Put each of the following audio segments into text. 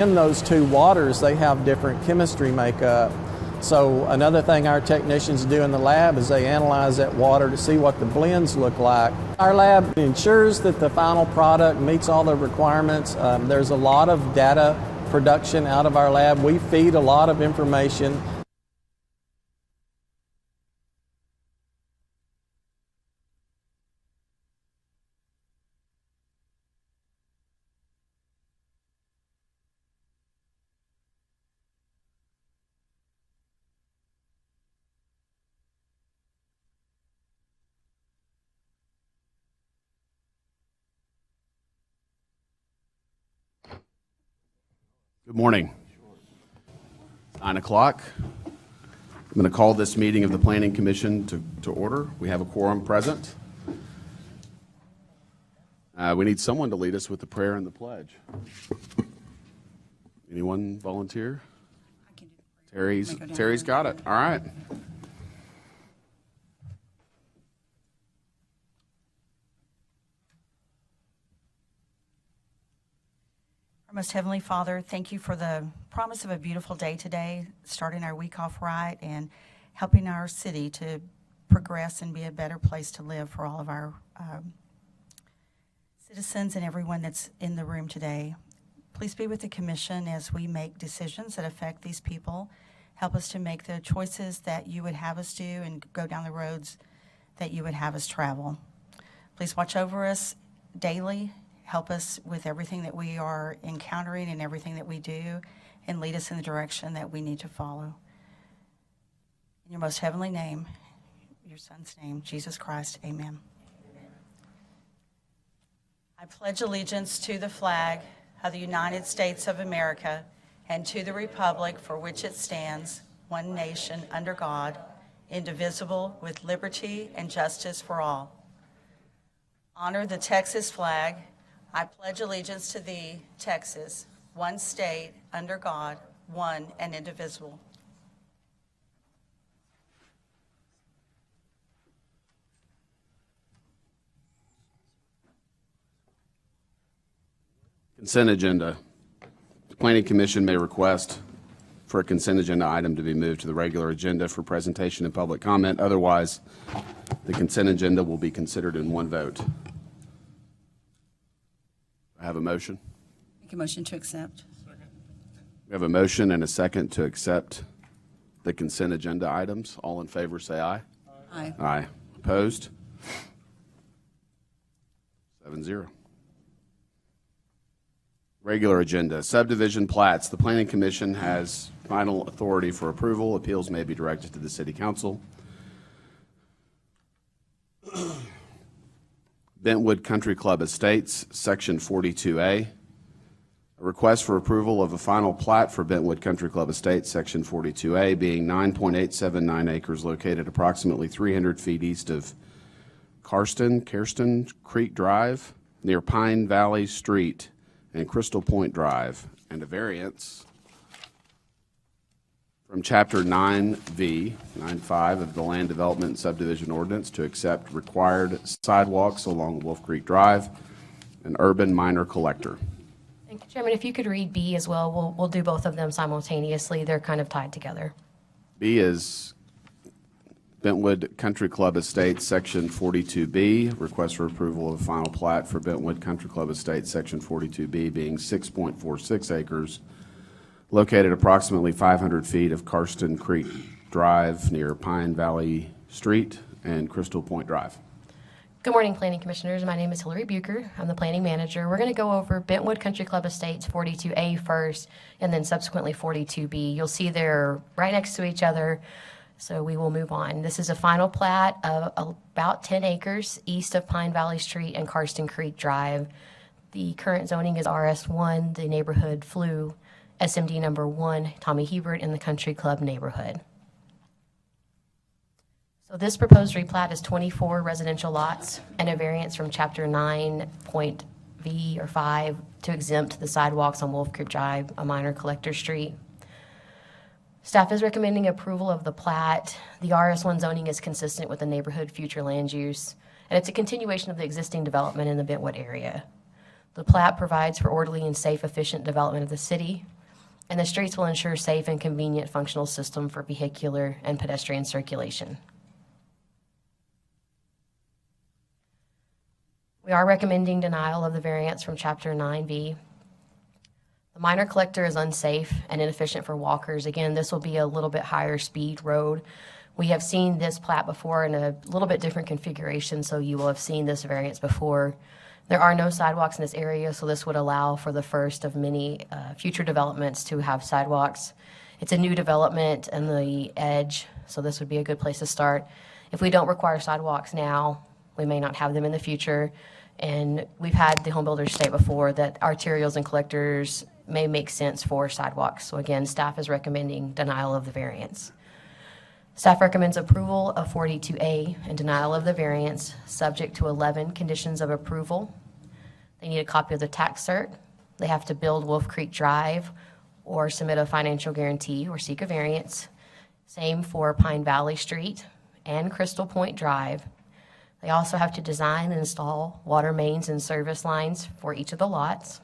In those two waters, they have different chemistry makeup. So another thing our technicians do in the lab is they analyze that water to see what the blends look like. Our lab ensures that the final product meets all the requirements. There's a lot of data production out of our lab. We feed a lot of information. Good morning. 9 o'clock. I'm going to call this meeting of the Planning Commission to order. We have a quorum present. We need someone to lead us with the prayer and the pledge. Anyone volunteer? Terry's got it. All right. Our most Heavenly Father, thank you for the promise of a beautiful day today, starting our week off right and helping our city to progress and be a better place to live for all of our citizens and everyone that's in the room today. Please be with the commission as we make decisions that affect these people. Help us to make the choices that you would have us do and go down the roads that you would have us travel. Please watch over us daily. Help us with everything that we are encountering and everything that we do, and lead us in the direction that we need to follow. In your most heavenly name, your Son's name, Jesus Christ, amen. I pledge allegiance to the flag of the United States of America and to the republic for which it stands, one nation under God, indivisible, with liberty and justice for all. Honor the Texas flag. I pledge allegiance to thee, Texas, one state, under God, one and indivisible. Consent agenda. The Planning Commission may request for a consent agenda item to be moved to the regular agenda for presentation and public comment. Otherwise, the consent agenda will be considered in one vote. I have a motion. Make a motion to accept. We have a motion and a second to accept the consent agenda items. All in favor say aye. Aye. Aye. Opposed? 7-0. Regular agenda. Subdivision plats. The Planning Commission has final authority for approval. Appeals may be directed to the City Council. Bentwood Country Club Estates, Section 42A. A request for approval of a final plat for Bentwood Country Club Estates, Section 42A, being 9.879 acres located approximately 300 feet east of Karsten Creek Drive, near Pine Valley Street and Crystal Point Drive, and a variance from Chapter 9V, 9.5 of the Land Development and Subdivision Ordinance to accept required sidewalks along Wolf Creek Drive, an urban minor collector. Thank you, Chairman. If you could read B as well, we'll do both of them simultaneously. They're kind of tied together. B is Bentwood Country Club Estates, Section 42B, request for approval of a final plat for Bentwood Country Club Estates, Section 42B, being 6.46 acres, located approximately 500 feet of Karsten Creek Drive near Pine Valley Street and Crystal Point Drive. Good morning, Planning Commissioners. My name is Hillary Bucher. I'm the Planning Manager. We're going to go over Bentwood Country Club Estates 42A first, and then subsequently 42B. You'll see they're right next to each other, so we will move on. This is a final plat of about 10 acres east of Pine Valley Street and Karsten Creek Drive. The current zoning is RS1, the neighborhood flew SMD number 1, Tommy Hebert in the Country Club neighborhood. So this proposed replat is 24 residential lots and a variance from Chapter 9.V or 5 to exempt the sidewalks on Wolf Creek Drive, a minor collector street. Staff is recommending approval of the plat. The RS1 zoning is consistent with the neighborhood future land use, and it's a continuation of the existing development in the Bentwood area. The plat provides for orderly and safe, efficient development of the city, and the streets will ensure safe and convenient functional system for vehicular and pedestrian circulation. We are recommending denial of the variance from Chapter 9B. The minor collector is unsafe and inefficient for walkers. Again, this will be a little bit higher speed road. We have seen this plat before in a little bit different configuration, so you will have seen this variance before. There are no sidewalks in this area, so this would allow for the first of many future developments to have sidewalks. It's a new development in the edge, so this would be a good place to start. If we don't require sidewalks now, we may not have them in the future. And we've had the home builders state before that arterials and collectors may make sense for sidewalks. So again, staff is recommending denial of the variance. Staff recommends approval of 42A and denial of the variance, subject to 11 conditions of approval. They need a copy of the tax cert. They have to build Wolf Creek Drive or submit a financial guarantee or seek a variance. Same for Pine Valley Street and Crystal Point Drive. They also have to design and install water mains and service lines for each of the lots.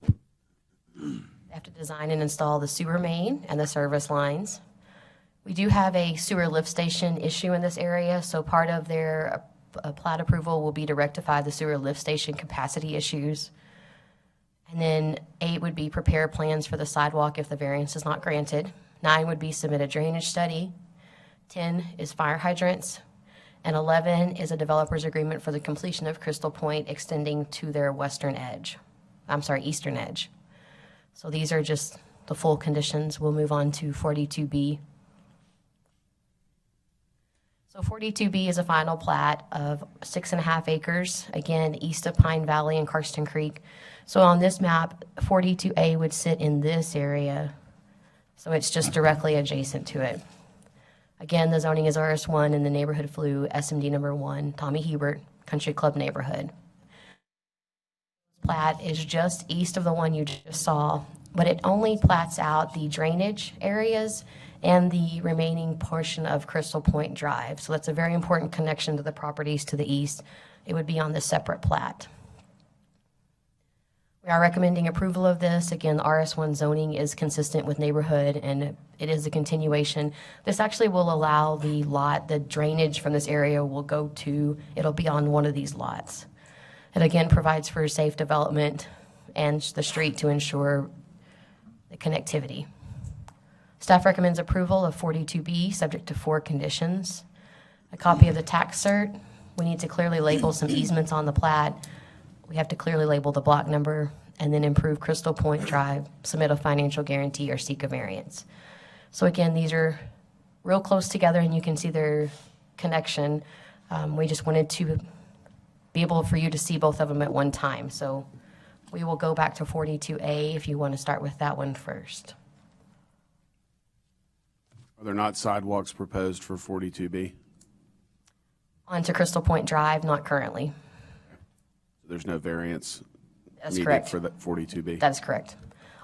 They have to design and install the sewer main and the service lines. We do have a sewer lift station issue in this area, so part of their plat approval will be to rectify the sewer lift station capacity issues. And then 8 would be prepare plans for the sidewalk if the variance is not granted. 9 would be submit a drainage study. 10 is fire hydrants. And 11 is a developer's agreement for the completion of Crystal Point extending to their eastern edge. So these are just the full conditions. We'll move on to 42B. So 42B is a final plat of 6.5 acres, again, east of Pine Valley and Karsten Creek. So on this map, 42A would sit in this area. So it's just directly adjacent to it. Again, the zoning is RS1 in the neighborhood flu, SMD number 1, Tommy Hebert, Country Club neighborhood. Plat is just east of the one you just saw, but it only plats out the drainage areas and the remaining portion of Crystal Point Drive. So that's a very important connection to the properties to the east. It would be on this separate plat. We are recommending approval of this. Again, the RS1 zoning is consistent with neighborhood and it is a continuation. This actually will allow the drainage from this area it'll be on one of these lots. It again provides for safe development and the street to ensure the connectivity. Staff recommends approval of 42B subject to 4 conditions. A copy of the tax cert. We need to clearly label some easements on the plat. We have to clearly label the block number and then improve Crystal Point Drive, submit a financial guarantee or seek a variance. So again, these are real close together and you can see their connection. We just wanted to be able for you to see both of them at one time. So we will go back to 42A if you want to start with that one first. Are there not sidewalks proposed for 42B? Onto Crystal Point Drive, not currently. There's no variance That's needed correct. for the 42B? That is correct.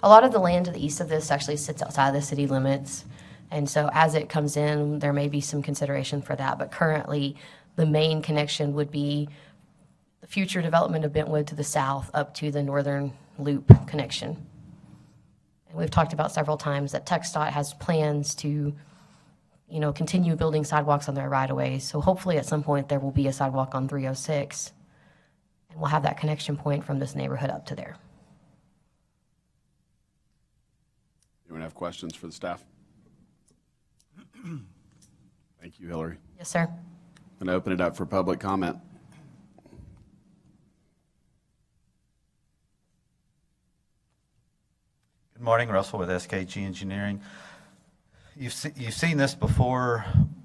A lot of the land to the east of this actually sits outside the city limits. And so as it comes in, there may be some consideration for that. But currently, the main connection would be the future development of Bentwood to the south up to the northern loop connection. And we've talked about several times that TxDOT has plans to, continue building sidewalks on their right-of-ways. So hopefully at some point there will be a sidewalk on 306. And we'll have that connection point from this neighborhood up to there. Anyone have questions for the staff? Thank you, Hillary. Yes, sir. I'm going to open it up for public comment. Good morning, Russell with SKG Engineering. You've seen this before,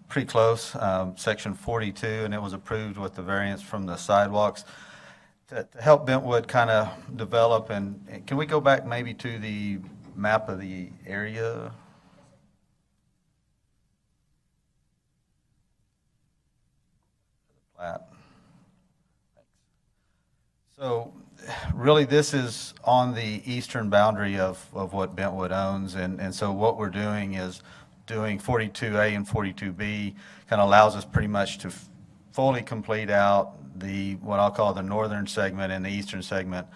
pretty close, section 42, and it was approved with the variance from the sidewalks. To help Bentwood kind of develop, and can we go back maybe to the map of the area? Plat. So really this is on the eastern boundary of what Bentwood owns, and so what we're doing is doing 42A and 42B kind of allows us pretty much to fully complete out what I'll call the northern segment and the eastern segment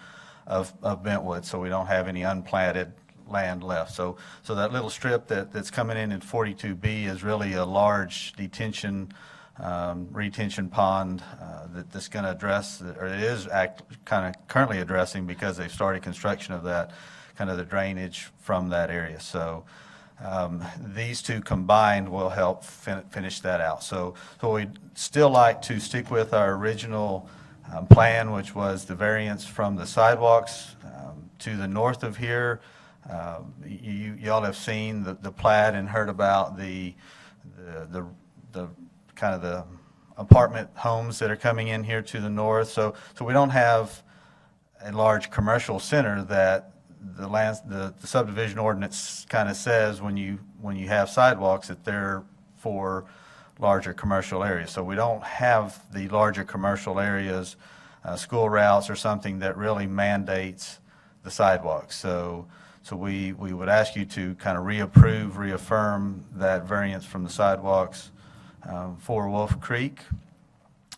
of Bentwood, so we don't have any unplatted land left. So that little strip that's coming in 42B is really a large retention pond that's going to address, or it is kind of currently addressing, because they've started construction of that, kind of the drainage from that area. So these two combined will help finish that out. So we'd still like to stick with our original plan, which was the variance from the sidewalks to the north of here. Y'all have seen the plat and heard about the kind of the apartment homes that are coming in here to the north. So we don't have a large commercial center that the subdivision ordinance kind of says when you have sidewalks that they're for larger commercial areas. So we don't have the larger commercial areas, school routes or something that really mandates the sidewalks. So we would ask you to kind of reaffirm that variance from the sidewalks for Wolf Creek.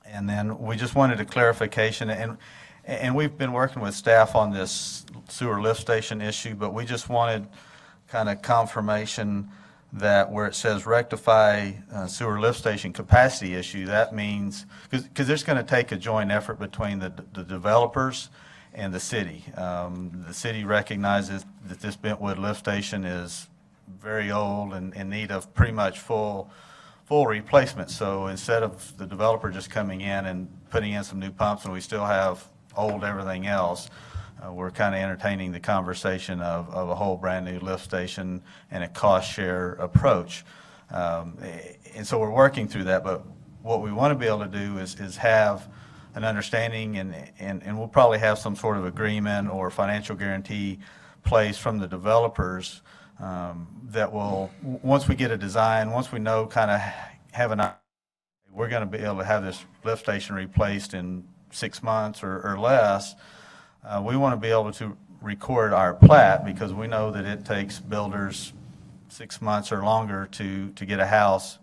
And then we just wanted a clarification, and we've been working with staff on this sewer lift station issue, but we just wanted kind of confirmation that where it says rectify sewer lift station capacity issue, that means, because there's going to take a joint effort between the developers and the city. The city recognizes that this Bentwood lift station is very old and in need of pretty much full replacement. So instead of the developer just coming in and putting in some new pumps and we still have old everything else, we're kind of entertaining the conversation of a whole brand new lift station and a cost share approach. And so we're working through that, but what we want to be able to do is have an understanding, and we'll probably have some sort of agreement or financial guarantee placed from the developers that will, once we get a design, once we know kind of we're going to be able to have this lift station replaced in 6 months or less, we want to be able to record our plat, because we know that it takes builders 6 months or longer to get a house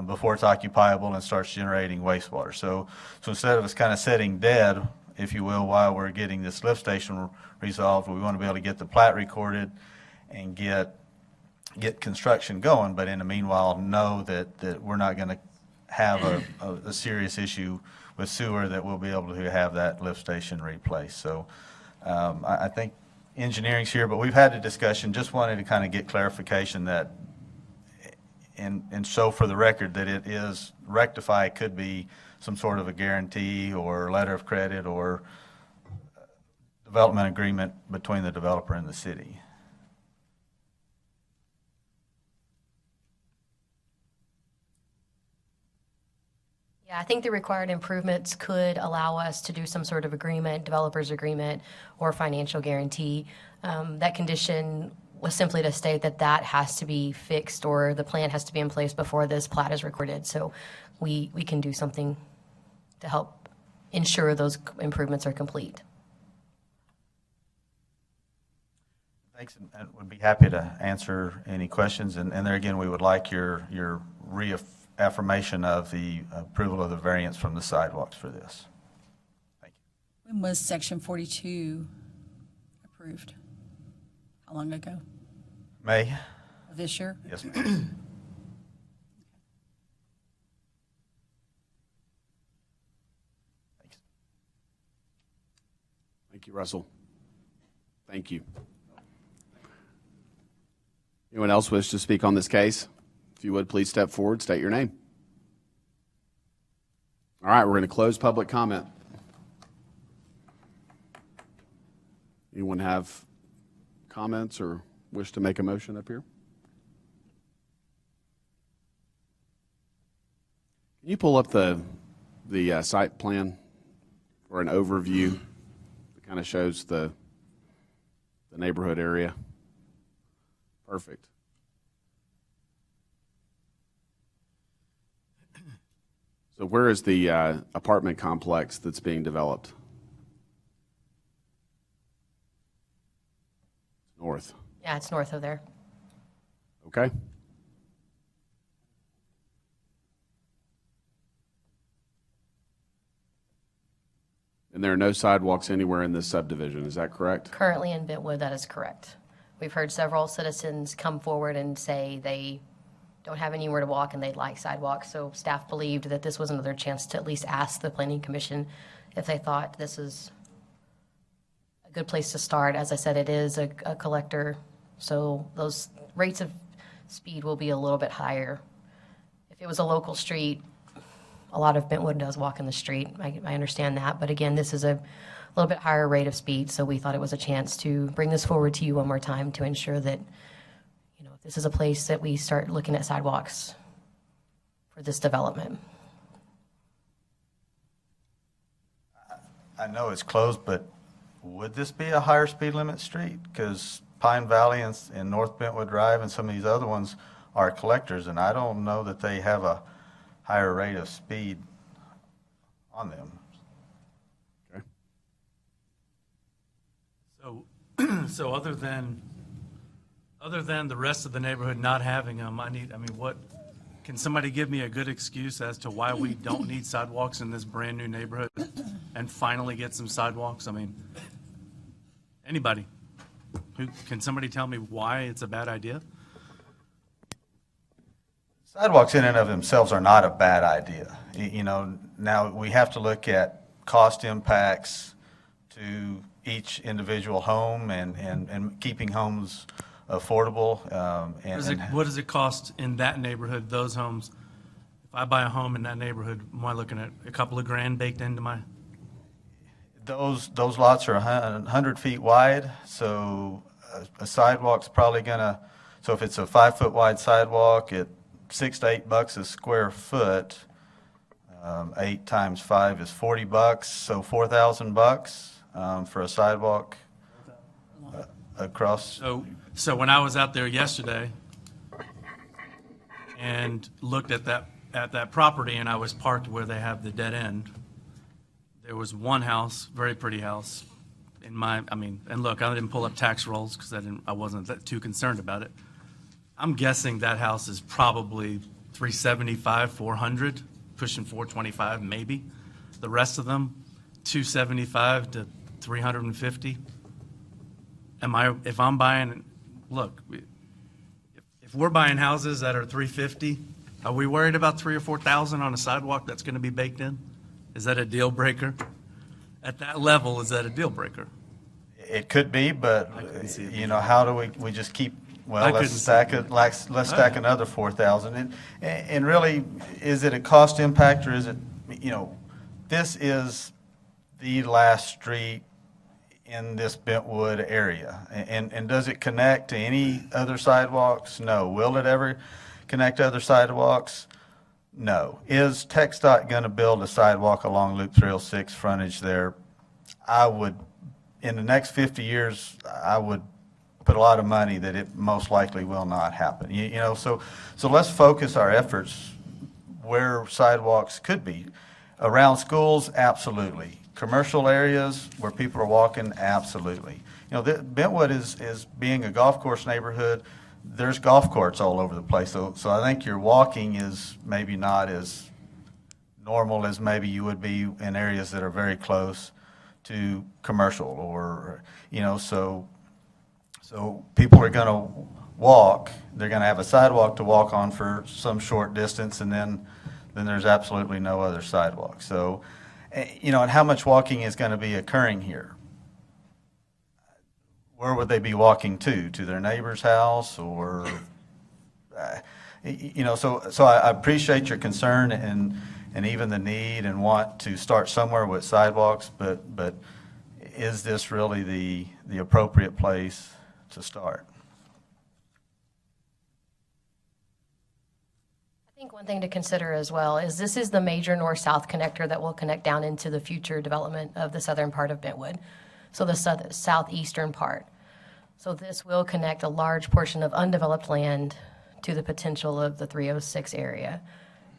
before it's occupiable and starts generating wastewater. So instead of us kind of sitting dead, if you will, while we're getting this lift station resolved, we want to be able to get the plat recorded and get construction going, but in the meanwhile know that we're not going to have a serious issue with sewer, that we'll be able to have that lift station replaced. So I think engineering's here, but we've had a discussion, just wanted to kind of get clarification that, and so for the record, that it is rectify, it could be some sort of a guarantee or letter of credit or development agreement between the developer and the city. Yeah, I think the required improvements could allow us to do some sort of agreement, developer's agreement, or financial guarantee. That condition was simply to state that has to be fixed, or the plan has to be in place before this plat is recorded. So we can do something to help ensure those improvements are complete. Thanks, and would be happy to answer any questions. And there again, we would like your reaffirmation of the approval of the variance from the sidewalks for this. Thank you. When was section 42 approved? How long ago? May? Of this year? Yes, ma'am. Thanks. Thank you, Russell. Thank you. Anyone else wish to speak on this case? If you would, please step forward, state your name. All right, we're going to close public comment. Anyone have comments or wish to make a motion up here? Can you pull up the site plan for an overview that kind of shows the neighborhood area? Perfect. So where is the apartment complex that's being developed? North. Yeah, it's north of there. Okay. And there are no sidewalks anywhere in this subdivision, is that correct? Currently in Bentwood, that is correct. We've heard several citizens come forward and say they don't have anywhere to walk and they'd like sidewalks, so staff believed that this was another chance to at least ask the Planning Commission if they thought this is a good place to start. As I said, it is a collector, so those rates of speed will be a little bit higher. If it was a local street, a lot of Bentwood does walk in the street. I understand that, but again, this is a little bit higher rate of speed, so we thought it was a chance to bring this forward to you one more time to ensure that, you know, this is a place that we start looking at sidewalks for this development. I know it's closed, but would this be a higher speed limit street? Because Pine Valley and North Bentwood Drive and some of these other ones are collectors, and I don't know that they have a higher rate of speed on them. So other than the rest of the neighborhood not having them, what, can somebody give me a good excuse as to why we don't need sidewalks in this brand-new neighborhood and finally get some sidewalks? I mean, anybody? Can somebody tell me why it's a bad idea? Sidewalks in and of themselves are not a bad idea. You know, now we have to look at cost impacts to each individual home and keeping homes affordable. What does it cost in that neighborhood, those homes? If I buy a home in that neighborhood, am I looking at a couple of grand baked into my? Those lots are 100 feet wide, so a sidewalk's probably gonna, so if it's a 5-foot wide sidewalk at $6 to $8 a square foot, 8 times 5 is $40, so $4,000 for a sidewalk across. So when I was out there yesterday and looked at that property, and I was parked where they have the dead end, there was one house, very pretty house, and look, I didn't pull up tax rolls because I wasn't too concerned about it. I'm guessing that house is probably 375, 400, pushing 425 maybe. The rest of them, 275 to 350. If I'm buying, look, if we're buying houses that are 350, are we worried about 3,000 or 4,000 on a sidewalk that's going to be baked in? Is that a deal breaker? At that level, is that a deal breaker? It could be, but you know, how do we just keep? Well, let's stack another 4,000. And really, is it a cost impact, or is it, you know, this is the last street in this Bentwood area. And does it connect to any other sidewalks? No. Will it ever connect to other sidewalks? No. Is TxDOT going to build a sidewalk along Loop 306 frontage there? I would, in the next 50 years, I would put a lot of money that it most likely will not happen. You know, so let's focus our efforts where sidewalks could be. Around schools, absolutely. Commercial areas where people are walking, absolutely. You know, Bentwood is being a golf course neighborhood. There's golf courts all over the place. So I think your walking is maybe not as normal as maybe you would be in areas that are very close to commercial, or, you know, so people are going to walk. They're going to have a sidewalk to walk on for some short distance, and then there's absolutely no other sidewalk. So, you know, and how much walking is going to be occurring here? Where would they be walking to? To their neighbor's house, or, you know, so I appreciate your concern and even the need and want to start somewhere with sidewalks, but is this really the appropriate place to start? I think one thing to consider as well is this is the major north-south connector that will connect down into the future development of the southern part of Bentwood, so the southeastern part. So this will connect a large portion of undeveloped land to the potential of the 306 area.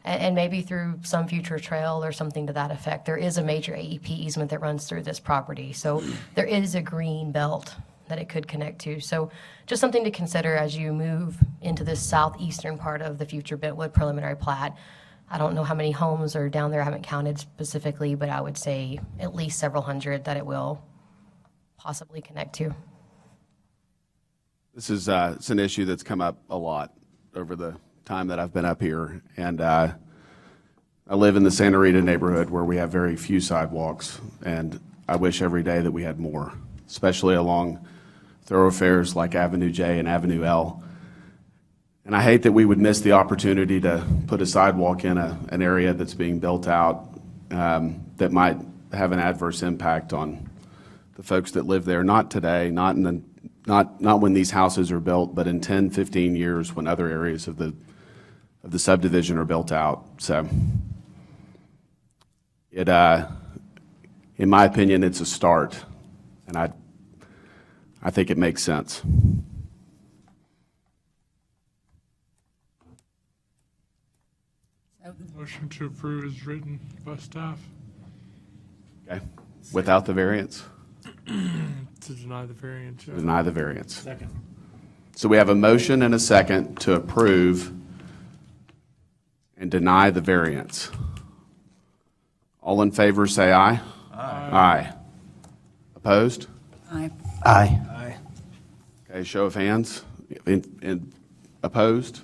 And maybe through some future trail or something to that effect. There is a major AEP easement that runs through this property, so there is a green belt that it could connect to. So just something to consider as you move into this southeastern part of the future Bentwood preliminary plat. I don't know how many homes are down there. I haven't counted specifically, but I would say at least several hundred that it will possibly connect to. This is it's an issue that's come up a lot over the time that I've been up here, and I live in the Santa Rita neighborhood where we have very few sidewalks, and I wish every day that we had more, especially along thoroughfares like Avenue J and Avenue L. And I hate that we would miss the opportunity to put a sidewalk in an area that's being built out that might have an adverse impact on the folks that live there, not today, not when these houses are built, but in 10, 15 years when other areas of the subdivision are built out. So it, in my opinion, it's a start, and I think it makes sense. Motion to approve is written by staff. Okay, without the variance? To deny the variance. Yeah. Deny the variance. Second. So we have a motion and a second to approve and deny the variance. All in favor say aye. Aye. Opposed? Aye. Aye. Okay, show of hands. Opposed? So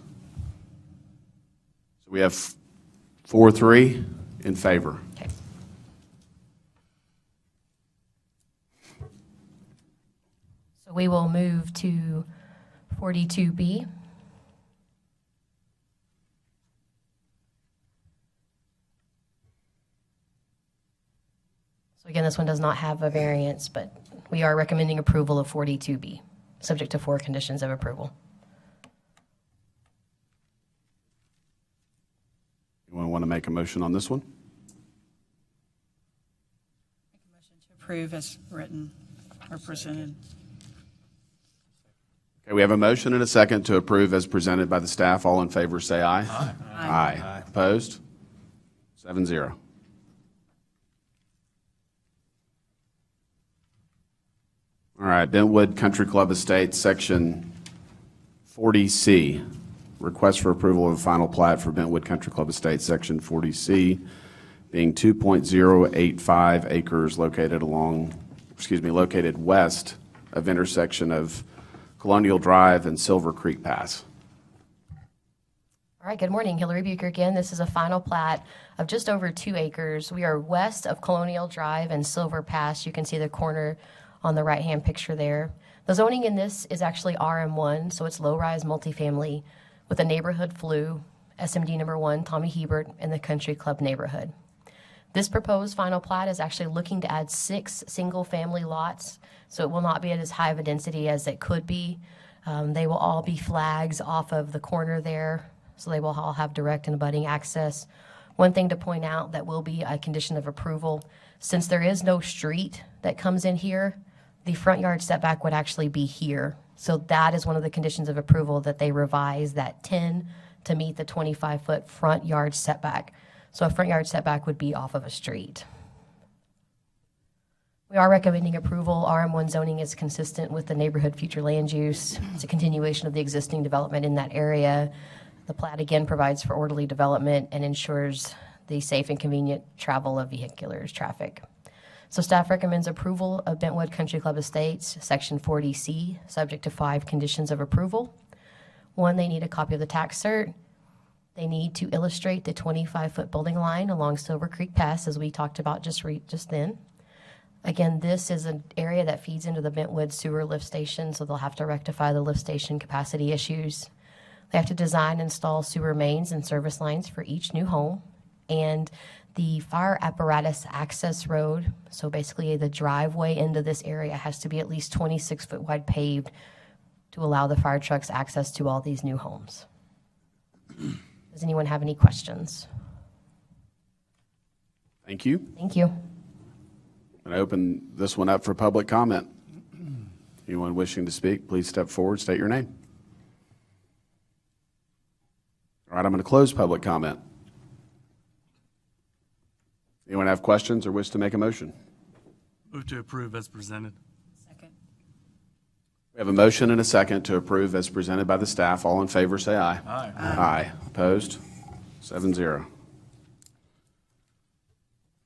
we have 4-3 in favor. Okay. So we will move to 42B. So again, this one does not have a variance, but we are recommending approval of 42B, subject to 4 conditions of approval. Anyone want to make a motion on this one? Make a motion to approve as written or presented. Okay, we have a motion and a second to approve as presented by the staff. All in favor say aye. Aye. Aye. Opposed? 7-0. All right, Bentwood Country Club Estates, Section 40C. Request for approval of a final plat for Bentwood Country Club Estates, Section 40C, being 2.085 acres located west of intersection of Colonial Drive and Silver Creek Pass. All right, good morning. Hillary Bucher again. This is a final plat of just over 2 acres. We are west of Colonial Drive and Silver Pass. You can see the corner on the right-hand picture there. The zoning in this is actually RM1, so it's low-rise multifamily with a neighborhood flu, SMD number 1, Tommy Hebert, in the Country Club neighborhood. This proposed final plat is actually looking to add 6 single-family lots, so it will not be at as high of a density as it could be. They will all be flags off of the corner there, so they will all have direct and abutting access. One thing to point out that will be a condition of approval, since there is no street that comes in here, the front yard setback would actually be here. So that is one of the conditions of approval, that they revise that 10 to meet the 25-foot front yard setback. So a front yard setback would be off of a street. We are recommending approval. RM1 zoning is consistent with the neighborhood future land use. It's a continuation of the existing development in that area. The plat again provides for orderly development and ensures the safe and convenient travel of vehicular traffic. So staff recommends approval of Bentwood Country Club Estates, Section 40C, subject to 5 conditions of approval. 1, they need a copy of the tax cert. They need to illustrate the 25-foot building line along Silver Creek Pass, as we talked about just then. Again, this is an area that feeds into the Bentwood sewer lift station, so they'll have to rectify the lift station capacity issues. They have to design and install sewer mains and service lines for each new home. And the fire apparatus access road, so basically the driveway into this area, has to be at least 26 foot wide paved to allow the fire trucks access to all these new homes. Does anyone have any questions? Thank you. Thank you. I open this one up for public comment. Anyone wishing to speak, please step forward, state your name. All right, I'm going to close public comment. Anyone have questions or wish to make a motion? Move to approve as presented. Second. We have a motion and a second to approve as presented by the staff. All in favor say aye. Aye. Aye. Opposed? 7-0.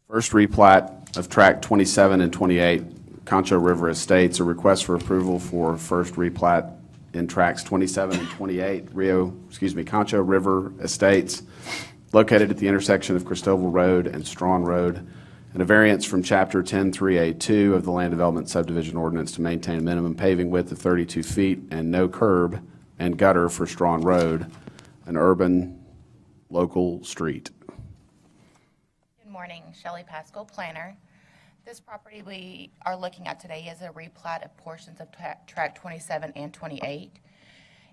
First replat of Tract 27 and 28, Concho River Estates, a request for approval for first replat in Tracts 27 and 28, Concho River Estates, located at the intersection of Christoval Road and Strawn Road, and a variance from Chapter 10-3A2 of the Land Development Subdivision Ordinance to maintain a minimum paving width of 32 feet and no curb and gutter for Strawn Road, an urban local street. Good morning, Shelley Pascal, planner. This property we are looking at today is a replat of portions of Tract 27 and 28.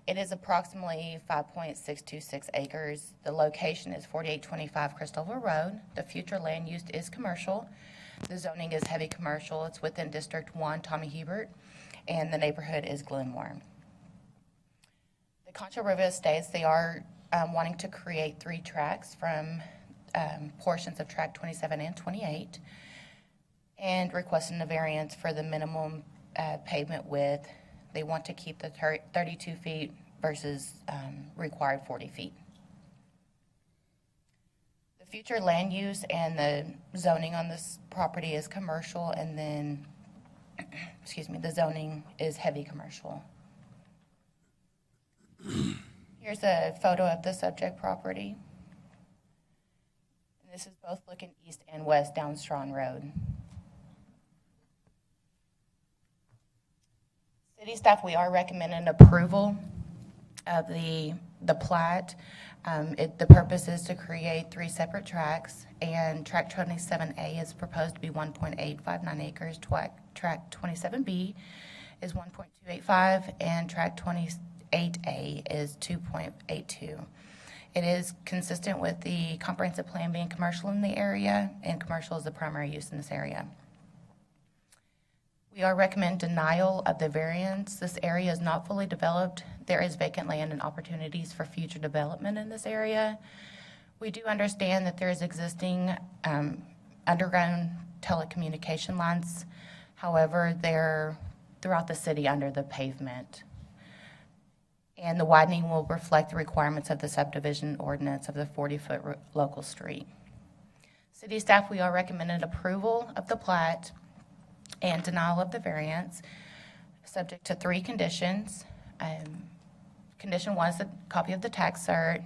It is approximately 5.626 acres. The location is 4825 Christoval Road. The future land use is commercial. The zoning is heavy commercial. It's within District 1, Tommy Hebert, and the neighborhood is Glenmore. The Concho River Estates, they are wanting to create 3 tracts from portions of Tract 27 and 28, and requesting a variance for the minimum pavement width. They want to keep the 32 feet versus required 40 feet. The future land use and the zoning on this property is commercial, and then, the zoning is heavy commercial. Here's a photo of the subject property. And this is both looking east and west down Strawn Road. City staff, we are recommending approval of the plat. The purpose is to create 3 separate tracts, and Tract 27A is proposed to be 1.859 acres. Tract 27B is 1.285, and Tract 28A is 2.82. It is consistent with the comprehensive plan being commercial in the area, and commercial is the primary use in this area. We are recommend denial of the variance. This area is not fully developed. There is vacant land and opportunities for future development in this area. We do understand that there is existing underground telecommunication lines. However, they're throughout the city under the pavement. And the widening will reflect the requirements of the subdivision ordinance of the 40-foot local street. City staff, we are recommending approval of the plat and denial of the variance, subject to 3 conditions. Condition 1 is a copy of the tax cert.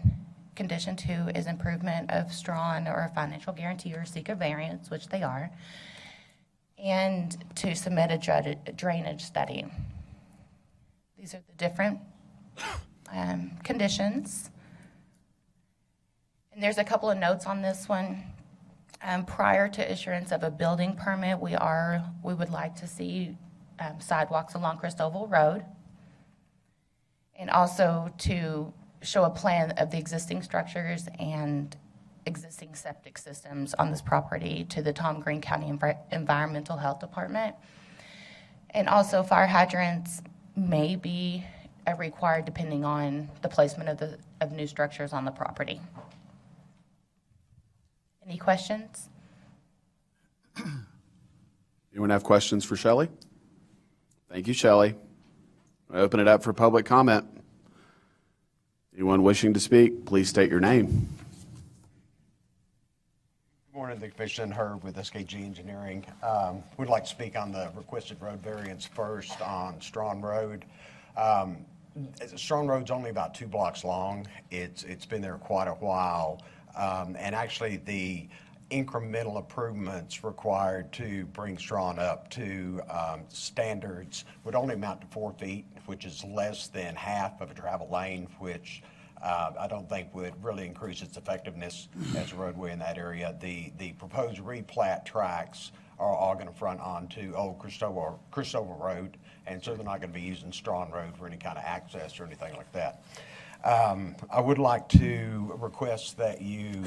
Condition 2 is improvement of Strawn or a financial guarantee or seek a variance, which they are, and to submit a drainage study. These are the different conditions. And there's a couple of notes on this one. Prior to issuance of a building permit, we would like to see sidewalks along Christoval Road, and also to show a plan of the existing structures and existing septic systems on this property to the Tom Green County Environmental Health Department. And also fire hydrants may be required depending on the placement of new structures on the property. Any questions? Anyone have questions for Shelley? Thank you, Shelley. I open it up for public comment. Anyone wishing to speak, please state your name. Good morning, the Commission. Herb with SKG Engineering. We'd like to speak on the requested road variance first on Strawn Road. Strawn Road's only about 2 blocks long. It's been there quite a while. And actually the incremental improvements required to bring Strawn up to standards would only amount to 4 feet, which is less than half of a travel lane, which I don't think would really increase its effectiveness as a roadway in that area. The proposed replat tracks are all going to front onto Old Christoval Road, and so they're not going to be using Strawn Road for any kind of access or anything like that. I would like to request that you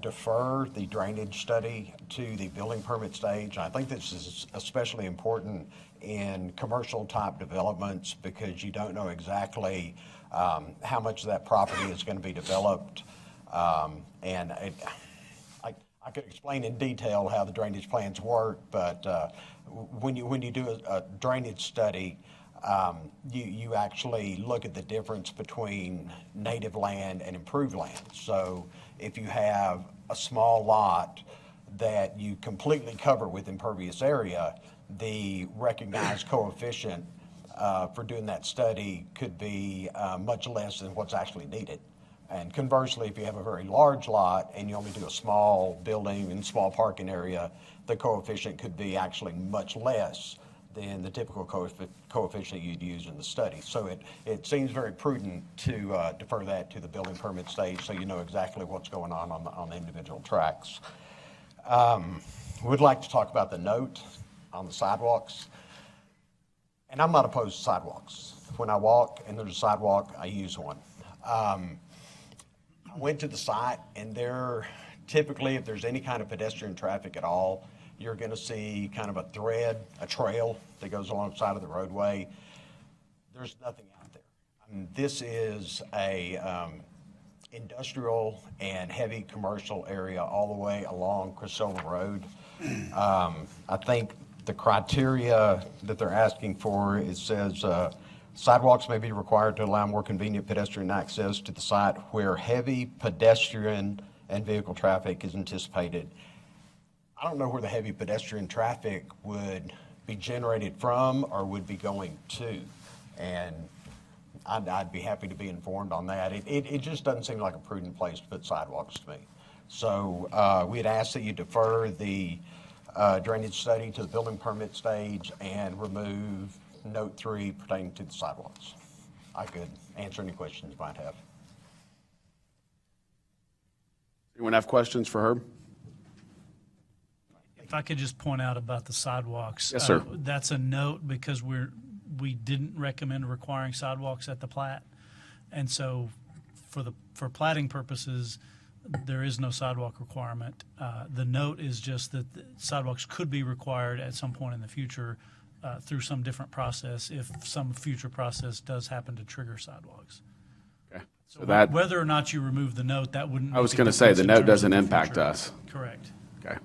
defer the drainage study to the building permit stage. I think this is especially important in commercial type developments because you don't know exactly how much of that property is going to be developed. I could explain in detail how the drainage plans work, but when you do a drainage study, you actually look at the difference between native land and improved land. So if you have a small lot that you completely cover with impervious area, the recognized coefficient for doing that study could be much less than what's actually needed. And conversely, if you have a very large lot and you only do a small building and small parking area, the coefficient could be actually much less than the typical coefficient you'd use in the study. So it seems very prudent to defer that to the building permit stage so you know exactly what's going on the individual tracks. We'd like to talk about the note on the sidewalks. And I'm not opposed to sidewalks. When I walk and there's a sidewalk, I use one. I went to the site, and there, typically, if there's any kind of pedestrian traffic at all, you're going to see kind of a thread, a trail that goes alongside of the roadway. There's nothing out there. I mean, this is a industrial and heavy commercial area all the way along Crisova Road. I think the criteria that they're asking for, it says sidewalks may be required to allow more convenient pedestrian access to the site where heavy pedestrian and vehicle traffic is anticipated. I don't know where the heavy pedestrian traffic would be generated from or would be going to, and I'd be happy to be informed on that. It just doesn't seem like a prudent place to put sidewalks to me. So we'd ask that you defer the drainage study to the building permit stage and remove Note 3 pertaining to the sidewalks. I could answer any questions you might have. Anyone have questions for Herb? If I could just point out about the sidewalks. Yes, sir. That's a note because we didn't recommend requiring sidewalks at the plat. And so for platting purposes, there is no sidewalk requirement. The note is just that the sidewalks could be required at some point in the future through some different process if some future process does happen to trigger sidewalks. Okay. So that whether or not you remove the note, that wouldn't. I was going to say the note doesn't impact us. Correct. Okay.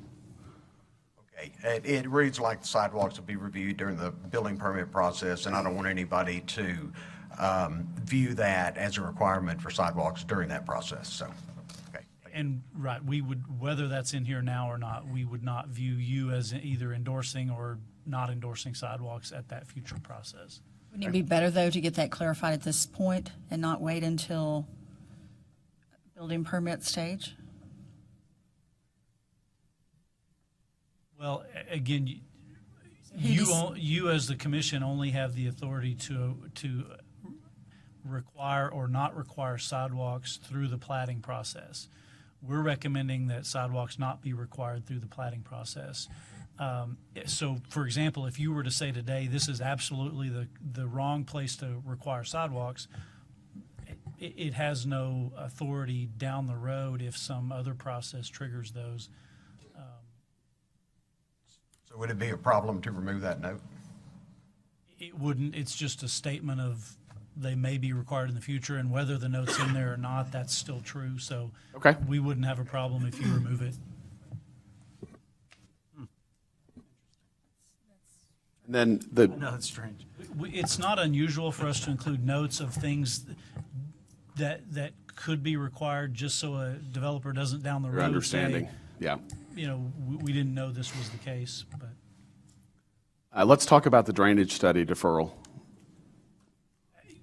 Okay. It reads like the sidewalks will be reviewed during the building permit process, and I don't want anybody to view that as a requirement for sidewalks during that process. So. And right, we would, whether that's in here now or not, we would not view you as either endorsing or not endorsing sidewalks at that future process. Wouldn't it be better, though, to get that clarified at this point and not wait until building permit stage? Well, again, you as the commission only have the authority to require or not require sidewalks through the platting process. We're recommending that sidewalks not be required through the platting process. So, for example, if you were to say today, this is absolutely the wrong place to require sidewalks, it has no authority down the road if some other process triggers those. So would it be a problem to remove that note? It wouldn't. It's just a statement of they may be required in the future, and whether the note's in there or not, that's still true. So okay. We wouldn't have a problem if you remove it. And then No, it's strange. It's not unusual for us to include notes of things that could be required just so a developer doesn't down the road understanding. say, Yeah. You know, we didn't know this was the case. But let's talk about the drainage study deferral.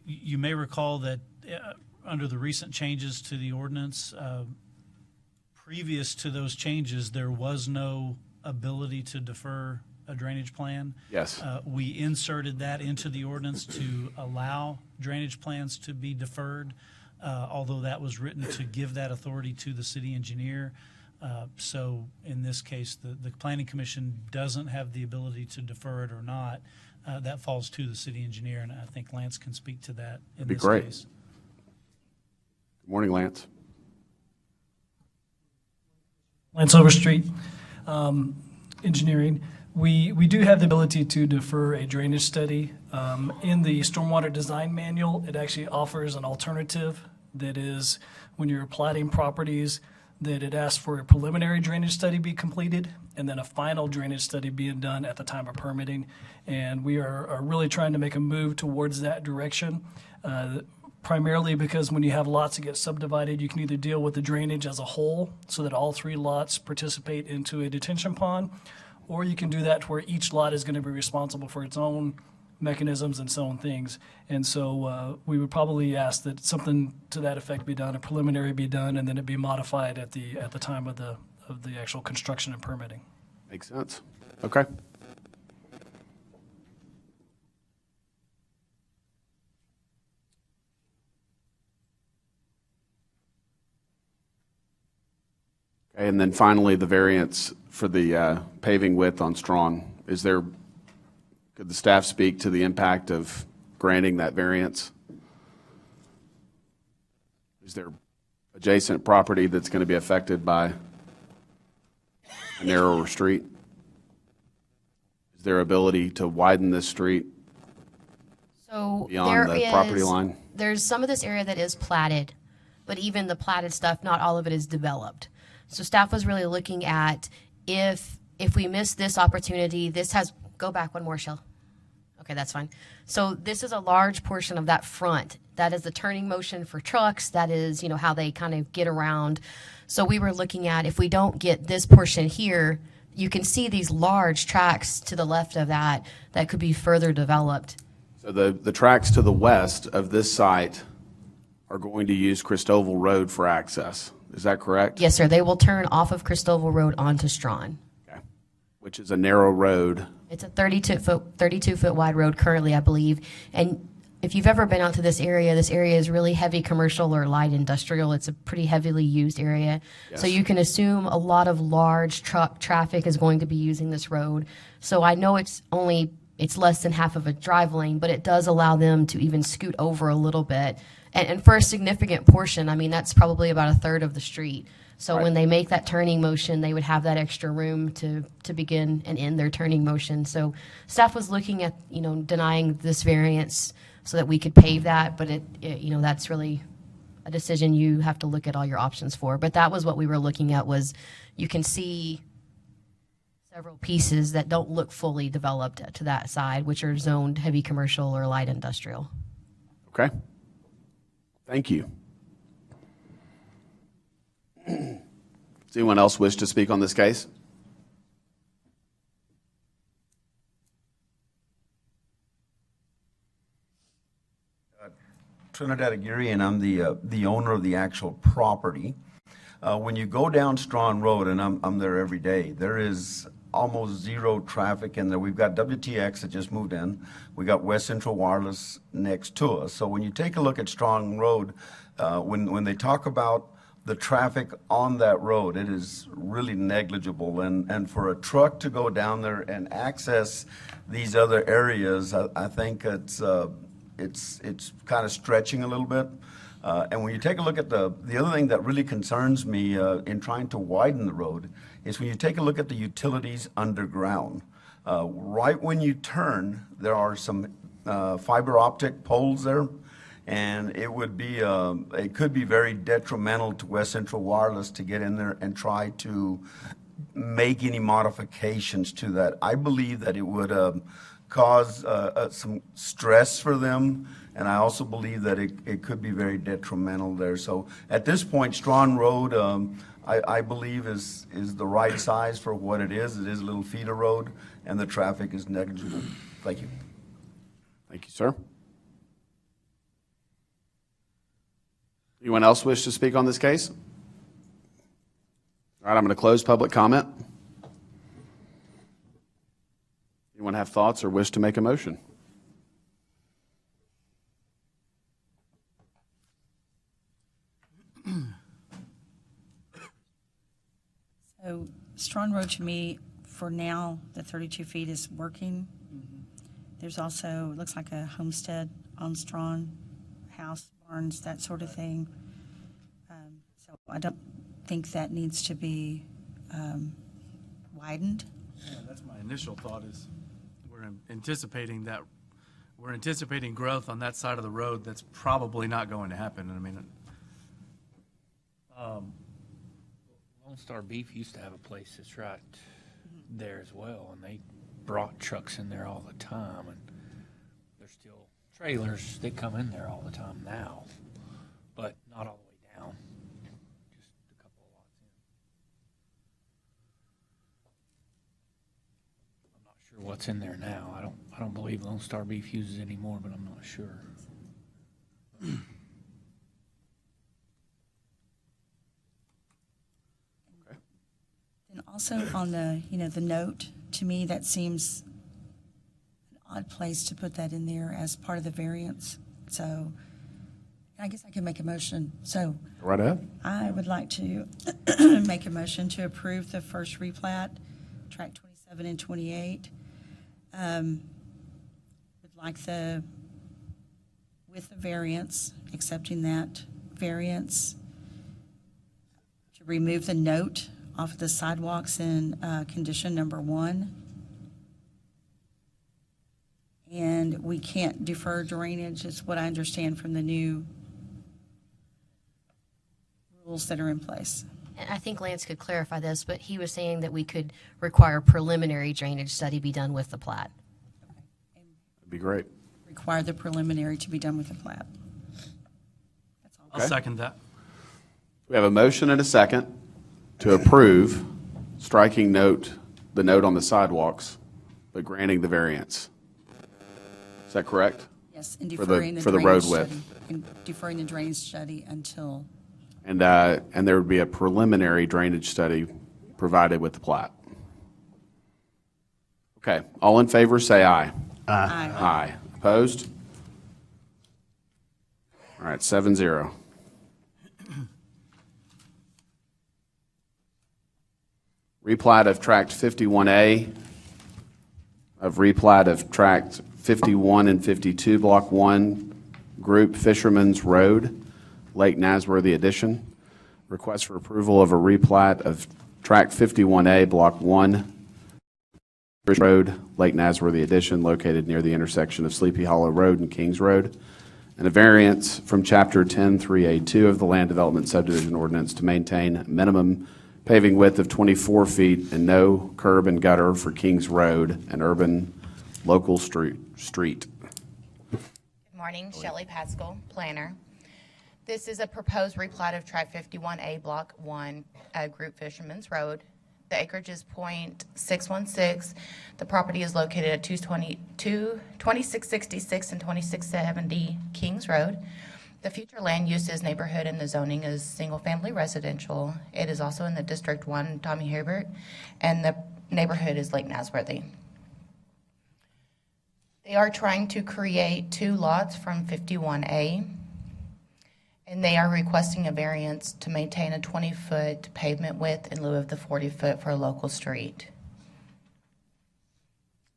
You may recall that under the recent changes to the ordinance, previous to those changes, there was no ability to defer a drainage plan. Yes. We inserted that into the ordinance to allow drainage plans to be deferred, although that was written to give that authority to the city engineer. So in this case, the Planning Commission doesn't have the ability to defer it or not. That falls to the city engineer, and I think Lance can speak to that in this great. case. Good morning, Lance. Lance Overstreet, Engineering. We do have the ability to defer a drainage study. In the Stormwater Design Manual, it actually offers an alternative that is when you're platting properties, that it asks for a preliminary drainage study be completed and then a final drainage study being done at the time of permitting. And we are really trying to make a move towards that direction. primarily because when you have lots that get subdivided, you can either deal with the drainage as a whole so that all 3 lots participate into a detention pond, or you can do that to where each lot is going to be responsible for its own mechanisms and so on things. And so we would probably ask that something to that effect be done, a preliminary be done, and then it be modified at the time of the actual construction and permitting. Makes sense. Okay. Okay, and then finally, the variance for the paving width on Strawn. Could the staff speak to the impact of granting that variance? Is there adjacent property that's going to be affected by a narrower street? Is there ability to widen this street So beyond the property line? There's some of this area that is platted, but even the platted stuff, not all of it is developed. So staff was really looking at if we miss this opportunity, go back one more, Shell. Okay, that's fine. So this is a large portion of that front. That is the turning motion for trucks. That is, how they kind of get around. So we were looking at if we don't get this portion here, you can see these large tracks to the left of that could be further developed. So the tracks to the west of this site are going to use Christoval Road for access. Is that correct? Yes, sir. They will turn off of Christoval Road onto Strawn. Okay. Which is a narrow road. It's a 32-foot wide road currently, I believe. And if you've ever been out to this area is really heavy commercial or light industrial. It's a pretty heavily used area. Yes. So you can assume a lot of large truck traffic is going to be using this road. So I know it's less than half of a drive lane, but it does allow them to even scoot over a little bit. And for a significant portion, that's probably about a third of the street. So when they make that turning motion, they would have that extra room to begin and end their turning motion. So staff was looking at, denying this variance so that we could pave that, but that's really a decision you have to look at all your options for. But that was what we were looking at was you can see several pieces that don't look fully developed to that side, which are zoned heavy commercial or light industrial. Okay. Thank you. Does anyone else wish to speak on this case? Trinidad Aguirre, and I'm the owner of the actual property. When you go down Strawn Road, and I'm there every day, there is almost zero traffic in there. We've got WTX that just moved in. We got West Central Wireless next to us. So when you take a look at Strawn Road, when they talk about the traffic on that road, it is really negligible. And for a truck to go down there and access these other areas, I think it's kind of stretching a little bit. And when you take a look at the other thing that really concerns me in trying to widen the road is when you take a look at the utilities underground. Right when you turn, there are some fiber optic poles there, and it could be very detrimental to West Central Wireless to get in there and try to make any modifications to that. I believe that it would cause some stress for them, and I also believe that it could be very detrimental there. So at this point, Strawn Road, I believe is the right size for what it is. It is a little feeder road, and the traffic is negligible. Thank you. Thank you, sir. Anyone else wish to speak on this case? All right, I'm going to close public comment. Anyone have thoughts or wish to make a motion? So Strawn Road to me, for now, the 32 feet is working. There's also, it looks like a homestead on Strawn, house, barns, that sort of thing. So I don't think that needs to be widened. Yeah, that's my initial thought is we're anticipating growth on that side of the road that's probably not going to happen. Lone Star Beef used to have a place that's right there as well, and they brought trucks in there all the time, and they're still trailers that come in there all the time now, but not all the way down. Just a couple of lots in. I'm not sure what's in there now. I don't believe Lone Star Beef uses anymore, but I'm not sure. And also on the, the note, to me, that seems an odd place to put that in there as part of the variance. So I guess I can make a motion. So Right ahead. I would like to make a motion to approve the first replat, track 27 and 28. Would like with the variance, accepting that variance, to remove the note off of the sidewalks in condition number 1. And we can't defer drainage, is what I understand from the new rules that are in place. I think Lance could clarify this, but he was saying that we could require preliminary drainage study be done with the plat. That'd be great. Require the preliminary to be done with the plat. That's all. I'll second that. We have a motion and a second to approve striking the note on the sidewalks, but granting the variance. Is that correct? Yes, and For deferring the the road drainage width. study. And deferring the drainage study until, And there would be a preliminary drainage study provided with the plat. Okay, all in favor, say aye. Aye. Aye. Opposed? All right, 7-0. Replat of Tract 51A, of replat of Tract 51 and 52, Block 1, Group Fisherman's Road, Lake Nasworthy Addition. Request for approval of a replat of Tract 51A, Block 1, Road, Lake Nasworthy Addition, located near the intersection of Sleepy Hollow Road and Kings Road, and a variance from Chapter 10-3A2 of the Land Development Subdivision Ordinance to maintain minimum paving width of 24 feet and no curb and gutter for Kings Road, an urban local street. Good morning, Shelley Pascal, planner. This is a proposed replat of Tract 51A, Block 1, Group Fisherman's Road. The acreage is .616. The property is located at 2666 and 2670 Kings Road. The future land use is neighborhood and the zoning is single-family residential. It is also in the District 1, Tommy Herbert, and the neighborhood is Lake Nasworthy. They are trying to create 2 lots from 51A, and they are requesting a variance to maintain a 20-foot pavement width in lieu of the 40-foot for a local street.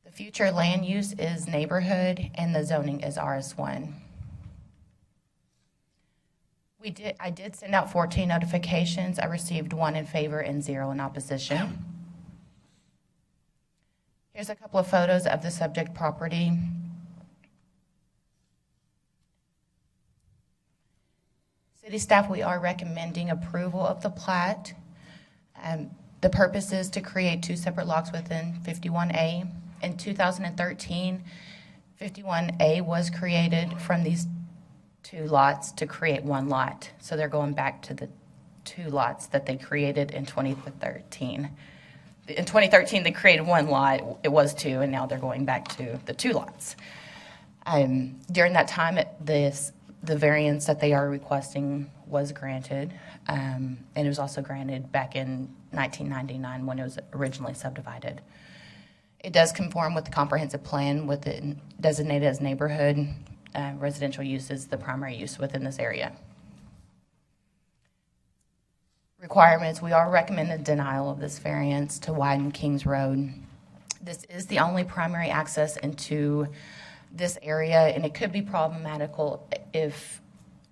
The future land use is neighborhood and the zoning is RS1. I did send out 14 notifications. I received 1 in favor and 0 in opposition. Here's a couple of photos of the subject property. City staff, we are recommending approval of the plat. The purpose is to create 2 separate lots within 51A. In 2013, 51A was created from these 2 lots to create 1 lot. So they're going back to the 2 lots that they created in 2013. In 2013, they created 1 lot. It was 2, and now they're going back to the 2 lots. During that time, the variance that they are requesting was granted, and it was also granted back in 1999 when it was originally subdivided. It does conform with the comprehensive plan with it designated as neighborhood. Residential use is the primary use within this area. Requirements, we are recommending denial of this variance to widen Kings Road. This is the only primary access into this area, and it could be problematical if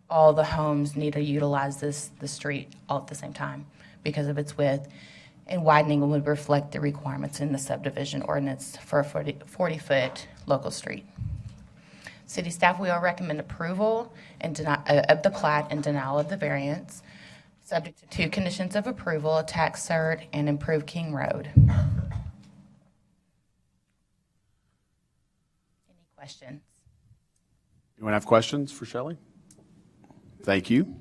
all the homes need to utilize the street all at the same time because of its width, and widening would reflect the requirements in the subdivision ordinance for a 40-foot local street. City staff, we all recommend approval and of the plat and denial of the variance, subject to 2 conditions of approval: a tax cert and improved King Road. Any questions? Anyone have questions for Shelley? Thank you. I'm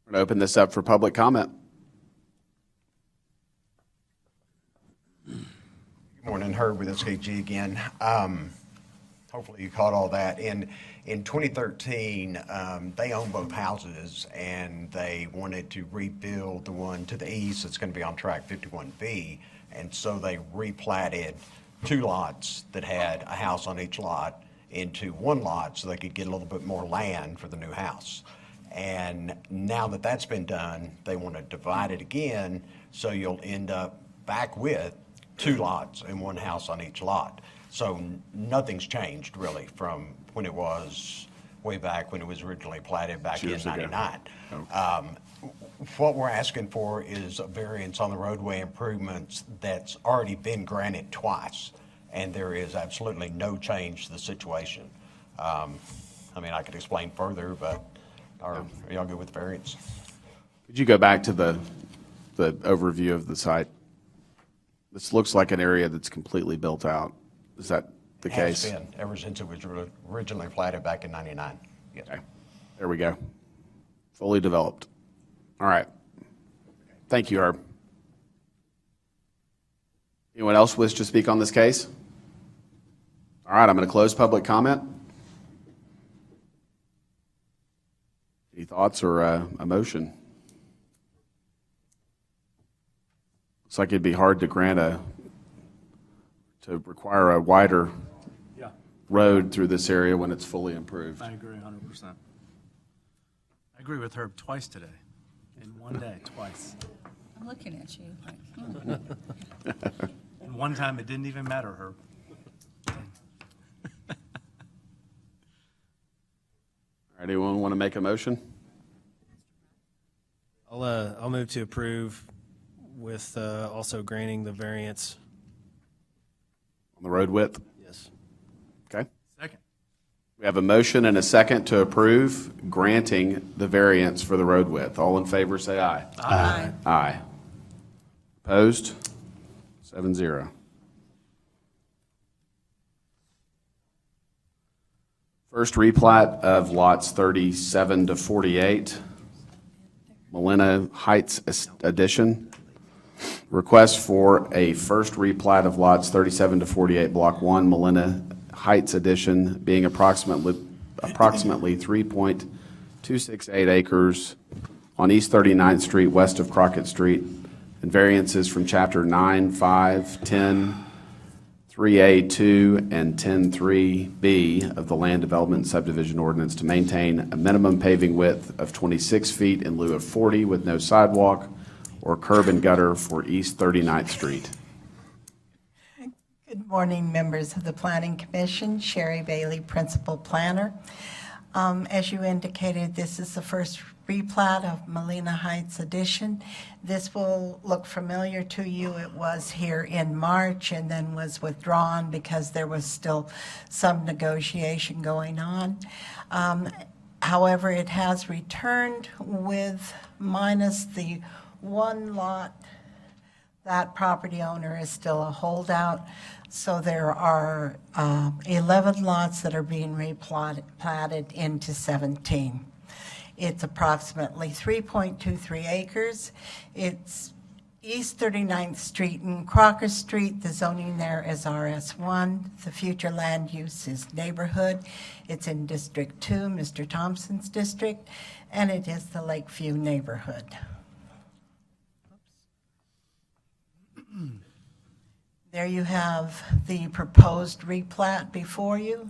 going to open this up for public comment. Good morning, Herb with SKG again. Hopefully you caught all that. In 2013, they own both houses, and they wanted to rebuild the one to the east that's going to be on track 51B, and so they replatted 2 lots that had a house on each lot into 1 lot so they could get a little bit more land for the new house. And now that that's been done, they want to divide it again, so you'll end up back with 2 lots and 1 house on each lot. So nothing's changed really from when it was way back when it was originally platted back in '99. What we're asking for is a variance on the roadway improvements that's already been granted twice, and there is absolutely no change to the situation. I mean, I could explain further, but are y'all good with the variance? Could you go back to the overview of the site? This looks like an area that's completely built out. Is that the case? Has been, ever since it was originally platted back in '99. Yes. Okay. There we go. Fully developed. All right. Thank you, Herb. Anyone else wish to speak on this case? All right, I'm going to close public comment. Any thoughts or a motion? Looks like it'd be hard to require a wider road through this area when it's fully improved. I agree 100%. I agree with Herb twice today, in one day, twice. I'm looking at you like, And one time it didn't even matter, Herb. All right, anyone want to make a motion? I'll move to approve with also granting the variance. On the road width? Yes. Okay. Second. We have a motion and a second to approve granting the variance for the road width. All in favor, say aye. Aye. Aye. Opposed? 7-0. First replat of lots 37 to 48, Molina Heights addition. Request for a first replat of lots 37 to 48, Block 1, Molina Heights addition, being approximately 3.268 acres on East 39th Street, west of Crockett Street, and variances from Chapter 9, 5, 10, 3A2, and 10.3B of the Land Development Subdivision Ordinance to maintain a minimum paving width of 26 feet in lieu of 40 with no sidewalk or curb and gutter for East 39th Street. Good morning, members of the Planning Commission. Sherry Bailey, Principal Planner. As you indicated, this is the first replat of Molina Heights addition. This will look familiar to you. It was here in March and then was withdrawn because there was still some negotiation going on. However, it has returned with minus the 1 lot. That property owner is still a holdout. So there are 11 lots that are being replatted into 17. It's approximately 3.23 acres. It's East 39th Street and Crocker Street. The zoning there is RS1. The future land use is neighborhood. It's in District 2, Mr. Thompson's district, and it is the Lakeview neighborhood. There you have the proposed replat before you.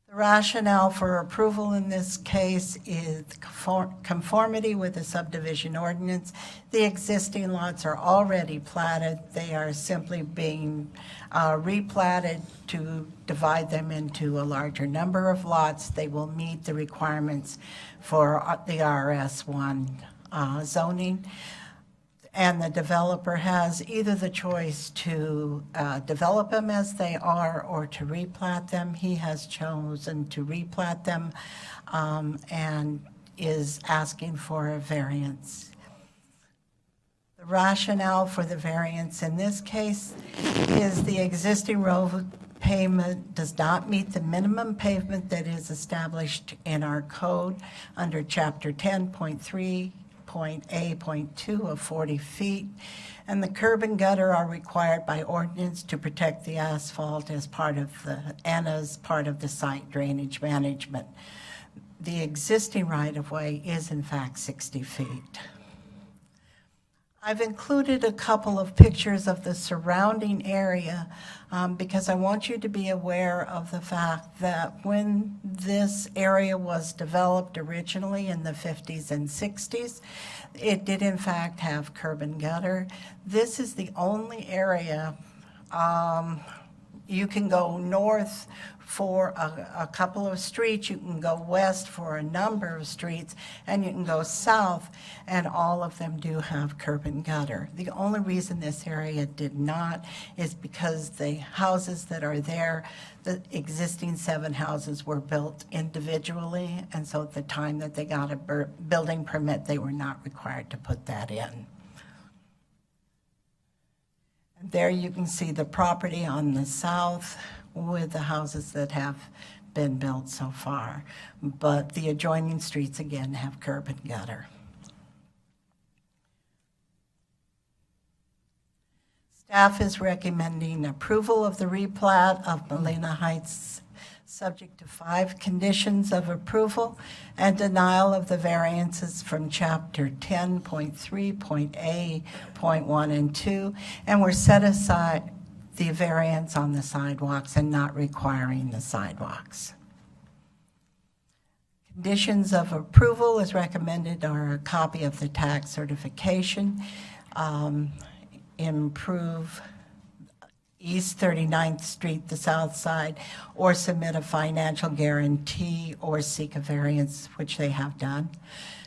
The rationale for approval in this case is conformity with the subdivision ordinance. The existing lots are already platted. They are simply being replatted to divide them into a larger number of lots. They will meet the requirements for the RS1 zoning. And the developer has either the choice to develop them as they are or to replat them. He has chosen to replat them and is asking for a variance. The rationale for the variance in this case is the existing road pavement does not meet the minimum pavement that is established in our code under Chapter 10.3.A.2 of 40 feet, and the curb and gutter are required by ordinance to protect the asphalt as part of the site drainage management. The existing right-of-way is in fact 60 feet. I've included a couple of pictures of the surrounding area because I want you to be aware of the fact that when this area was developed originally in the 50s and 60s, it did in fact have curb and gutter. This is the only area you can go north for a couple of streets, you can go west for a number of streets, and you can go south, and all of them do have curb and gutter. The only reason this area did not is because the houses that are there, the existing 7 houses were built individually, and so at the time that they got a building permit, they were not required to put that in. And there you can see the property on the south with the houses that have been built so far. But the adjoining streets, again, have curb and gutter. Staff is recommending approval of the replat of Molina Heights, subject to 5 conditions of approval and denial of the variances from Chapter 10.3.A.1 and 2, and we're set aside the variance on the sidewalks and not requiring the sidewalks. Conditions of approval as recommended are a copy of the tax certification, improve East 39th Street, the south side, or submit a financial guarantee or seek a variance, which they have done.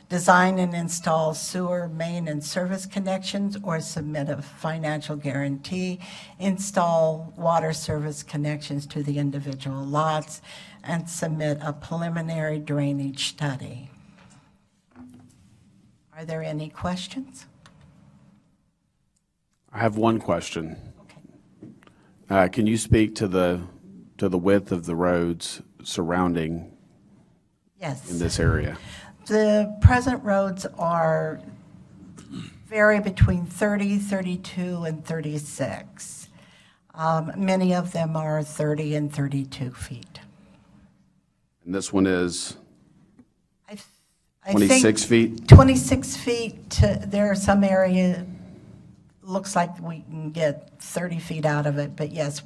Design and install sewer, main, and service connections, or submit a financial guarantee, install water service connections to the individual lots, and submit a preliminary drainage study. Are there any questions? I have one question. Can you speak to the width of the roads surrounding in this area? The present roads vary between 30, 32, and 36. Many of them are 30 and 32 feet. And this one is I 26 think feet? 26 feet. There are some areas, looks like we can get 30 feet out of it, but yes,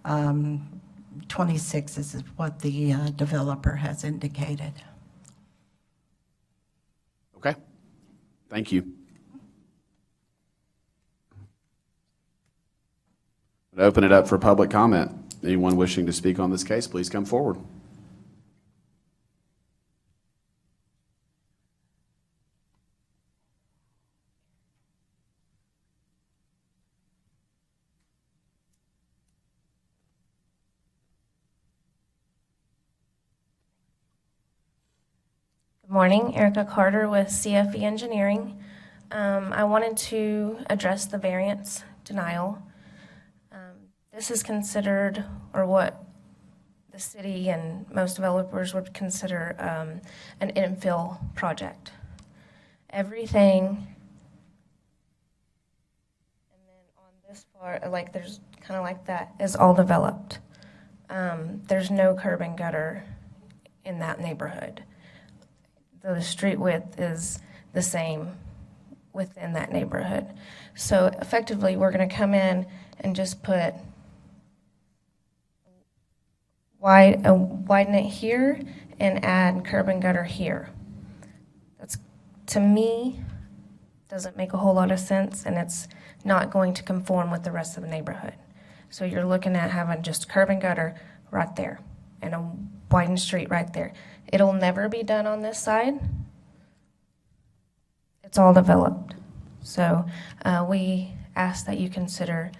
26 is what the developer has indicated. Okay. Thank you. I'll open it up for public comment. Anyone wishing to speak on this case, please come forward. Good morning, Erica Carter with CFE Engineering. I wanted to address the variance denial. This is considered, or what the city and most developers would consider, an infill project. Everything, and then on this part, like there's kind of like that, is all developed. There's no curb and gutter in that neighborhood. The street width is the same within that neighborhood. So effectively, we're going to come in and just put widen it here and add curb and gutter here. That's, to me, doesn't make a whole lot of sense, and it's not going to conform with the rest of the neighborhood. So you're looking at having just curb and gutter right there and a widened street right there. It'll never be done on this side. It's all developed. So we ask that you consider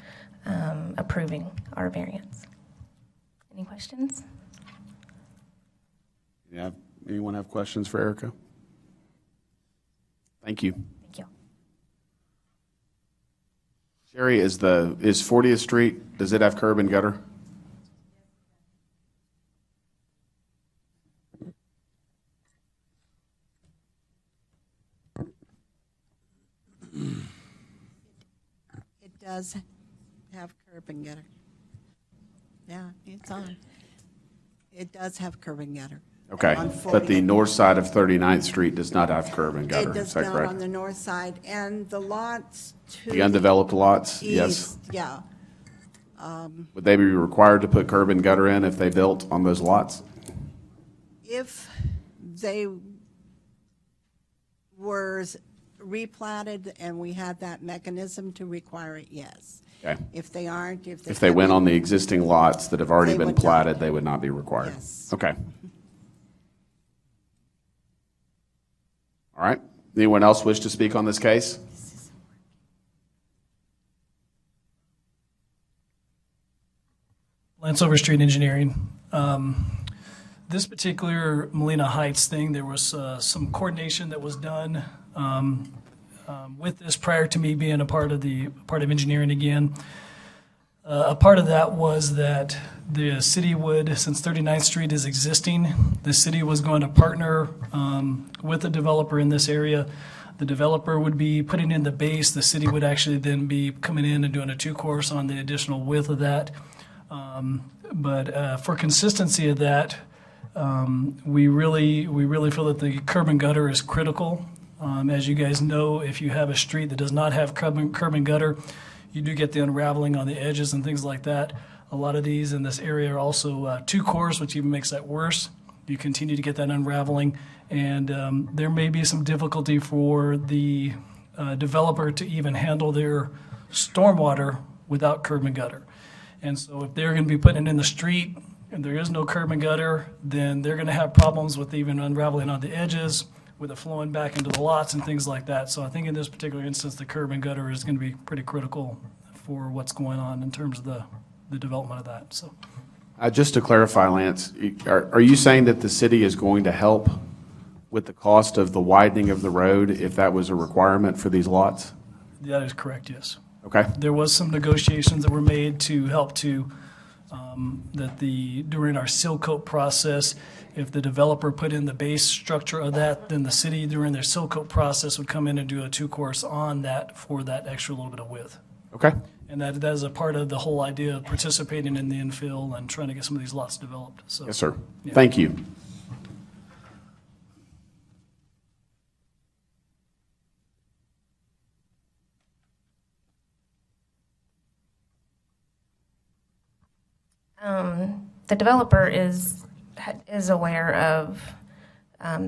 approving our variance. Any questions? Yeah. Anyone have questions for Erica? Thank you. Thank you. Sherry, is 40th Street, does it have curb and gutter? It does have curb and gutter. Yeah, it's on. It does have curb and gutter. Okay, On but the 40th. north side of 39th Street does not have curb and gutter, It is does that not correct? on the north side, and the lots to The undeveloped lots, east, yes. yeah. Would they be required to put curb and gutter in if they built on those lots? If they were replatted and we had that mechanism to require it, yes. Okay. If they aren't, If they went on the existing lots that have already They been would not. platted, they would not be required? Yes. Okay. All right. Anyone else wish to speak on this case? Lance Overstreet Engineering. This particular Molina Heights thing, there was some coordination that was done with this prior to me being a part of engineering again. A part of that was that the city would, since 39th Street is existing, the city was going to partner with the developer in this area. The developer would be putting in the base. The city would actually then be coming in and doing a two-course on the additional width of that. But for consistency of that, we really feel that the curb and gutter is critical. As you guys know, if you have a street that does not have curb and gutter, you do get the unraveling on the edges and things like that. A lot of these in this area are also two-course, which even makes that worse. You continue to get that unraveling, and there may be some difficulty for the developer to even handle their stormwater without curb and gutter. And so if they're going to be putting it in the street and there is no curb and gutter, then they're going to have problems with even unraveling on the edges, with it flowing back into the lots and things like that. So I think in this particular instance, the curb and gutter is going to be pretty critical for what's going on in terms of the development of that. So, Just to clarify, Lance, are you saying that the city is going to help with the cost of the widening of the road if that was a requirement for these lots? that is correct, yes. Okay. There was some negotiations that were made to help to, during our seal coat process, if the developer put in the base structure of that, then the city during their seal coat process would come in and do a two-course on that for that extra little bit of width. Okay. And that is a part of the whole idea of participating in the infill and trying to get some of these lots developed. So, Yes, sir. yeah. Thank you. The developer is aware of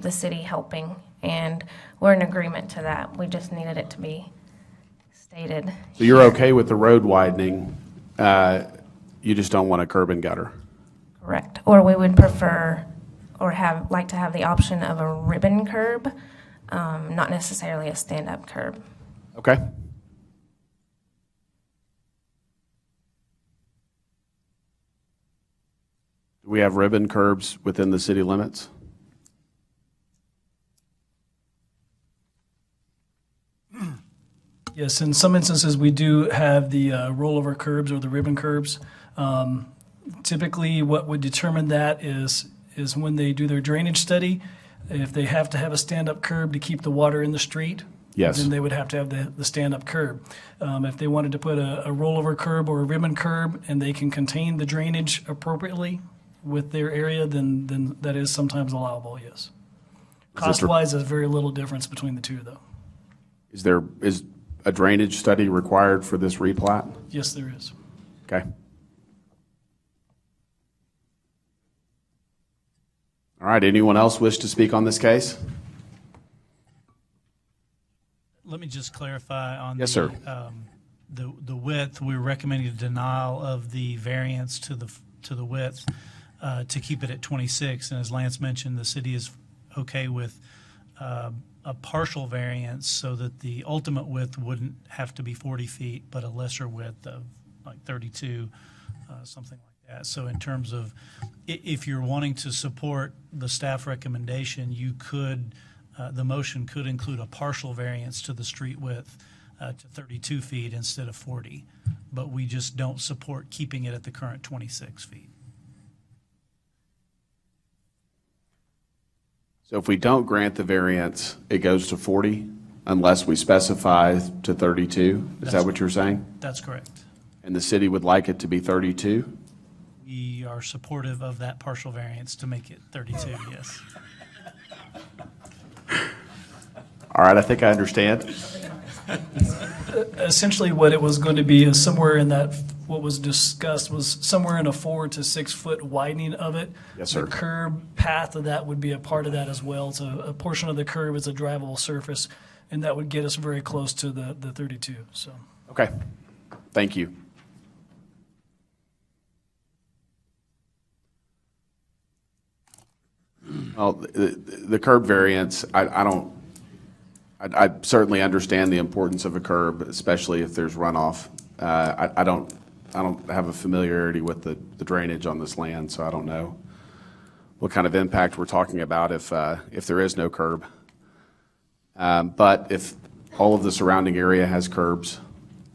the city helping, and we're in agreement to that. We just needed it to be stated. So you're okay with the road widening, you just don't want a curb and gutter? Correct. Or we would prefer or like to have the option of a ribbon curb, not necessarily a stand-up curb. Okay. Do we have ribbon curbs within the city limits? Yes, in some instances, we do have the rollover curbs or the ribbon curbs. Typically, what would determine that is when they do their drainage study, if they have to have a stand-up curb to keep the water in the street, Yes. then they would have to have the stand-up curb. If they wanted to put a rollover curb or a ribbon curb and they can contain the drainage appropriately with their area, then that is sometimes allowable, yes. Cost-wise, there's very little difference between the two, though. Is a drainage study required for this replat? Yes, there is. Okay. All right, anyone else wish to speak on this case? Let me just clarify on Yes, sir. The width. We're recommending a denial of the variance to the width to keep it at 26. And as Lance mentioned, the city is okay with a partial variance so that the ultimate width wouldn't have to be 40 feet, but a lesser width of like 32, something like that. So in terms of if you're wanting to support the staff recommendation, you could, the motion could include a partial variance to the street width to 32 feet instead of 40. But we just don't support keeping it at the current 26 feet. So if we don't grant the variance, it goes to 40 unless we specify to 32? Is that what you're saying? That's correct. And the city would like it to be 32? We are supportive of that partial variance to make it 32, yes. All right, I think I understand. Essentially, what it was going to be is somewhere in that, what was discussed was somewhere in a 4 to 6 foot widening of it. Yes, sir. The curb path of that would be a part of that as well. So a portion of the curb is a drivable surface, and that would get us very close to the 32. So. Okay, thank you. Well, the curb variance, I certainly understand the importance of a curb, especially if there's runoff. I don't have a familiarity with the drainage on this land, so I don't know what kind of impact we're talking about if there is no curb. But if all of the surrounding area has curbs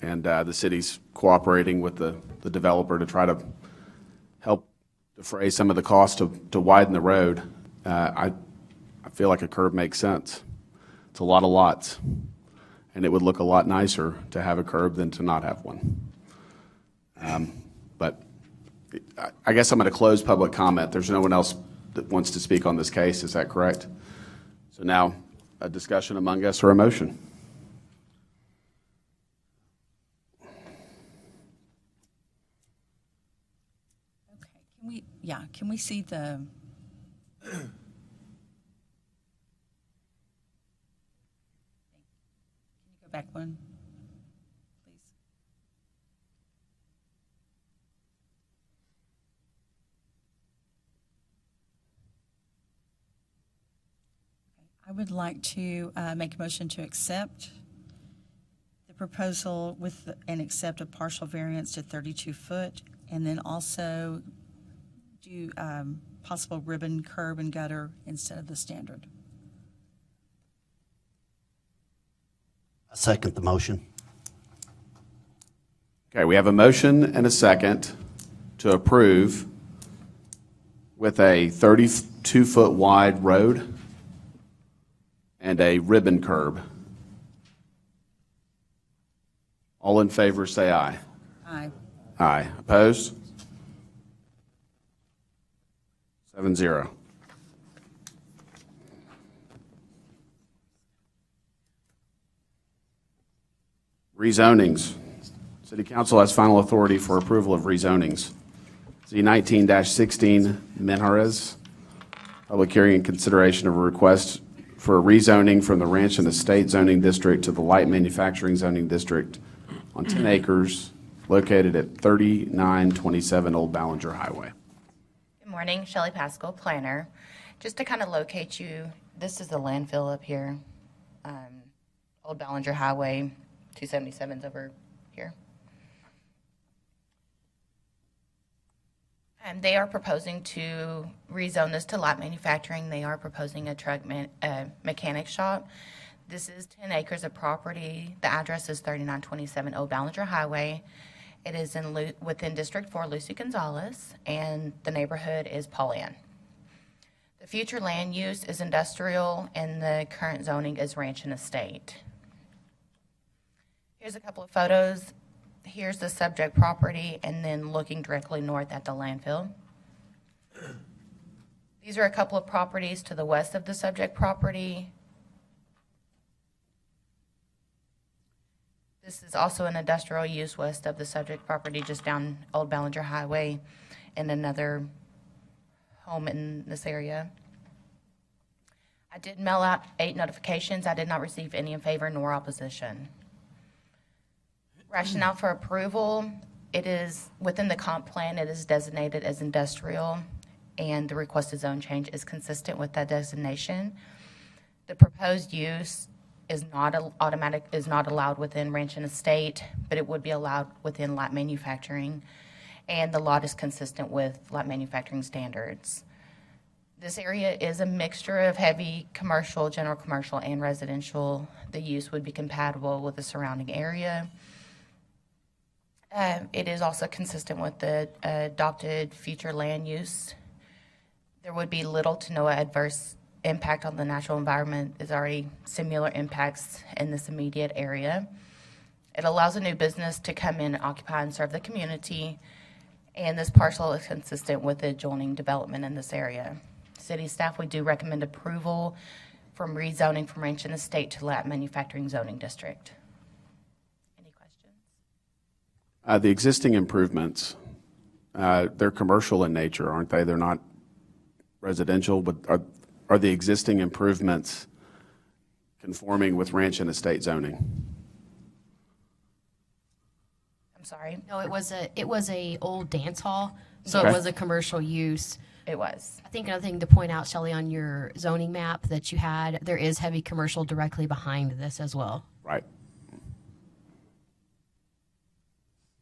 and the city's cooperating with the developer to try to help defray some of the cost to widen the road, I feel like a curb makes sense. It's a lot of lots, and it would look a lot nicer to have a curb than to not have one. But I guess I'm going to close public comment. There's no one else that wants to speak on this case. Is that correct? So now, a discussion among us or a motion? Okay, can we see the... Can you go back one, please? I would like to make a motion to accept the proposal and accept a partial variance to 32 foot, and then also do possible ribbon, curb, and gutter instead of the standard. I second the motion. Okay, we have a motion and a second to approve with a 32-foot wide road and a ribbon curb. All in favor, say aye. Aye. Aye. Opposed? 7-0. Rezonings. City Council has final authority for approval of rezonings. Z19-16 Menjarez. Public hearing and consideration of a request for a rezoning from the Ranch and Estate zoning district to the light manufacturing zoning district on 10 acres located at 3927 Old Ballinger Highway. Good morning, Shelley Pascal, planner. Just to kind of locate you, this is the landfill up here. Old Ballinger Highway, 277's over here. They are proposing to rezone this to light manufacturing. They are proposing a truck mechanic shop. This is 10 acres of property. The address is 3927 Old Ballinger Highway. It is within District 4, Lucy Gonzalez, and the neighborhood is Paul Ann. The future land use is industrial, and the current zoning is ranch and estate. Here's a couple of photos. Here's the subject property, and then looking directly north at the landfill. These are a couple of properties to the west of the subject property. This is also an industrial use west of the subject property, just down Old Ballinger Highway, and another home in this area. I did mail out 8 notifications. I did not receive any in favor nor opposition. Rationale for approval, it is within the comp plan, it is designated as industrial, and the requested zone change is consistent with that designation. The proposed use is not allowed within ranch and estate, but it would be allowed within light manufacturing, and the lot is consistent with light manufacturing standards. This area is a mixture of heavy commercial, general commercial, and residential. The use would be compatible with the surrounding area. It is also consistent with the adopted future land use. There would be little to no adverse impact on the natural environment. There's already similar impacts in this immediate area. It allows a new business to come in and occupy and serve the community, and this parcel is consistent with the adjoining development in this area. City staff, we do recommend approval from rezoning from ranch and estate to Lat manufacturing zoning district. Any questions? The existing improvements, they're commercial in nature, aren't they? They're not residential, but are the existing improvements conforming with ranch and estate zoning? I'm sorry? No, it was a old dance hall, so Okay. it was a commercial use. It was. I think another thing to point out, Shelley, on your zoning map that you had, there is heavy commercial directly behind this as well. Right.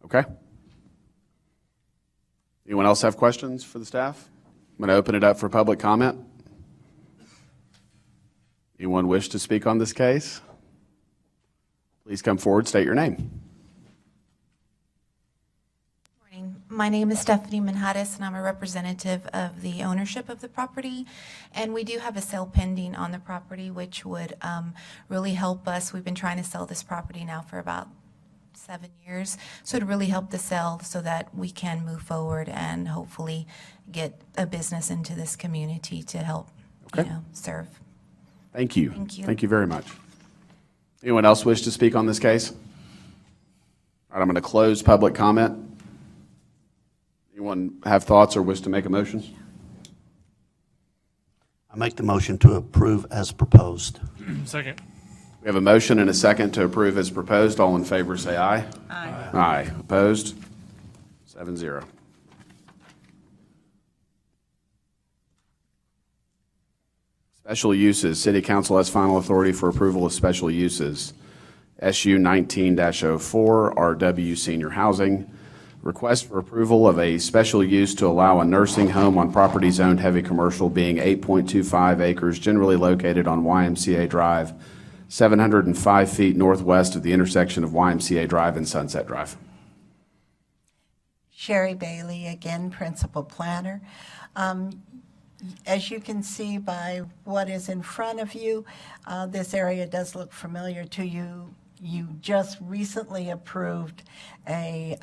Okay. Anyone else have questions for the staff? I'm going to open it up for public comment. Anyone wish to speak on this case? Please come forward, state your name. My name is Stephanie Manhattis, and I'm a representative of the ownership of the property. And we do have a sale pending on the property, which would really help us. We've been trying to sell this property now for about 7 years. So it'd really help the sale so that we can move forward and hopefully get a business into this community to help, serve. Thank you. Thank you. Thank you very much. Anyone else wish to speak on this case? All right, I'm going to close public comment. Anyone have thoughts or wish to make a motion? I make the motion to approve as proposed. Second. We have a motion and a second to approve as proposed. All in favor say aye. Aye. Aye. Opposed? 7-0. Special uses. City Council has final authority for approval of special uses. SU 19-04, RW Senior Housing. Request for approval of a special use to allow a nursing home on property zoned heavy commercial being 8.25 acres generally located on YMCA Drive, 705 feet northwest of the intersection of YMCA Drive and Sunset Drive. Sherry Bailey, again, Principal Planner. As you can see by what is in front of you, this area does look familiar to you. You just recently approved a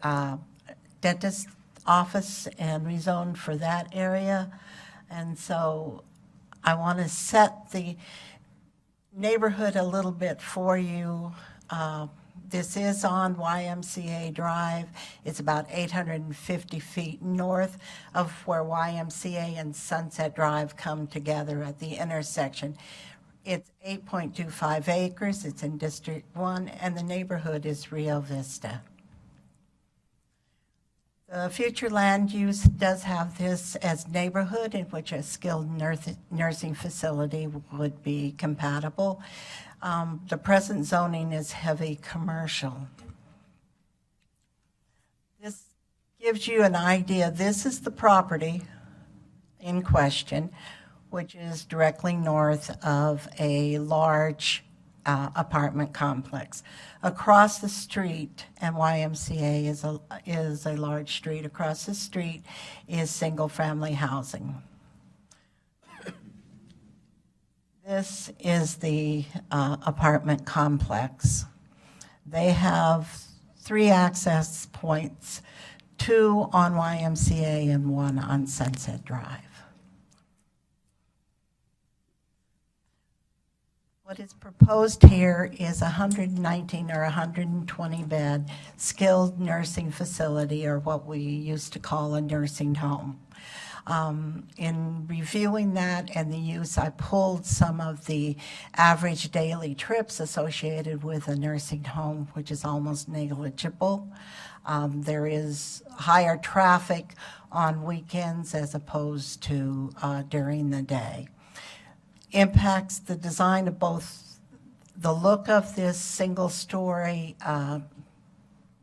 dentist office and rezoned for that area. And so I want to set the neighborhood a little bit for you. This is on YMCA Drive. It's about 850 feet north of where YMCA and Sunset Drive come together at the intersection. It's 8.25 acres. It's in District 1, and the neighborhood is Rio Vista. The future land use does have this as neighborhood in which a skilled nursing facility would be compatible. The present zoning is heavy commercial. This gives you an idea. This is the property in question, which is directly north of a large apartment complex. Across the street, and YMCA is a large street, across the street is single-family housing. This is the apartment complex. They have 3 access points, 2 on YMCA and 1 on Sunset Drive. What is proposed here is 119 or 120 bed skilled nursing facility, or what we used to call a nursing home. In reviewing that and the use, I pulled some of the average daily trips associated with a nursing home, which is almost negligible. There is higher traffic on weekends as opposed to during the day. Impacts the design of both the look of this single-story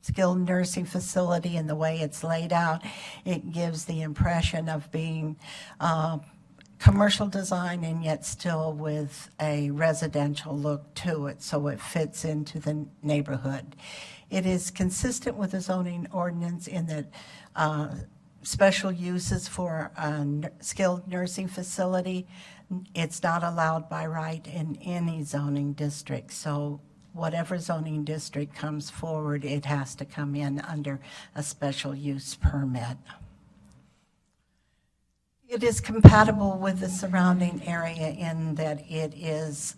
skilled nursing facility and the way it's laid out. It gives the impression of being commercial design and yet still with a residential look to it, so it fits into the neighborhood. It is consistent with the zoning ordinance in that special uses for a skilled nursing facility, it's not allowed by right in any zoning district. So whatever zoning district comes forward, it has to come in under a special use permit. It is compatible with the surrounding area in that it is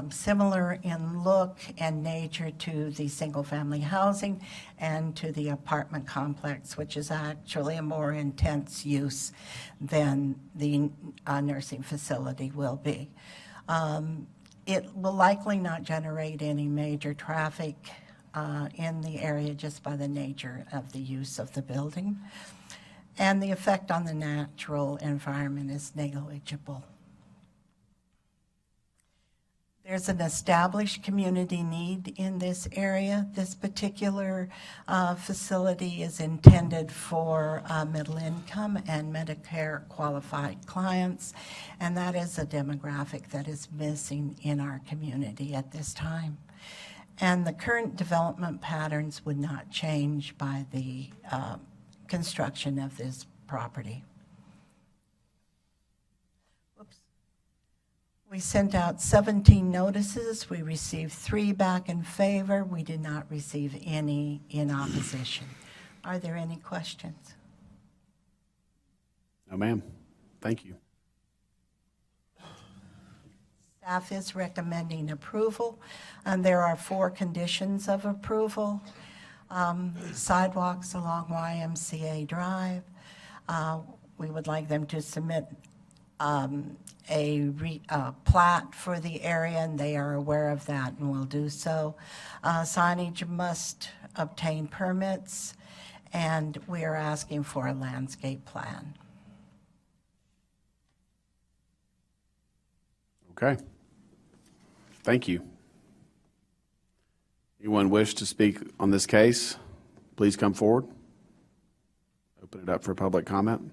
similar in look and nature to the single-family housing and to the apartment complex, which is actually a more intense use than the nursing facility will be. It will likely not generate any major traffic in the area just by the nature of the use of the building. And the effect on the natural environment is negligible. There's an established community need in this area. This particular facility is intended for middle income and Medicare qualified clients, and that is a demographic that is missing in our community at this time. And the current development patterns would not change by the construction of this property. Oops. We sent out 17 notices. We received 3 back in favor. We did not receive any in opposition. Are there any questions? No, ma'am. Thank you. Staff is recommending approval, and there are 4 conditions of approval. Sidewalks along YMCA Drive. We would like them to submit a plat for the area, and they are aware of that and will do so. Signage must obtain permits, and we are asking for a landscape plan. Okay. Thank you. Anyone wish to speak on this case? Please come forward. Open it up for public comment.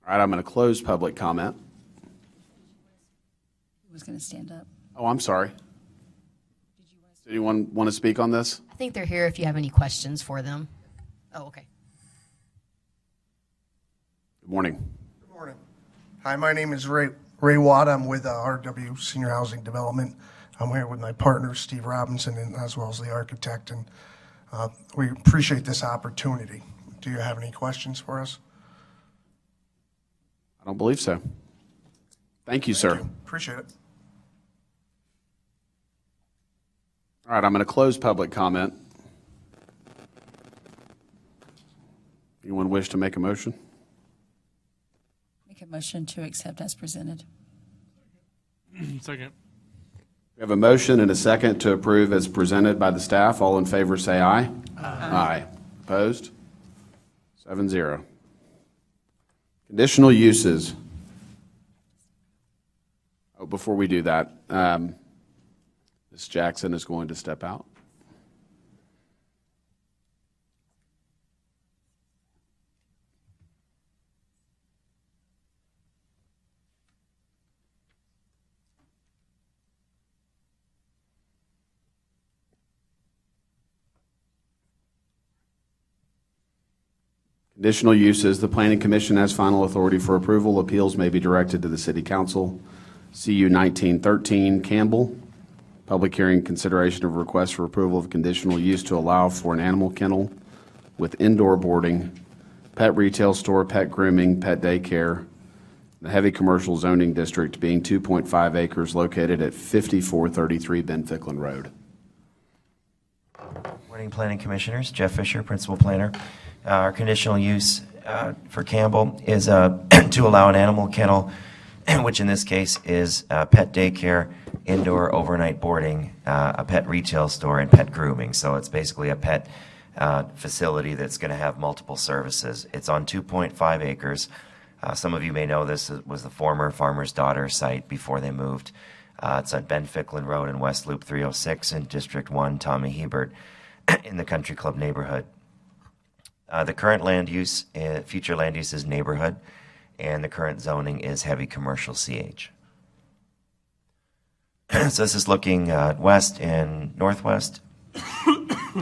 All right, I'm going to close public comment. Who was going to stand up? Oh, I'm sorry. Does anyone want to speak on this? I think they're here if you have any questions for them. Oh, okay. Good morning. Good morning. Hi, my name is Ray Watt. I'm with RW Senior Housing Development. I'm here with my partner, Steve Robinson, and as well as the architect, and we appreciate this opportunity. Do you have any questions for us? I don't believe so. Thank you, sir. Thank you. Appreciate it. All right, I'm going to close public comment. Anyone wish to make a motion? Make a motion to accept as presented. Second. We have a motion and a second to approve as presented by the staff. All in favor say aye. Aye. Opposed? 7-0. Conditional uses. Oh, before we do that, Ms. Jackson is going to step out. Conditional uses. The Planning Commission has final authority for approval. Appeals may be directed to the City Council. CU 1913, Campbell. Public hearing consideration of request for approval of conditional use to allow for an animal kennel with indoor boarding, pet retail store, pet grooming, pet daycare. The heavy commercial zoning district being 2.5 acres located at 5433 Ben Ficklin Road. Morning, Planning Commissioners. Jeff Fisher, Principal Planner. Our conditional use for Campbell is to allow an animal kennel, which in this case is pet daycare, indoor overnight boarding, a pet retail store, and pet grooming. So it's basically a pet facility that's going to have multiple services. It's on 2.5 acres. Some of you may know this was the former farmer's daughter site before they moved. It's on Ben Ficklin Road and West Loop 306 in District 1, Tommy Hebert, in the Country Club neighborhood. The current land use, future land use is neighborhood, and the current zoning is heavy commercial CH. So this is looking west and northwest,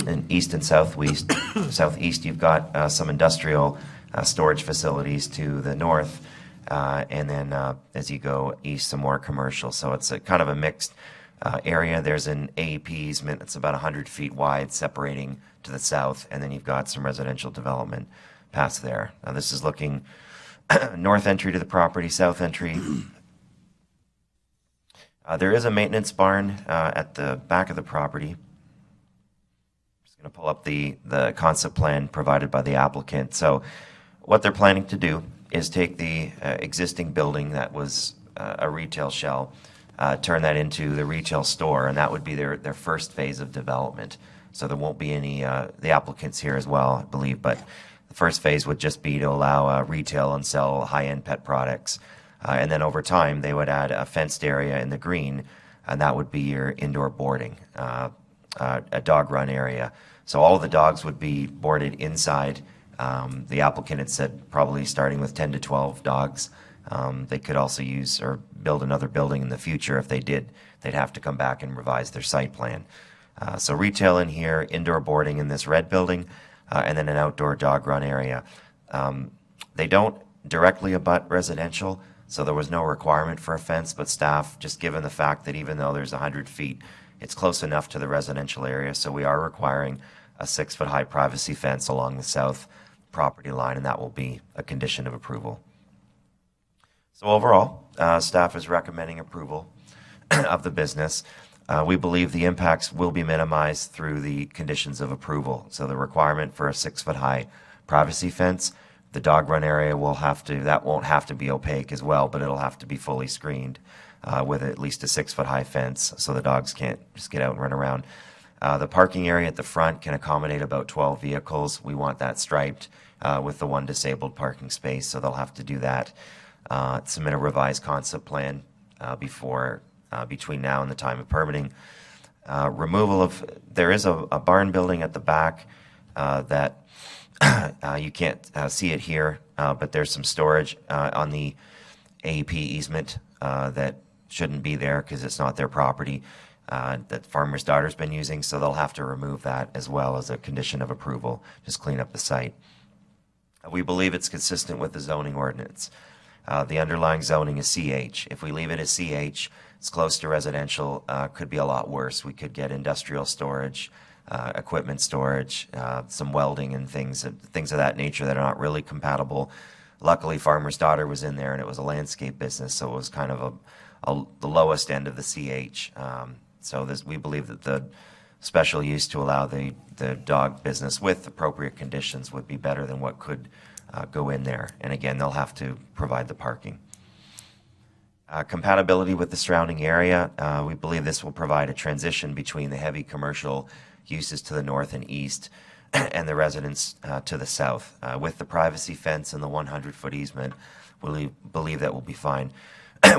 and east and southwest. Southeast, you've got some industrial storage facilities to the north, and then as you go east, some more commercial. So it's a kind of a mixed area. There's an AEP easement that's about 100 feet wide separating to the south, and then you've got some residential development past there. Now this is looking north entry to the property, south entry. There is a maintenance barn at the back of the property. Just going to pull up the concept plan provided by the applicant. So what they're planning to do is take the existing building that was a retail shell, turn that into the retail store, and that would be their first phase of development. So there won't be any, the applicants here as well, I believe, but the first phase would just be to allow retail and sell high-end pet products. And then over time, they would add a fenced area in the green, and that would be your indoor boarding, a dog run area. So all of the dogs would be boarded inside. The applicant had said probably starting with 10 to 12 dogs. They could also use or build another building in the future. If they did, they'd have to come back and revise their site plan. So retail in here, indoor boarding in this red building, and then an outdoor dog run area. They don't directly abut residential, so there was no requirement for a fence, but staff, just given the fact that even though there's 100 feet, it's close enough to the residential area, so we are requiring a 6-foot-high privacy fence along the south property line, and that will be a condition of approval. So overall, staff is recommending approval of the business. We believe the impacts will be minimized through the conditions of approval. So the requirement for a 6-foot-high privacy fence, the dog run area that won't have to be opaque as well, but it'll have to be fully screened with at least a 6-foot-high fence so the dogs can't just get out and run around. The parking area at the front can accommodate about 12 vehicles. We want that striped with the one disabled parking space, so they'll have to do that. Submit a revised concept plan between now and the time of permitting. There is a barn building at the back that you can't see it here, but there's some storage on the AEP easement that shouldn't be there because it's not their property that farmer's daughter's been using, so they'll have to remove that as well as a condition of approval, just clean up the site. We believe it's consistent with the zoning ordinance. The underlying zoning is CH. If we leave it as CH, it's close to residential, could be a lot worse. We could get industrial storage, equipment storage, some welding and things of that nature that are not really compatible. Luckily, farmer's daughter was in there, and it was a landscape business, so it was kind of the lowest end of the CH. We believe that the special use to allow the dog business with appropriate conditions would be better than what could go in there. And again, they'll have to provide the parking. Compatibility with the surrounding area, we believe this will provide a transition between the heavy commercial uses to the north and east and the residents to the south. With the privacy fence and the 100-foot easement, we believe that will be fine.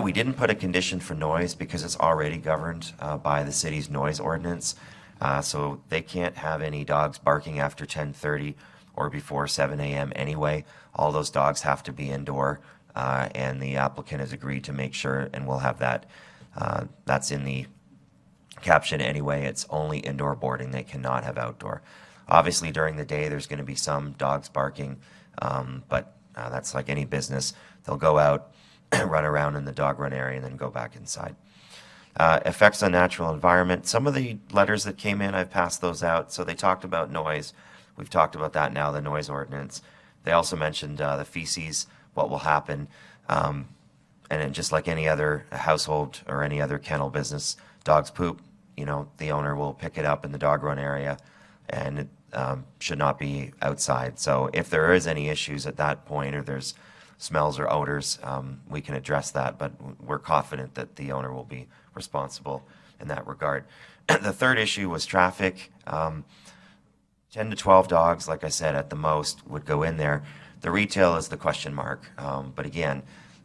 We didn't put a condition for noise because it's already governed by the city's noise ordinance. So they can't have any dogs barking after 10:30 or before 7 a.m. anyway. All those dogs have to be indoor, and the applicant has agreed to make sure, and we'll have that. That's in the caption anyway. It's only indoor boarding. They cannot have outdoor. Obviously, during the day, there's going to be some dogs barking, but that's like any business. They'll go out, run around in the dog run area, and then go back inside. Effects on natural environment. Some of the letters that came in, I've passed those out. So they talked about noise. We've talked about that now, the noise ordinance. They also mentioned the feces, what will happen. And then just like any other household or any other kennel business, dogs poop, the owner will pick it up in the dog run area, and it should not be outside. So if there is any issues at that point, or there's smells or odors, we can address that, but we're confident that the owner will be responsible in that regard. The third issue was traffic. 10 to 12 dogs, like I said, at the most would go in there. The retail is the question mark. But again,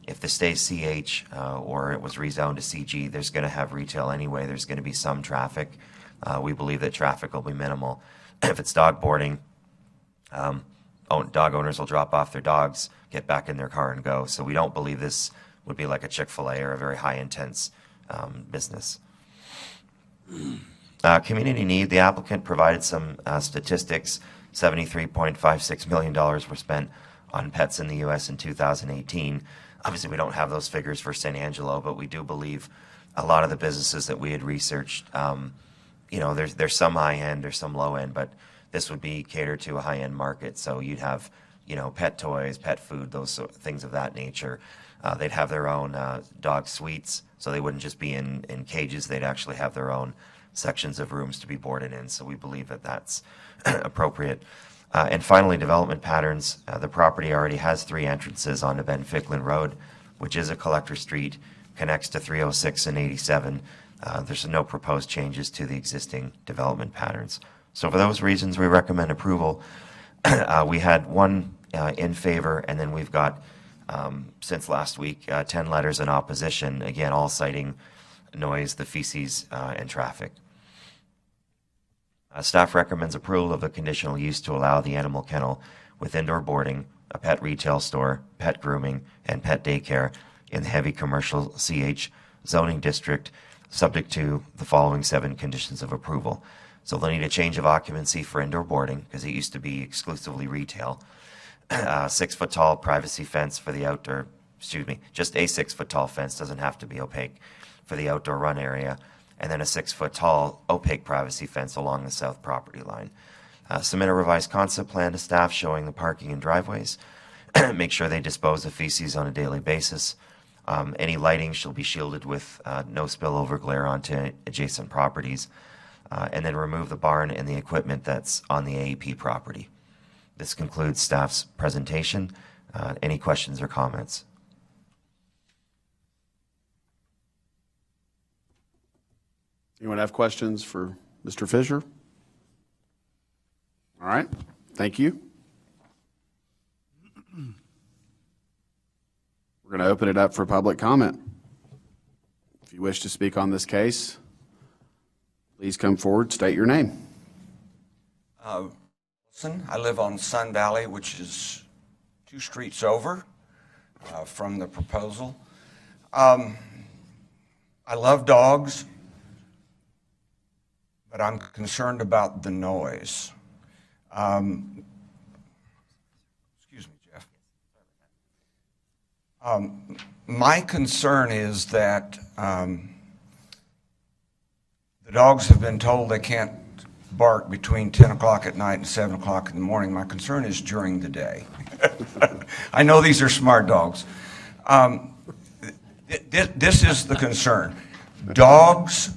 if this stays CH or it was rezoned to CG, there's going to have retail anyway. There's going to be some traffic. We believe that traffic will be minimal. If it's dog boarding, dog owners will drop off their dogs, get back in their car and go. So we don't believe this would be like a Chick-fil-A or a very high-intense business. Community need, the applicant provided some statistics. $73.56 million were spent on pets in the U.S. in 2018. Obviously, we don't have those figures for San Angelo, but we do believe a lot of the businesses that we had researched, there's some high-end, there's some low-end, but this would be catered to a high-end market. So you'd have, pet toys, pet food, those things of that nature. They'd have their own dog suites, so they wouldn't just be in cages. They'd actually have their own sections of rooms to be boarded in. So we believe that that's appropriate. And finally, development patterns. The property already has 3 entrances onto Ben Ficklin Road, which is a collector street, connects to 306 and 87. There's no proposed changes to the existing development patterns. So for those reasons, we recommend approval. We had 1 in favor, and then we've got, since last week, 10 letters in opposition, again, all citing noise, the feces, and traffic. Staff recommends approval of the conditional use to allow the animal kennel with indoor boarding, a pet retail store, pet grooming, and pet daycare in the heavy commercial CH zoning district, subject to the following 7 conditions of approval. So they'll need a change of occupancy for indoor boarding because it used to be exclusively retail. 6-foot tall privacy fence for the outdoor, just a 6-foot tall fence, doesn't have to be opaque, for the outdoor run area. And then a 6-foot tall opaque privacy fence along the south property line. Submit a revised concept plan to staff showing the parking and driveways. Make sure they dispose of feces on a daily basis. Any lighting shall be shielded with no spillover glare onto adjacent properties. And then remove the barn and the equipment that's on the AEP property. This concludes staff's presentation. Any questions or comments? Anyone have questions for Mr. Fisher? All right, thank you. We're going to open it up for public comment. If you wish to speak on this case, please come forward, state your name. I live on Sun Valley, which is 2 streets over from the proposal. I love dogs, but I'm concerned about the noise. Excuse me, Jeff. My concern is that the dogs have been told they can't bark between 10 o'clock at night and 7 o'clock in the morning. My concern is during the day. I know these are smart dogs. This is the concern. Dogs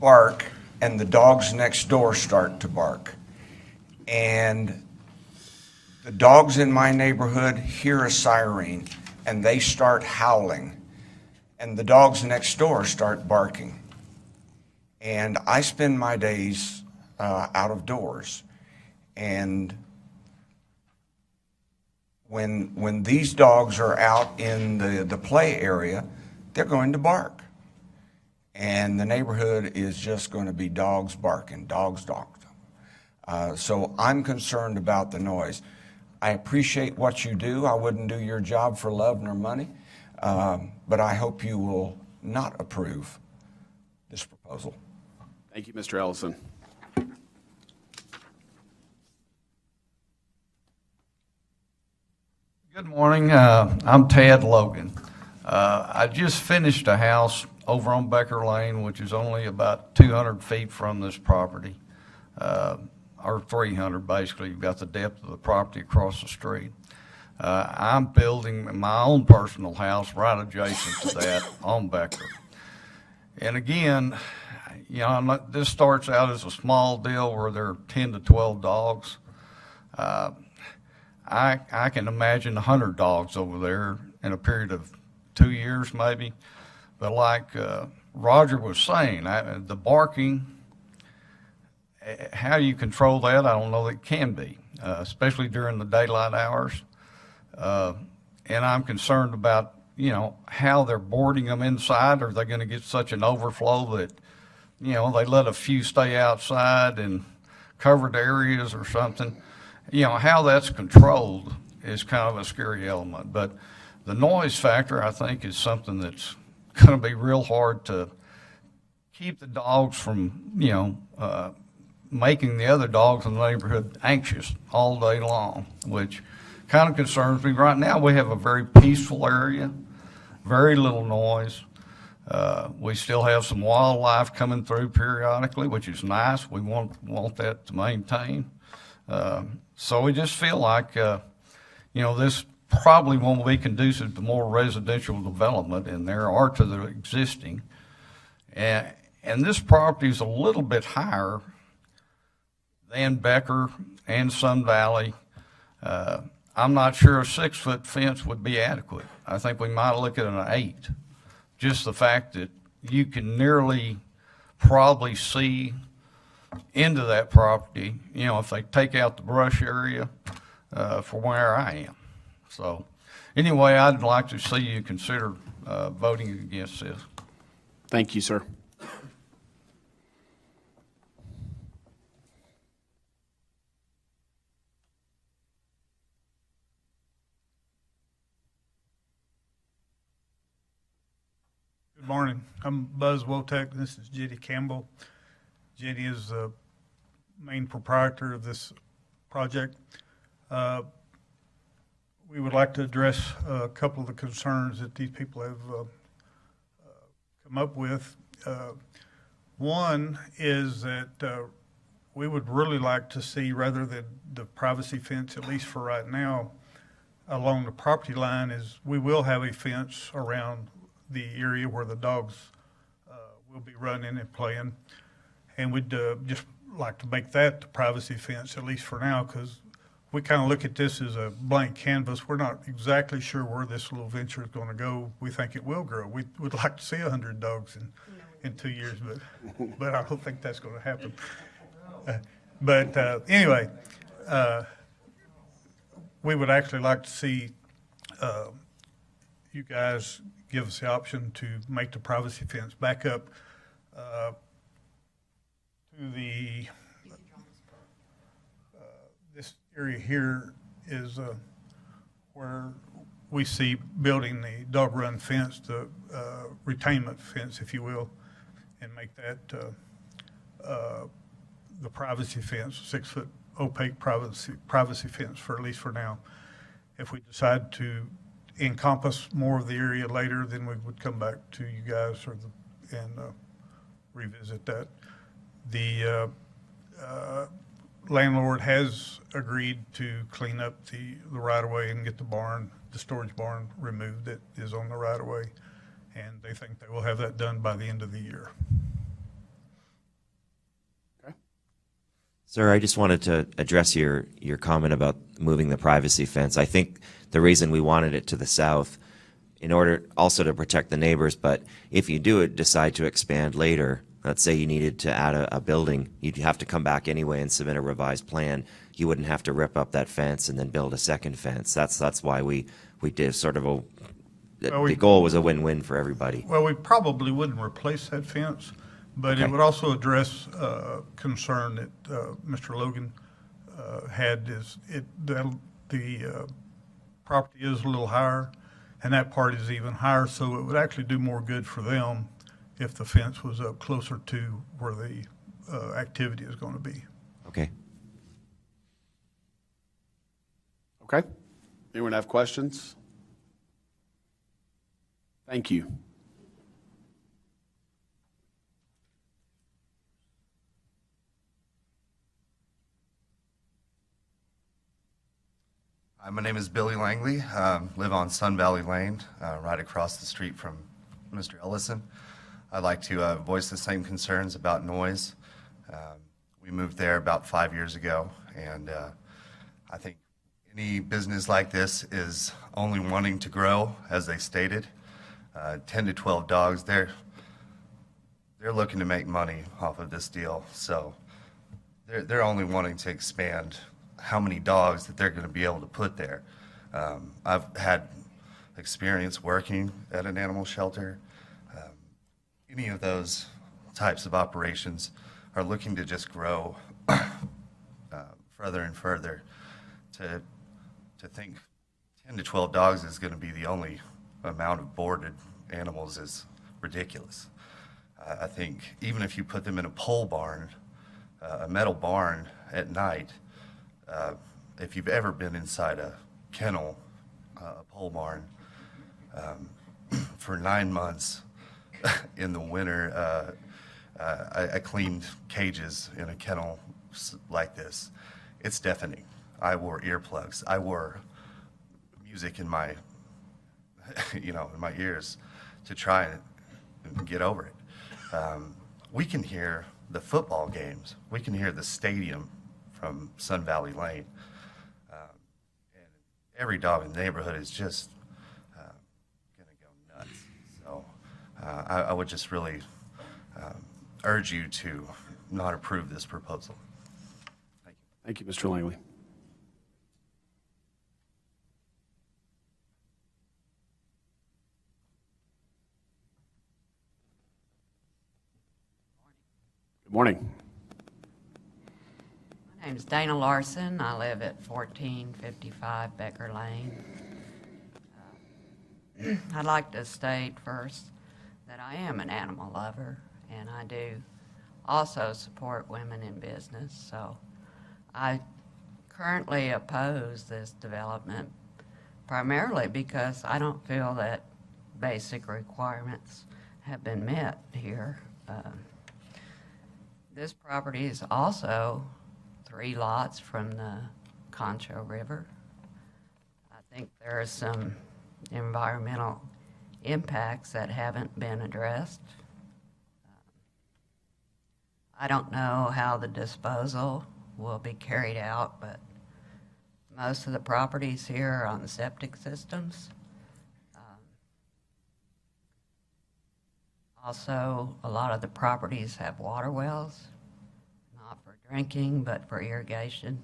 bark and the dogs next door start to bark. And the dogs in my neighborhood hear a siren and they start howling. And the dogs next door start barking. And I spend my days out of doors. And when these dogs are out in the play area, they're going to bark. And the neighborhood is just going to be dogs barking, dogs. So I'm concerned about the noise. I appreciate what you do. I wouldn't do your job for love nor money. But I hope you will not approve this proposal. Thank you, Mr. Ellison. Good morning. I'm Ted Logan. I just finished a house over on Becker Lane, which is only about 200 feet from this property, or 300 basically. You've got the depth of the property across the street. I'm building my own personal house right adjacent to that on Becker. And again, this starts out as a small deal where there are 10 to 12 dogs. I can imagine 100 dogs over there in a period of 2 years maybe. But like Roger was saying, the barking, how you control that, I don't know that it can be, especially during the daylight hours. And I'm concerned about, how they're boarding them inside. Are they going to get such an overflow that, they let a few stay outside in covered areas or something? How that's controlled is kind of a scary element. But the noise factor, I think, is something that's going to be real hard to keep the dogs from, making the other dogs in the neighborhood anxious all day long, which kind of concerns me. Right now, we have a very peaceful area, very little noise. We still have some wildlife coming through periodically, which is nice. We want that to maintain. So we just feel like, this probably won't be conducive to more residential development in there or to the existing. And this property is a little bit higher than Becker and Sun Valley. I'm not sure a 6-foot fence would be adequate. I think we might look at an 8. Just the fact that you can nearly probably see into that property, if they take out the brush area from where I am. So anyway, I'd like to see you consider voting against this. Thank you, sir. Good morning. I'm Buzz Wotek. This is Jenny Campbell. Jenny is the main proprietor of this project. We would like to address a couple of the concerns that these people have come up with. One is that we would really like to see, rather than the privacy fence, at least for right now, along the property line, is we will have a fence around the area where the dogs will be running and playing. And we'd just like to make that the privacy fence, at least for now, because we kind of look at this as a blank canvas. We're not exactly sure where this little venture is going to go. We think it will grow. We would like to see 100 dogs in 2 years, but I don't think that's going to happen. Anyway, we would actually like to see you guys give us the option to make the privacy fence back up to the this area here is where we see building the dog run fence, the retainment fence, if you will, and make that the privacy fence, 6-foot opaque privacy fence for at least for now. If we decide to encompass more of the area later, then we would come back to you guys and revisit that. The landlord has agreed to clean up the right-of-way and get the storage barn removed that is on the right-of-way, and they think they will have that done by the end of the year. Sir, I just wanted to address your comment about moving the privacy fence. I think the reason we wanted it to the south, in order also to protect the neighbors, but if you do decide to expand later, let's say you needed to add a building, you'd have to come back anyway and submit a revised plan. You wouldn't have to rip up that fence and then build a second fence. That's why we did sort of the goal was a win-win for everybody. Well, we probably wouldn't replace that fence, but Okay. it would also address concern that Mr. Logan had, is the property is a little higher, and that part is even higher, so it would actually do more good for them if the fence was up closer to where the activity is going to be. Okay. Okay. Anyone have questions? Thank you. Hi, my name is Billy Langley. Live on Sun Valley Lane, right across the street from Mr. Ellison. I'd like to voice the same concerns about noise. We moved there about 5 years ago, and I think any business like this is only wanting to grow, as they stated. 10 to 12 dogs, they're looking to make money off of this deal, so they're only wanting to expand how many dogs that they're going to be able to put there. I've had experience working at an animal shelter. Any of those types of operations are looking to just grow further and further. To think 10 to 12 dogs is going to be the only amount of boarded animals is ridiculous. I think even if you put them in a pole barn, a metal barn at night, if you've ever been inside a kennel, a pole barn, for 9 months in the winter, I cleaned cages in a kennel like this. It's deafening. I wore earplugs. I wore music in my, in my ears to try and get over it. We can hear the football games. We can hear the stadium from Sun Valley Lane. And every dog in the neighborhood is just going to go nuts. So I would just really urge you to not approve this proposal. Thank you, Mr. Langley. Good morning. My name's Dana Larson. I live at 1455 Becker Lane. I'd like to state first that I am an animal lover, and I do also support women in business. So I currently oppose this development primarily because I don't feel that basic requirements have been met here. This property is also 3 lots from the Concho River. I think there are some environmental impacts that haven't been addressed. I don't know how the disposal will be carried out, but most of the properties here are on septic systems. Also, a lot of the properties have water wells, not for drinking, but for irrigation.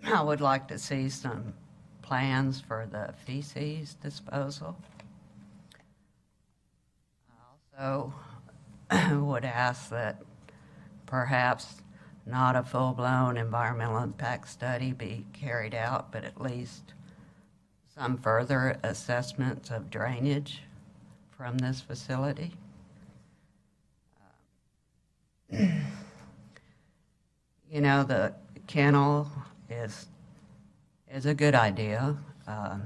I would like to see some plans for the feces disposal. I also would ask that perhaps not a full-blown environmental impact study be carried out, but at least some further assessments of drainage from this facility. The kennel is a good idea. I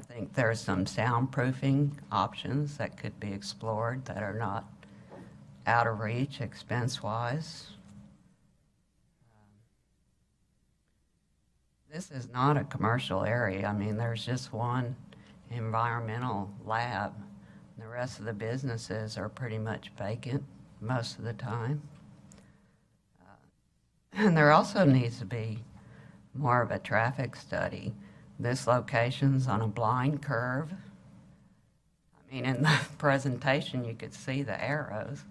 think there's some soundproofing options that could be explored that are not out of reach expense-wise. This is not a commercial area. I mean, there's just one environmental lab. The rest of the businesses are pretty much vacant most of the time. And there also needs to be more of a traffic study. This location's on a blind curve. I mean, in the presentation, you could see the arrows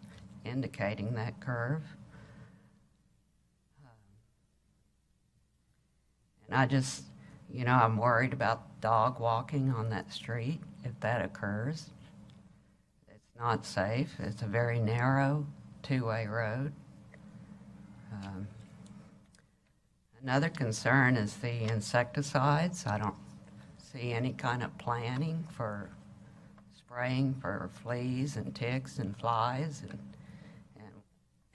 indicating that curve. And I just, I'm worried about dog walking on that street if that occurs. It's not safe. It's a very narrow two-way road. Another concern is the insecticides. I don't see any kind of planning for spraying for fleas and ticks and flies,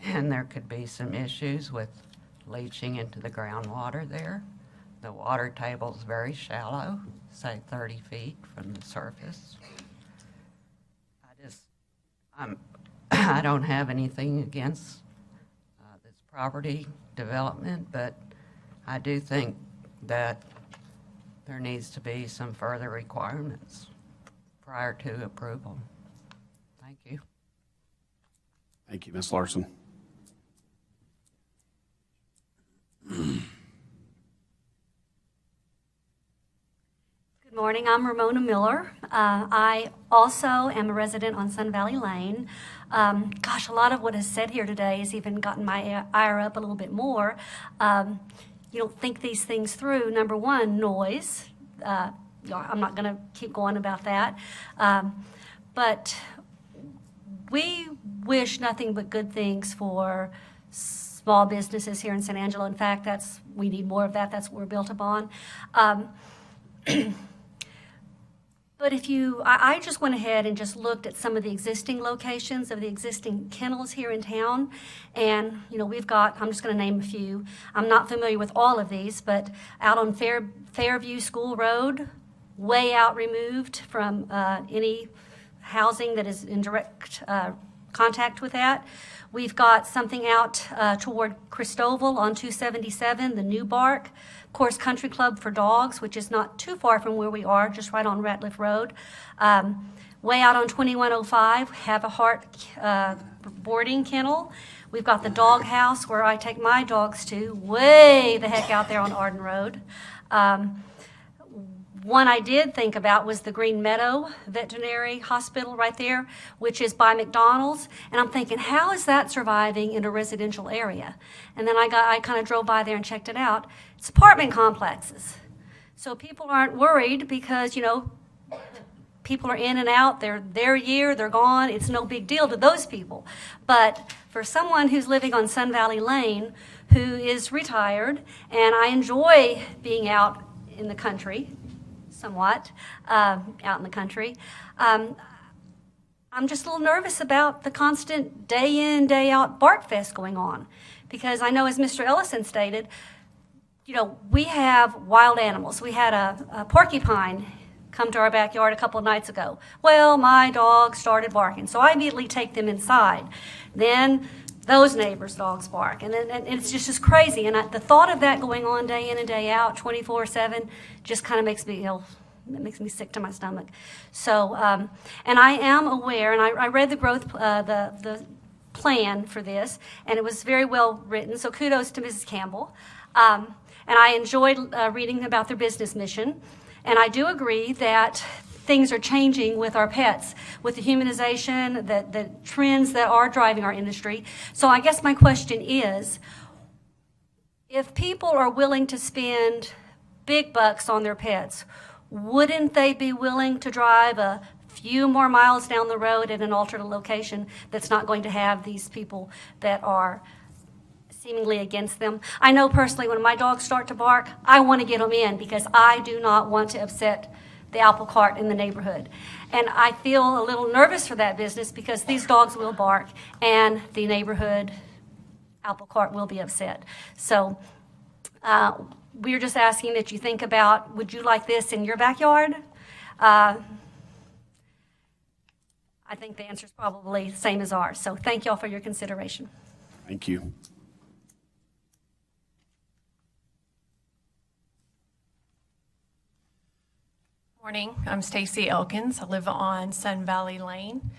and there could be some issues with leaching into the groundwater there. The water table is very shallow, say 30 feet from the surface. I don't have anything against this property development, but I do think that there needs to be some further requirements prior to approval. Thank you. Thank you, Ms. Larson. Good morning. I'm Ramona Miller. I also am a resident on Sun Valley Lane. A lot of what is said here today has even gotten my ire up a little bit more. You don't think these things through. Number one, noise. I'm not going to keep going about that. But we wish nothing but good things for small businesses here in San Angelo. In fact, we need more of that. That's what we're built upon. But I just went ahead and just looked at some of the existing locations of the existing kennels here in town. And, we've got, I'm just going to name a few. I'm not familiar with all of these, but out on Fairview School Road, way out removed from any housing that is in direct contact with that. We've got something out toward Cristoval on 277, the New Bark. Of course, Country Club for Dogs, which is not too far from where we are, just right on Ratliff Road. Way out on 2105, Have a Heart boarding kennel. We've got the Dog House, where I take my dogs to, way the heck out there on Arden Road. One I did think about was the Green Meadow Veterinary Hospital right there, which is by McDonald's. And I'm thinking, how is that surviving in a residential area? And then I kind of drove by there and checked it out. It's apartment complexes. So people aren't worried because, people are in and out. They're there a year, they're gone. It's no big deal to those people. But for someone who's living on Sun Valley Lane, who is retired, and I enjoy being out in the country, somewhat, out in the country. I'm just a little nervous about the constant day in, day out bark fest going on. Because I know, as Mr. Ellison stated, we have wild animals. We had a porcupine come to our backyard a couple of nights ago. Well, my dog started barking, so I immediately take them inside. Then those neighbors' dogs bark, and it's just crazy. And the thought of that going on day in and day out, 24/7, just kind of makes me ill. It makes me sick to my stomach. So, and I am aware, and I read the the plan for this, and it was very well written. So kudos to Mrs. Campbell. And I enjoyed reading about their business mission. And I do agree that things are changing with our pets, with the humanization, the trends that are driving our industry. So I guess my question is, if people are willing to spend big bucks on their pets, wouldn't they be willing to drive a few more miles down the road at an alternate location that's not going to have these people that are seemingly against them? I know personally, when my dogs start to bark, I want to get them in because I do not want to upset the apple cart in the neighborhood. And I feel a little nervous for that business because these dogs will bark and the neighborhood apple cart will be upset. So we're just asking that you think about, would you like this in your backyard? I think the answer is probably the same as ours. So thank y'all for your consideration. Thank you. Morning, I'm Stacy Elkins. I live on Sun Valley Lane.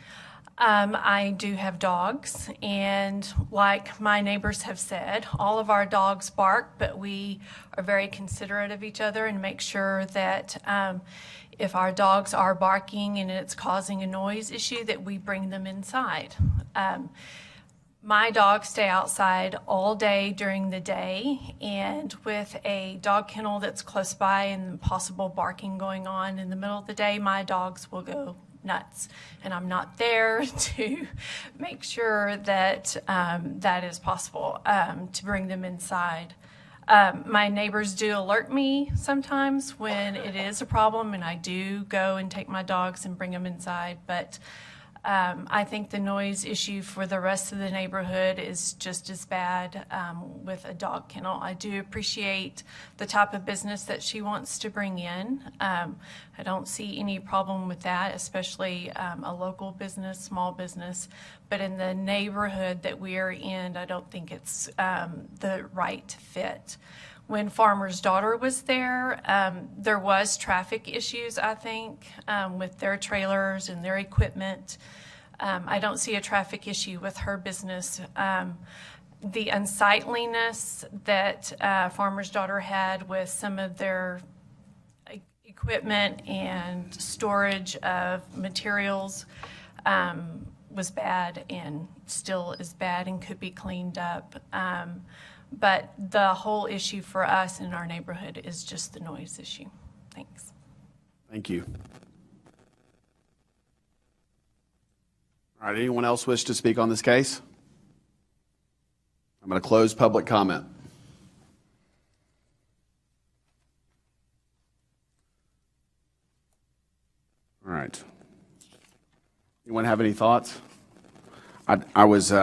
I do have dogs, and like my neighbors have said, all of our dogs bark, but we are very considerate of each other and make sure that if our dogs are barking and it's causing a noise issue, that we bring them inside. My dogs stay outside all day during the day, and with a dog kennel that's close by and possible barking going on in the middle of the day, my dogs will go nuts. And I'm not there to make sure that that is possible, to bring them inside. My neighbors do alert me sometimes when it is a problem, and I do go and take my dogs and bring them inside, but I think the noise issue for the rest of the neighborhood is just as bad with a dog kennel. I do appreciate the type of business that she wants to bring in. I don't see any problem with that, especially a local business, small business. But in the neighborhood that we are in, I don't think it's the right fit. When Farmer's Daughter was there was traffic issues, I think, with their trailers and their equipment. I don't see a traffic issue with her business. The unsightliness that Farmer's Daughter had with some of their equipment and storage of materials was bad and still is bad and could be cleaned up. But the whole issue for us in our neighborhood is just the noise issue. Thanks. Thank you. All right, anyone else wish to speak on this case? I'm going to close public comment. All right. Anyone have any thoughts? I was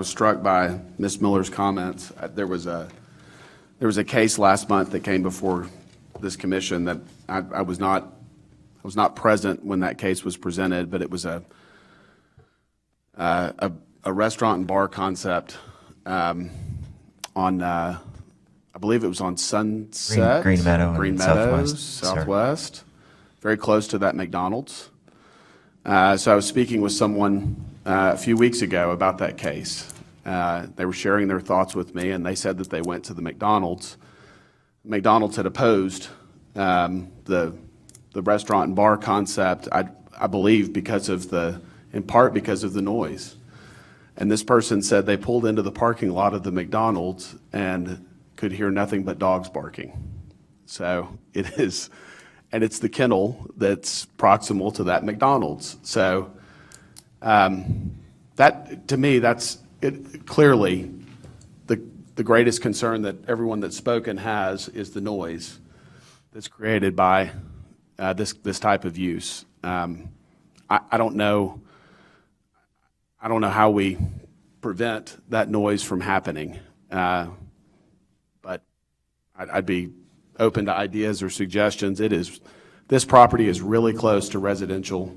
struck by Ms. Miller's comments. There was a case last month that came before this commission that I was not present when that case was presented, but it was a restaurant and bar concept on I believe it was on Sunset Green Meadow, Green and Meadows, Southwest, sir. very close to that McDonald's. So I was speaking with someone a few weeks ago about that case. They were sharing their thoughts with me, and they said that they went to the McDonald's. McDonald's had opposed the restaurant and bar concept, I believe, in part because of the noise. And this person said they pulled into the parking lot of the McDonald's and could hear nothing but dogs barking. So it is, and it's the kennel that's proximal to that McDonald's. So that, to me, that's clearly the greatest concern that everyone that's spoken has is the noise that's created by this type of use. I don't know how we prevent that noise from happening, but I'd be open to ideas or suggestions. This property is really close to residential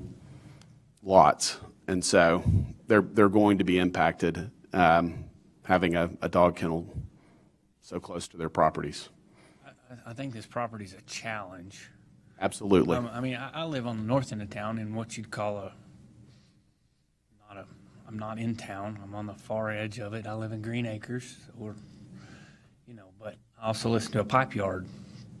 lots, and so they're going to be impacted having a dog kennel so close to their properties. I think this property is a challenge. Absolutely. I mean, I live on the north end of town in what you'd call I'm not in town. I'm on the far edge of it. I live in Green Acres, but I also listen to a pipe yard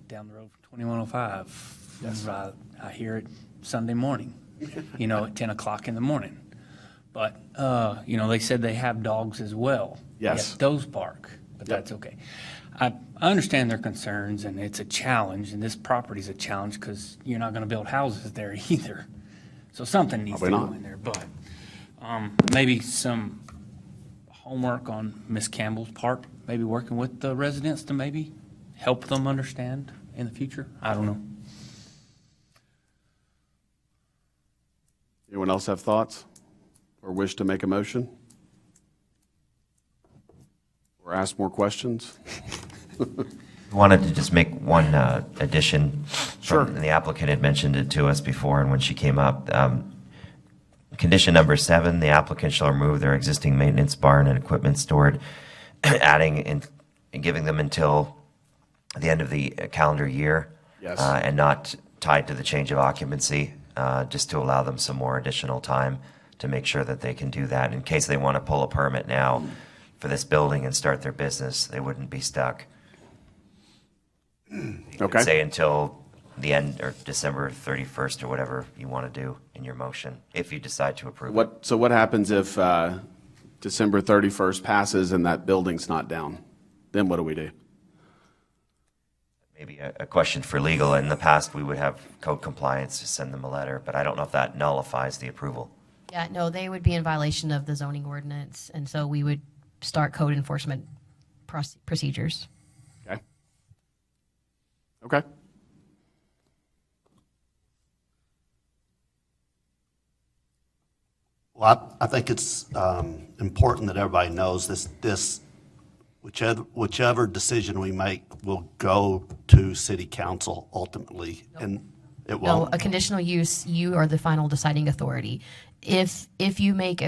down the road from 2105. Yes. I hear it Sunday morning, at 10 o'clock in the morning. But, they said they have dogs as well. Yes. Yet those bark, but that's okay. I understand their concerns, and it's a challenge, and this property's a challenge because you're not going to build houses there either. So something needs to go in there, but maybe some homework on Ms. Campbell's part, maybe working with the residents to maybe help them understand in the future. I don't know. Anyone else have thoughts or wish to make a motion? Or ask more questions? Wanted to just make one addition. Sure. And the applicant had mentioned it to us before, and when she came up, condition number 7, the applicant shall remove their existing maintenance barn and equipment stored, adding and giving them until the end of the calendar year. Yes. And not tied to the change of occupancy, just to allow them some more additional time to make sure that they can do that in case they want to pull a permit now for this building and start their business. They wouldn't be stuck. You could say until the end, or December 31st, or whatever you want to do in your motion, if you decide to approve it. So what happens if December 31st passes and that building's not down? Then what do we do? Maybe a question for legal. In the past, we would have code compliance to send them a letter, but I don't know if that nullifies the approval. Yeah, no, they would be in violation of the zoning ordinance, and so we would start code enforcement procedures. Okay. Well, I think it's important that everybody knows this whichever decision we make will go to city council ultimately, and it No, won't. a conditional use, you are the final deciding authority. If you make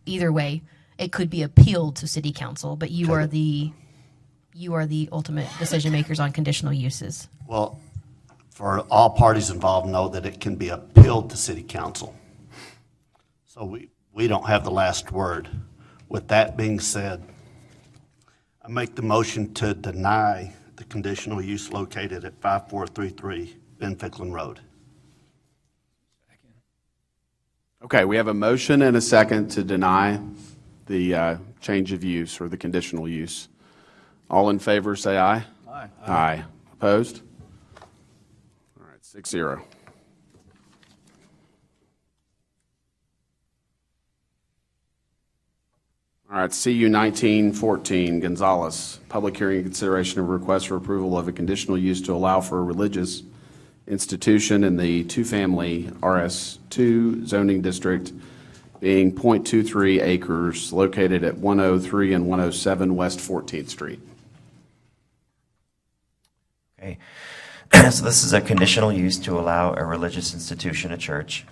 either way, it could be appealed to city council, but you are the ultimate decision makers on conditional uses. Well, for all parties involved know that it can be appealed to city council. So we don't have the last word. With that being said, I make the motion to deny the conditional use located at 5433 Ben Ficklin Road. Okay, we have a motion and a second to deny the change of use or the conditional use. All in favor, say aye. Aye. Aye. Opposed? All right, 6-0. All right, CU 1914, Gonzalez. Public hearing and consideration of request for approval of a conditional use to allow for a religious institution in the two-family RS2 zoning district being .23 acres located at 103 and 107 West 14th Street. Okay. So this is a conditional use to allow a religious institution, a church,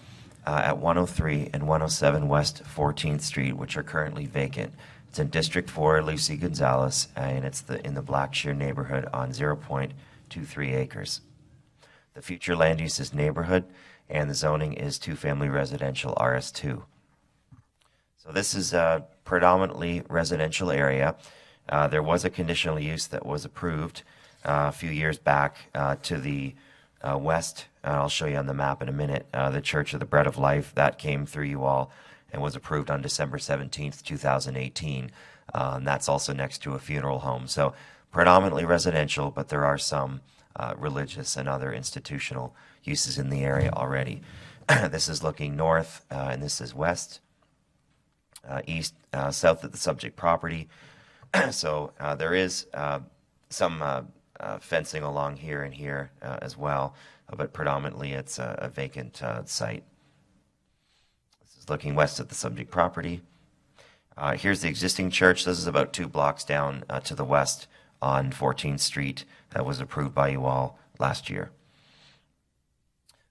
at 103 and 107 West 14th Street, which are currently vacant. It's in District 4, Lucy Gonzalez, and it's in the Blackshear neighborhood on 0.23 acres. The future land use is neighborhood, and the zoning is two-family residential RS2. So this is a predominantly residential area. There was a conditional use that was approved a few years back to the west. I'll show you on the map in a minute. The Church of the Bread of Life, that came through you all and was approved on December 17th, 2018. And that's also next to a funeral home. So predominantly residential, but there are some religious and other institutional uses in the area already. This is looking north, and this is west, east, south of the subject property. So there is some fencing along here and here as well, but predominantly it's a vacant site. This is looking west at the subject property. Here's the existing church. This is about 2 blocks down to the west on 14th Street that was approved by you all last year.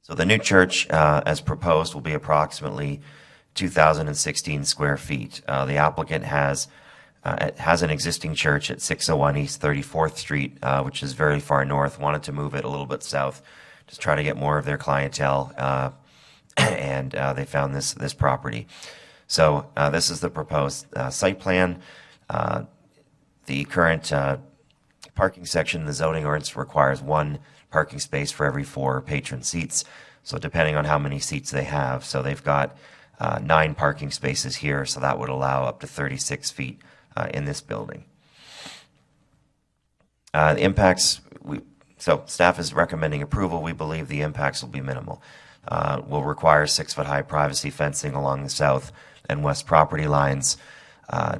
So the new church, as proposed, will be approximately 2,016 square feet. The applicant has an existing church at 601 East 34th Street, which is very far north, wanted to move it a little bit south, just try to get more of their clientele, and they found this property. So this is the proposed site plan. The current parking section in the zoning ordinance requires 1 parking space for every 4 patron seats. So depending on how many seats they have, so they've got 9 parking spaces here, so that would allow up to 36 feet in this building. The impacts, so staff is recommending approval. We believe the impacts will be minimal. Will require 6-foot-high privacy fencing along the south and west property lines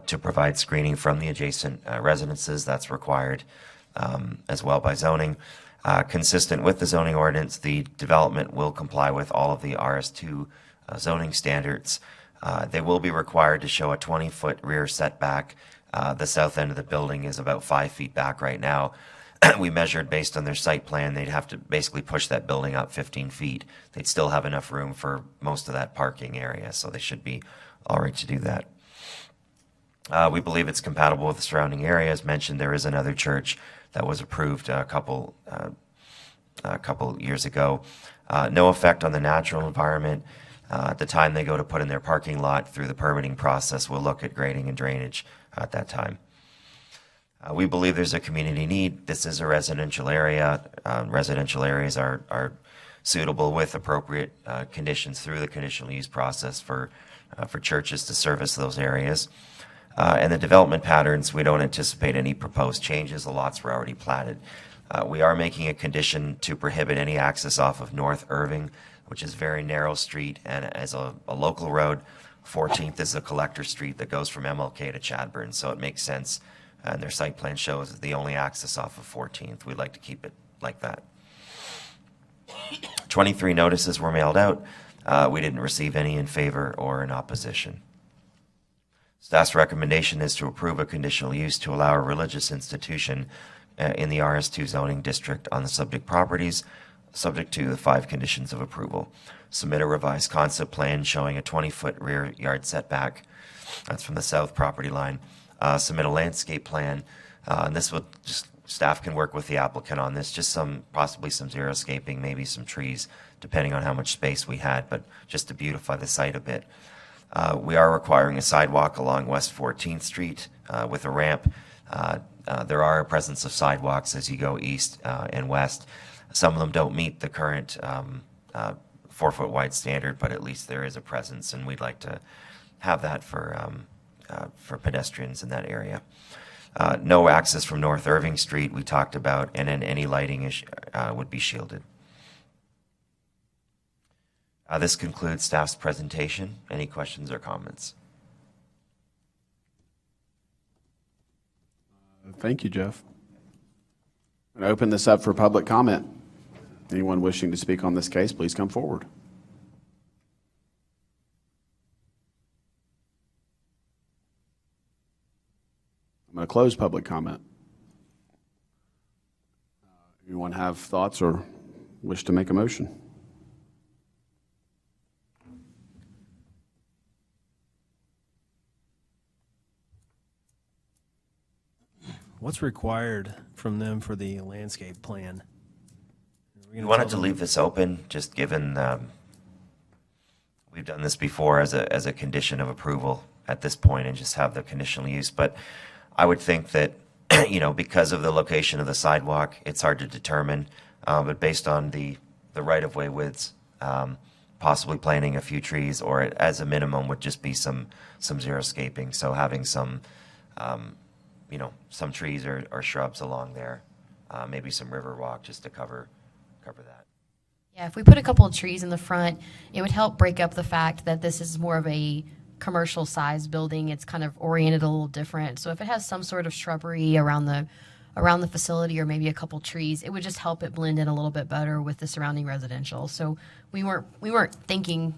to provide screening from the adjacent residences. That's required as well by zoning. Consistent with the zoning ordinance, the development will comply with all of the RS2 zoning standards. They will be required to show a 20-foot rear setback. The south end of the building is about 5 feet back right now. We measured based on their site plan. They'd have to basically push that building up 15 feet. They'd still have enough room for most of that parking area, so they should be all right to do that. We believe it's compatible with the surrounding area. As mentioned, there is another church that was approved a couple years ago. No effect on the natural environment. At the time they go to put in their parking lot through the permitting process, we'll look at grading and drainage at that time. We believe there's a community need. This is a residential area. Residential areas are suitable with appropriate conditions through the conditional use process for churches to service those areas. And the development patterns, we don't anticipate any proposed changes. The lots were already platted. We are making a condition to prohibit any access off of North Irving, which is a very narrow street, and as a local road, 14th is a collector street that goes from MLK to Chadburn, so it makes sense, and their site plan shows the only access off of 14th. We'd like to keep it like that. 23 notices were mailed out. We didn't receive any in favor or in opposition. Staff's recommendation is to approve a conditional use to allow a religious institution in the RS2 zoning district on the subject properties, subject to the 5 conditions of approval. Submit a revised concept plan showing a 20-foot rear yard setback. That's from the south property line. Submit a landscape plan. And this will just, staff can work with the applicant on this, just possibly some xeriscaping, maybe some trees, depending on how much space we had, but just to beautify the site a bit. We are requiring a sidewalk along West 14th Street with a ramp. There are a presence of sidewalks as you go east and west. Some of them don't meet the current 4-foot wide standard, but at least there is a presence, and we'd like to have that for pedestrians in that area. No access from North Irving Street, we talked about, and then any lighting would be shielded. This concludes staff's presentation. Any questions or comments? Thank you, Jeff. I'm going to open this up for public comment. Anyone wishing to speak on this case, please come forward. I'm going to close public comment. Anyone have thoughts or wish to make a motion? What's required from them for the landscape plan? We wanted to leave this open, just given we've done this before as a condition of approval at this point, and just have the conditional use. But I would think that, because of the location of the sidewalk, it's hard to determine. But based on the right-of-way widths, possibly planting a few trees, or as a minimum would just be some xeriscaping. So having some trees or shrubs along there, maybe some river walk just to cover that. Yeah, if we put a couple of trees in the front, it would help break up the fact that this is more of a commercial size building. It's kind of oriented a little different. So if it has some sort of shrubbery around the facility, or maybe a couple trees, it would just help it blend in a little bit better with the surrounding residential. So we weren't thinking,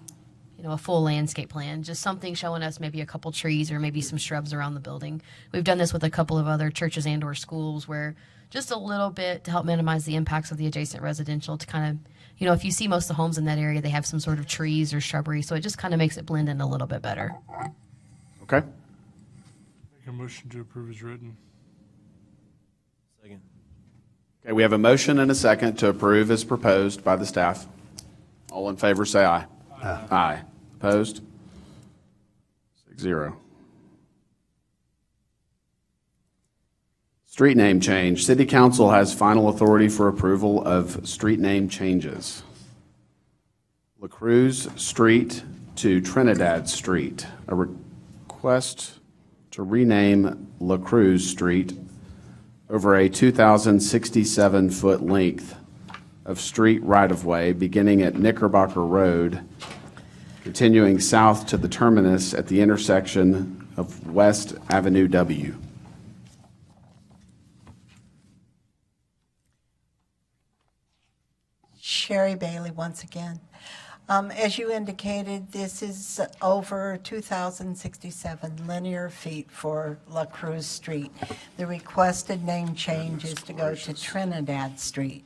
a full landscape plan, just something showing us maybe a couple trees or maybe some shrubs around the building. We've done this with a couple of other churches and or schools, where just a little bit to help minimize the impacts of the adjacent residential, to kind of, if you see most of the homes in that area, they have some sort of trees or shrubbery, so it just kind of makes it blend in a little bit better. Okay. Make a motion to approve as written. Second. Okay, we have a motion and a second to approve as proposed by the staff. All in favor, say aye. Aye. Aye. Opposed? 6-0. Street name change. City Council has final authority for approval of street name changes. La Cruz Street to Trinidad Street. A request to rename La Cruz Street over a 2,067-foot length of street right-of-way beginning at Knickerbocker Road, continuing south to the terminus at the intersection of West Avenue W. Sherry Bailey once again. As you indicated, this is over 2,067 linear feet for La Cruz Street. The requested name change is to go to Trinidad Street.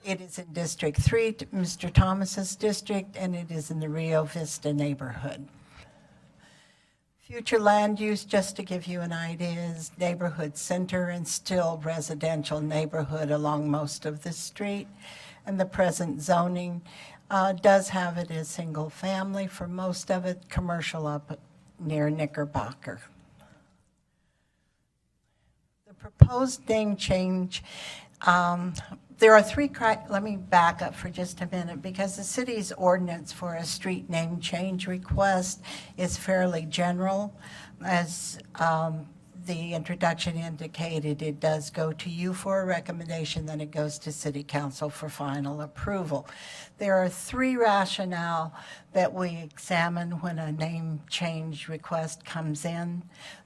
It is in District 3, Mr. Thomas's district, and it is in the Rio Vista neighborhood. Future land use, just to give you an idea, is neighborhood center and still residential neighborhood along most of the street. And the present zoning does have it as single family, for most of it commercial up near Knickerbocker. The proposed name change, there are three, let me back up for just a minute, because the city's ordinance for a street name change request is fairly general. As the introduction indicated, it does go to you for a recommendation, then it goes to City Council for final approval. There are three rationale that we examine when a name change request comes in.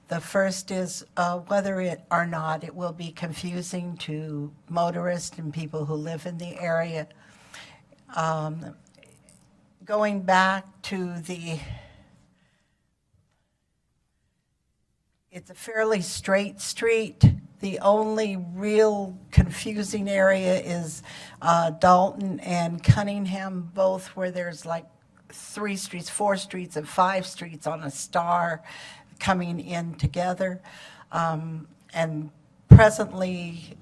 The first is whether it or not it will be confusing to motorists and people who live in the area. Going back to it's a fairly straight street. The only real confusing area is Dalton and Cunningham, both where there's like 3 streets, 4 streets, and 5 streets on a star coming in together. And presently,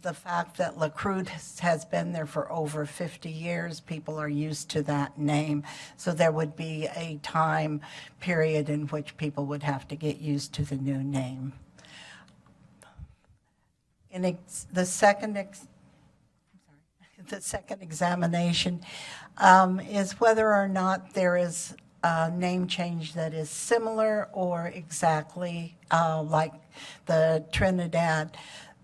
the fact that La Cruz has been there for over 50 years, people are used to that name. So there would be a time period in which people would have to get used to the new name. The second examination is whether or not there is a name change that is similar or exactly like the Trinidad.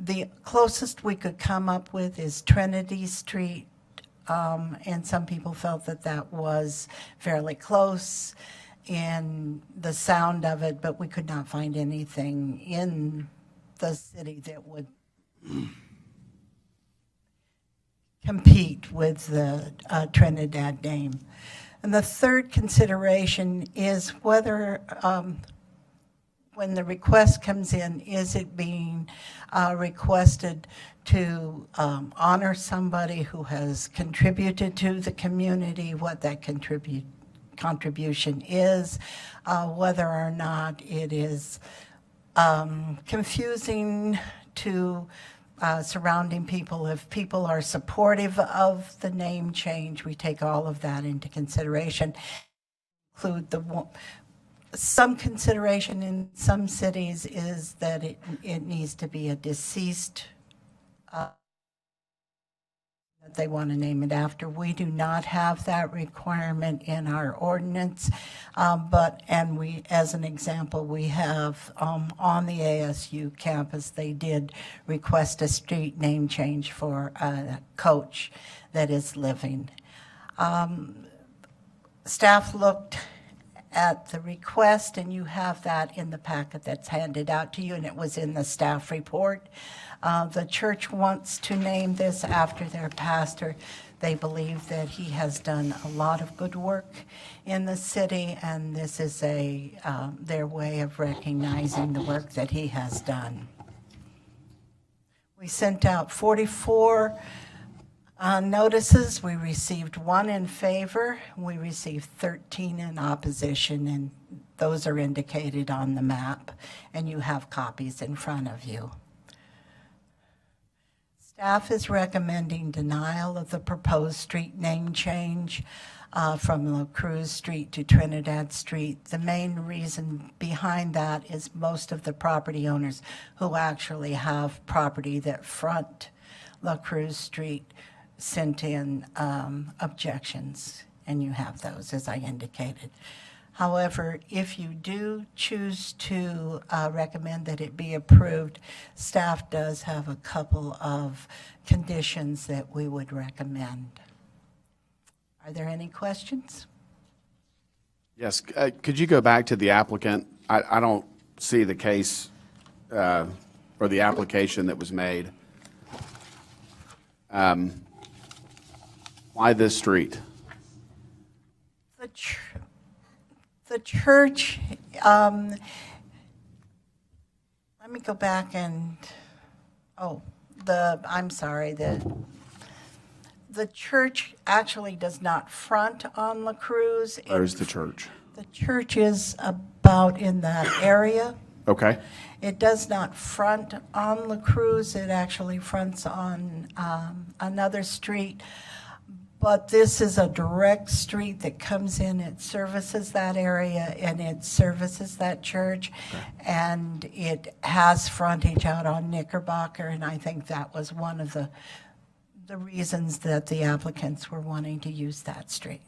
The closest we could come up with is Trinity Street, and some people felt that that was fairly close. in the sound of it, but we could not find anything in the city that would compete with the Trinidad name. And the third consideration is whether, when the request comes in, is it being requested to honor somebody who has contributed to the community, what that contribution is, whether or not it is confusing to surrounding people. If people are supportive of the name change, we take all of that into consideration. Include some consideration in some cities is that it needs to be a deceased that they want to name it after. We do not have that requirement in our ordinance, and we, as an example, we have on the ASU campus, they did request a street name change for a coach that is living. Staff looked at the request, and you have that in the packet that's handed out to you, and it was in the staff report. The church wants to name this after their pastor. They believe that he has done a lot of good work in the city, and this is their way of recognizing the work that he has done. We sent out 44 notices. We received 1 in favor. We received 13 in opposition, and those are indicated on the map, and you have copies in front of you. Staff is recommending denial of the proposed street name change from La Cruz Street to Trinidad Street. The main reason behind that is most of the property owners who actually have property that front La Cruz Street sent in objections, and you have those, as I indicated. However, if you do choose to recommend that it be approved, staff does have a couple of conditions that we would recommend. Are there any questions? Yes, could you go back to the applicant? I don't see the case or the application that was made. Why this street? The church, let me go back and, I'm sorry, the church actually does not front on La Cruz. Where's the church? The church is about in that area. Okay. It does not front on La Cruz. It actually fronts on another street. But this is a direct street that comes in. It services that area, and it services that church. Okay. And it has frontage out on Knickerbocker, and I think that was one of the reasons that the applicants were wanting to use that street.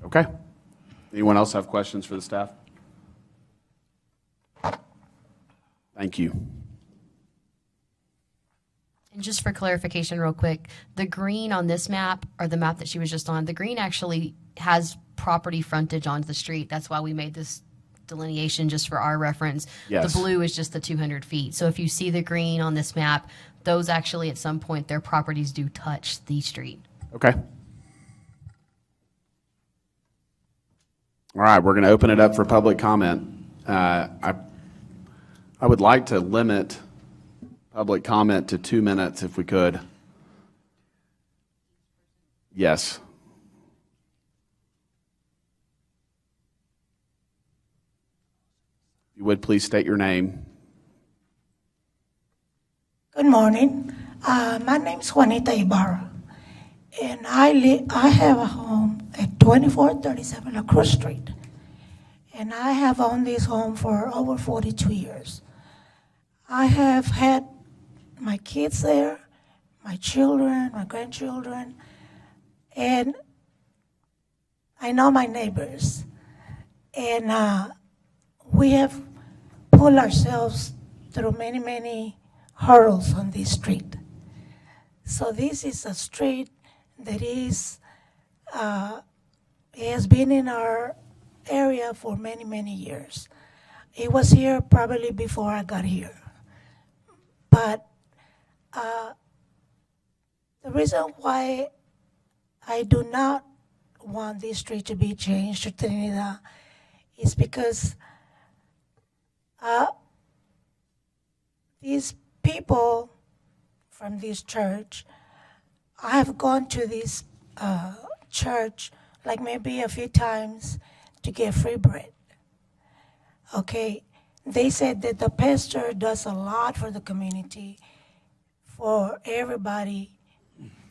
Okay. Anyone else have questions for the staff? Thank you. And just for clarification real quick, the green on this map, or the map that she was just on, the green actually has property frontage onto the street. That's why we made this delineation just for our reference. Yes. The blue is just the 200 feet. So if you see the green on this map, those actually at some point, their properties do touch the street. Okay. All right, we're going to open it up for public comment. I would like to limit public comment to 2 minutes if we could. Yes. If you would please state your name. Good morning. My name is Juanita Ibarra, and I have a home at 2437 La Cruz Street, and I have owned this home for over 42 years. I have had my kids there, my children, my grandchildren, and I know my neighbors. And we have pulled ourselves through many, many hurdles on this street. So this is a street that is, has been in our area for many, many years. It was here probably before I got here. But the reason why I do not want this street to be changed to Trinidad is because these people from this church, I have gone to this church like maybe a few times to get free bread. Okay, they said that the pastor does a lot for the community, for everybody.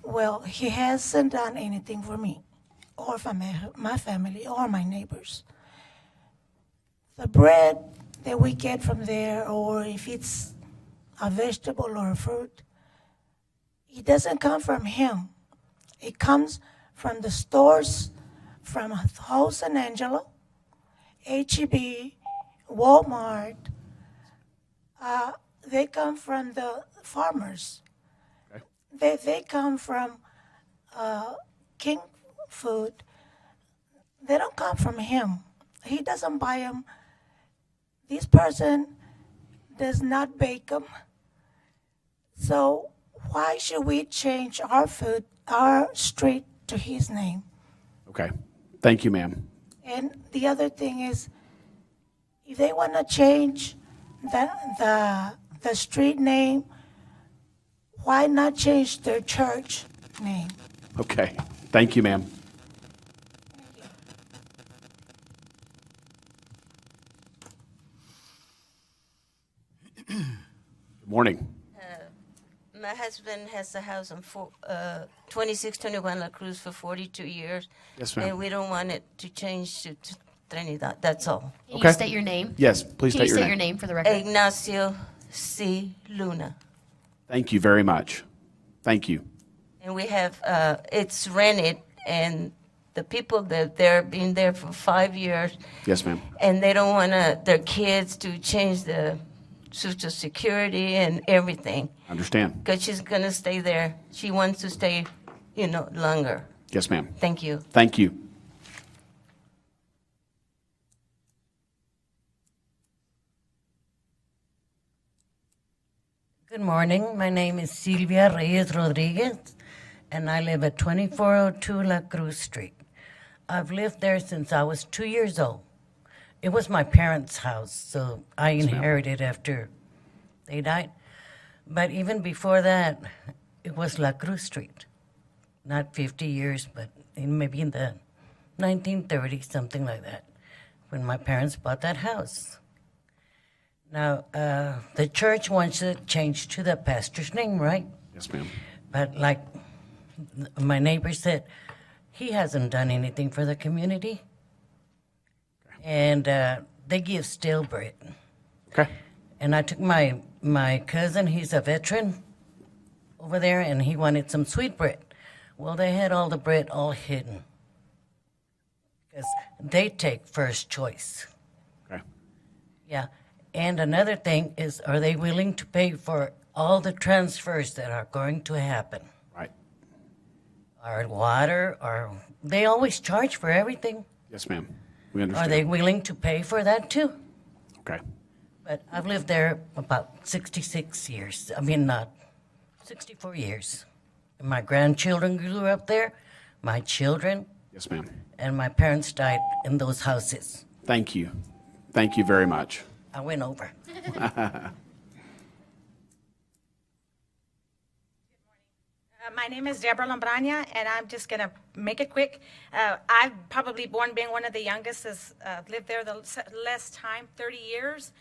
Well, he hasn't done anything for me or for my family or my neighbors. The bread that we get from there, or if it's a vegetable or a fruit, it doesn't come from him. It comes from the stores, from House and Angelo, H-E-B, Walmart. They come from the farmers. Okay. They come from King Food. They don't come from him. He doesn't buy them. This person does not bake them. So why should we change our food, our street, to his name? Okay. Thank you, ma'am. And the other thing is, if they want to change the street name, why not change their church name? Okay. Thank you, ma'am. Good morning. My husband has a house on 2621 La Cruz for 42 years. Yes, ma'am. And we don't want it to change to Trinidad. That's all. Can you state your name? Yes, please Can state you your state your name. name for the record? Ignacio C. Luna. Thank you very much. Thank you. And we have, it's rented, and the people that they're been there for 5 years, Yes, ma'am. and they don't want their kids to change the Social Security and everything. Understand. Because she's going to stay there. She wants to stay, longer. Yes, ma'am. Thank you. Thank you. Good morning. My name is Silvia Reyes Rodriguez, and I live at 2402 La Cruz Street. I've lived there since I was 2 years old. It was my parents' house, so I inherited after they died. But even before that, it was La Cruz Street. Not 50 years, but maybe in the 1930s, something like that, when my parents bought that house. Now, the church wants it changed to the pastor's name, right? Yes, ma'am. But like my neighbor said, he hasn't done anything for the community. And they give stale bread. Okay. And I took my cousin, he's a veteran over there, and he wanted some sweet bread. Well, they had all the bread all hidden. Because they take first choice. Okay. Yeah. And another thing is, are they willing to pay for all the transfers that are going to happen? Right. Our water, they always charge for everything. Yes, ma'am. We understand. Are they willing to pay for that too? Okay. But I've lived there about 66 years. I mean, not 64 years. And my grandchildren grew up there, my children. Yes, ma'am. And my parents died in those houses. Thank you. Thank you very much. I went over. My name is Deborah Lombraña, and I'm just going to make it quick. I've probably been one of the youngest that's lived there the less time, 30 years.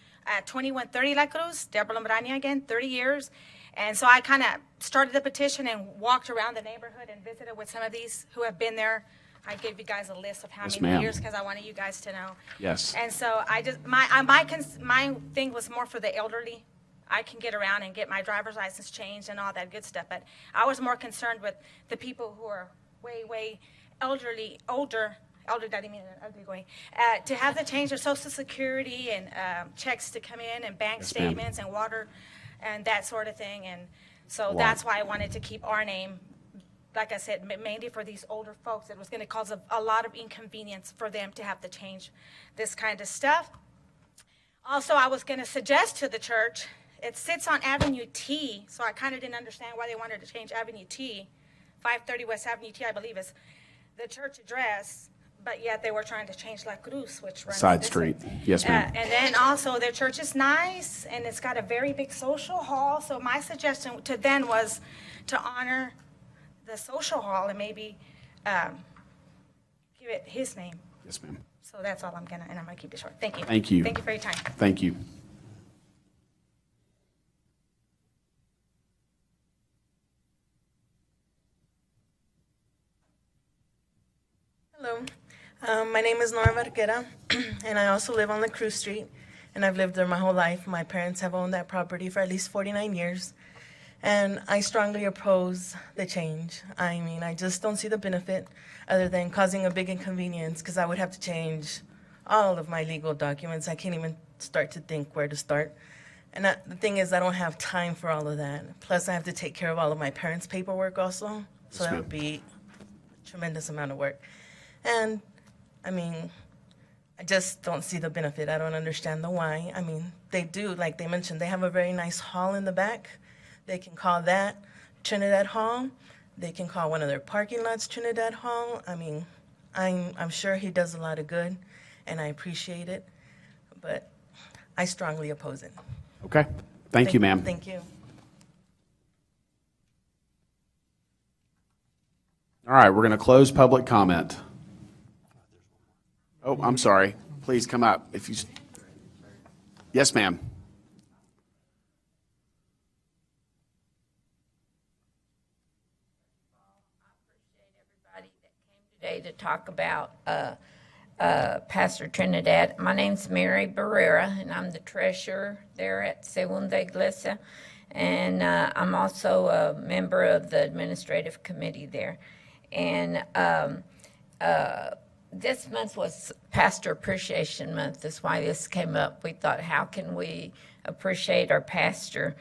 2130 La Cruz, Deborah Lombraña again, 30 years. And so I kind of started the petition and walked around the neighborhood and visited with some of these who have been there. I gave you guys a list of how Yes, many ma'am. years because I wanted you guys to know. Yes. And so I just, my thing was more for the elderly. I can get around and get my driver's license changed and all that good stuff, but I was more concerned with the people who are way older, that didn't mean an ugly way, to have to change their Social Security and checks to come in and bank Yes, ma'am. statements and water and that sort of thing. And so Wow. that's why I wanted to keep our name like I said, mainly for these older folks. It was going to cause a lot of inconvenience for them to have to change this kind of stuff. Also, I was going to suggest to the church, it sits on Avenue T, so I kind of didn't understand why they wanted to change Avenue T. 530 West Avenue T, I believe, is the church address, but yet they were trying to change La Cruz, which runs Side this street. way. Yes, ma'am. And then also, their church is nice, and it's got a very big social hall, so my suggestion to them was to honor the social hall and maybe give it his name. Yes, ma'am. So that's all I'm gonna keep it short. Thank you. Thank you. Thank you for your time. Thank you. Hello, my name is Nora Varquera, and I also live on La Cruz Street, and I've lived there my whole life. My parents have owned that property for at least 49 years, and I strongly oppose the change. I mean, I just don't see the benefit other than causing a big inconvenience, because I would have to change all of my legal documents. I can't even start to think where to start. And the thing is, I don't have time for all of that. Plus, I have to take care of all of my parents' paperwork also, so that would be a tremendous amount of work. And, I mean, I just don't see the benefit. I don't understand the why. I mean, they do, like they mentioned, they have a very nice hall in the back. They can call that Trinidad Hall. They can call one of their parking lots Trinidad Hall. I mean, I'm sure he does a lot of good, and I appreciate it, but I strongly oppose it. Okay. Thank you, ma'am. Thank you. All right, we're going to close public comment. Oh, I'm sorry. Please come up. If you. Yes, ma'am. Today to talk about Pastor Trinidad. My name's Mary Barrera, and I'm the treasurer there at Segunda Iglesia, and I'm also a member of the administrative committee there. And this month was Pastor Appreciation Month. That's why this came up. We thought, how can we appreciate our pastor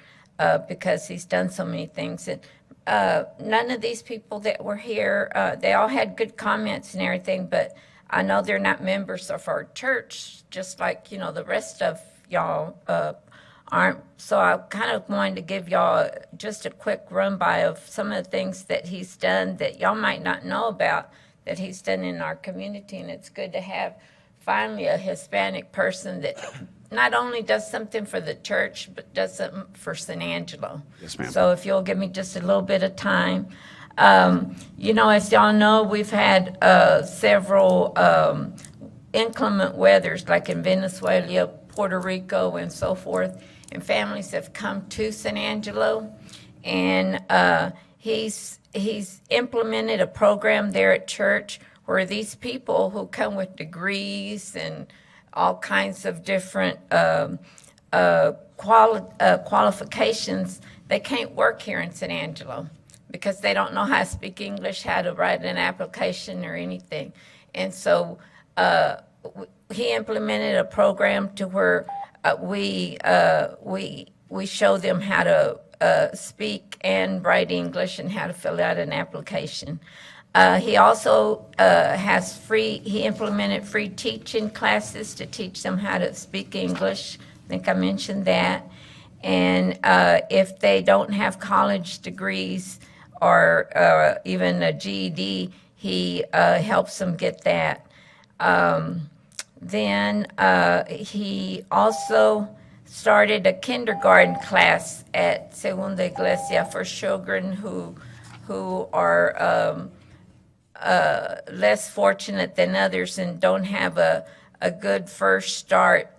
because he's done so many things. And none of these people that were here, they all had good comments and everything, but I know they're not members of our church, just like, you know, the rest of y'all aren't. So I kind of wanted to give y'all just a quick run-by of some of the things that he's done that y'all might not know about, that he's done in our community. And it's good to have finally a Hispanic person that not only does something for the church, but does something for San Angelo. Yes, ma'am. So if you'll give me just a little bit of time. You know, as y'all know, we've had several inclement weathers, like in Venezuela, Puerto Rico, and so forth, and families have come to San Angelo, and he's implemented a program there at church where these people who come with degrees and all kinds of different qualifications, they can't work here in San Angelo because they don't know how to speak English, how to write an application or anything. And so he implemented a program to where we show them how to speak and write English and how to fill out an application. He also he implemented free teaching classes to teach them how to speak English. I think I mentioned that. And if they don't have college degrees or even a GED, he helps them get that. Then he also started a kindergarten class at Segunda Iglesia for children who are less fortunate than others and don't have a good first start.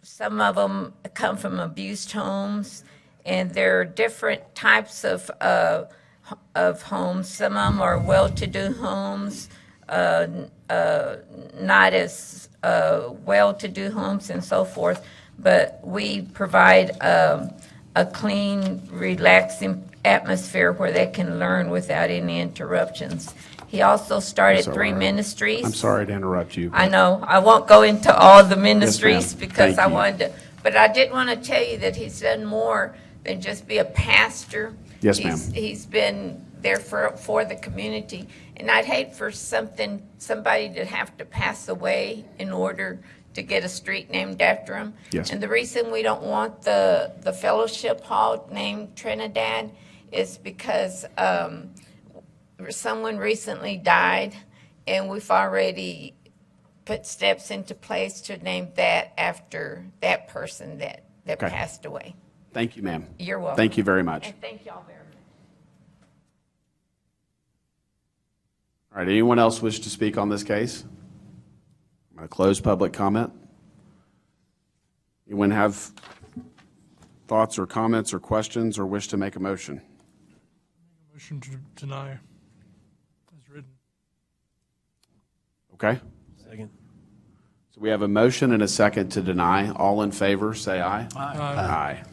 Some of them come from abused homes, and there are different types of homes. Some of them are well-to-do homes, not as well-to-do homes and so forth, but we provide a clean, relaxing atmosphere where they can learn without any interruptions. He also started 3 ministries. I'm sorry to interrupt you. I know. I won't go into all the ministries ma'am. because Thank I you. wanted to, but I did want to tell you that he's done more than just be a pastor. Yes, ma'am. He's been there for the community. And I'd hate for somebody to have to pass away in order to get a street named after them. Yes. And the reason we don't want the fellowship hall named Trinidad is because someone recently died, and we've already put steps into place to name that after that person that Okay. passed away. Thank you, ma'am. You're welcome. Thank you very much. And thank y'all very much. All right, anyone else wish to speak on this case? I'm going to close public comment. Anyone have thoughts or comments or questions or wish to make a motion? Motion to deny as written. Okay, Second. so we have a motion and a second to deny. All in favor, say aye. Aye. Aye.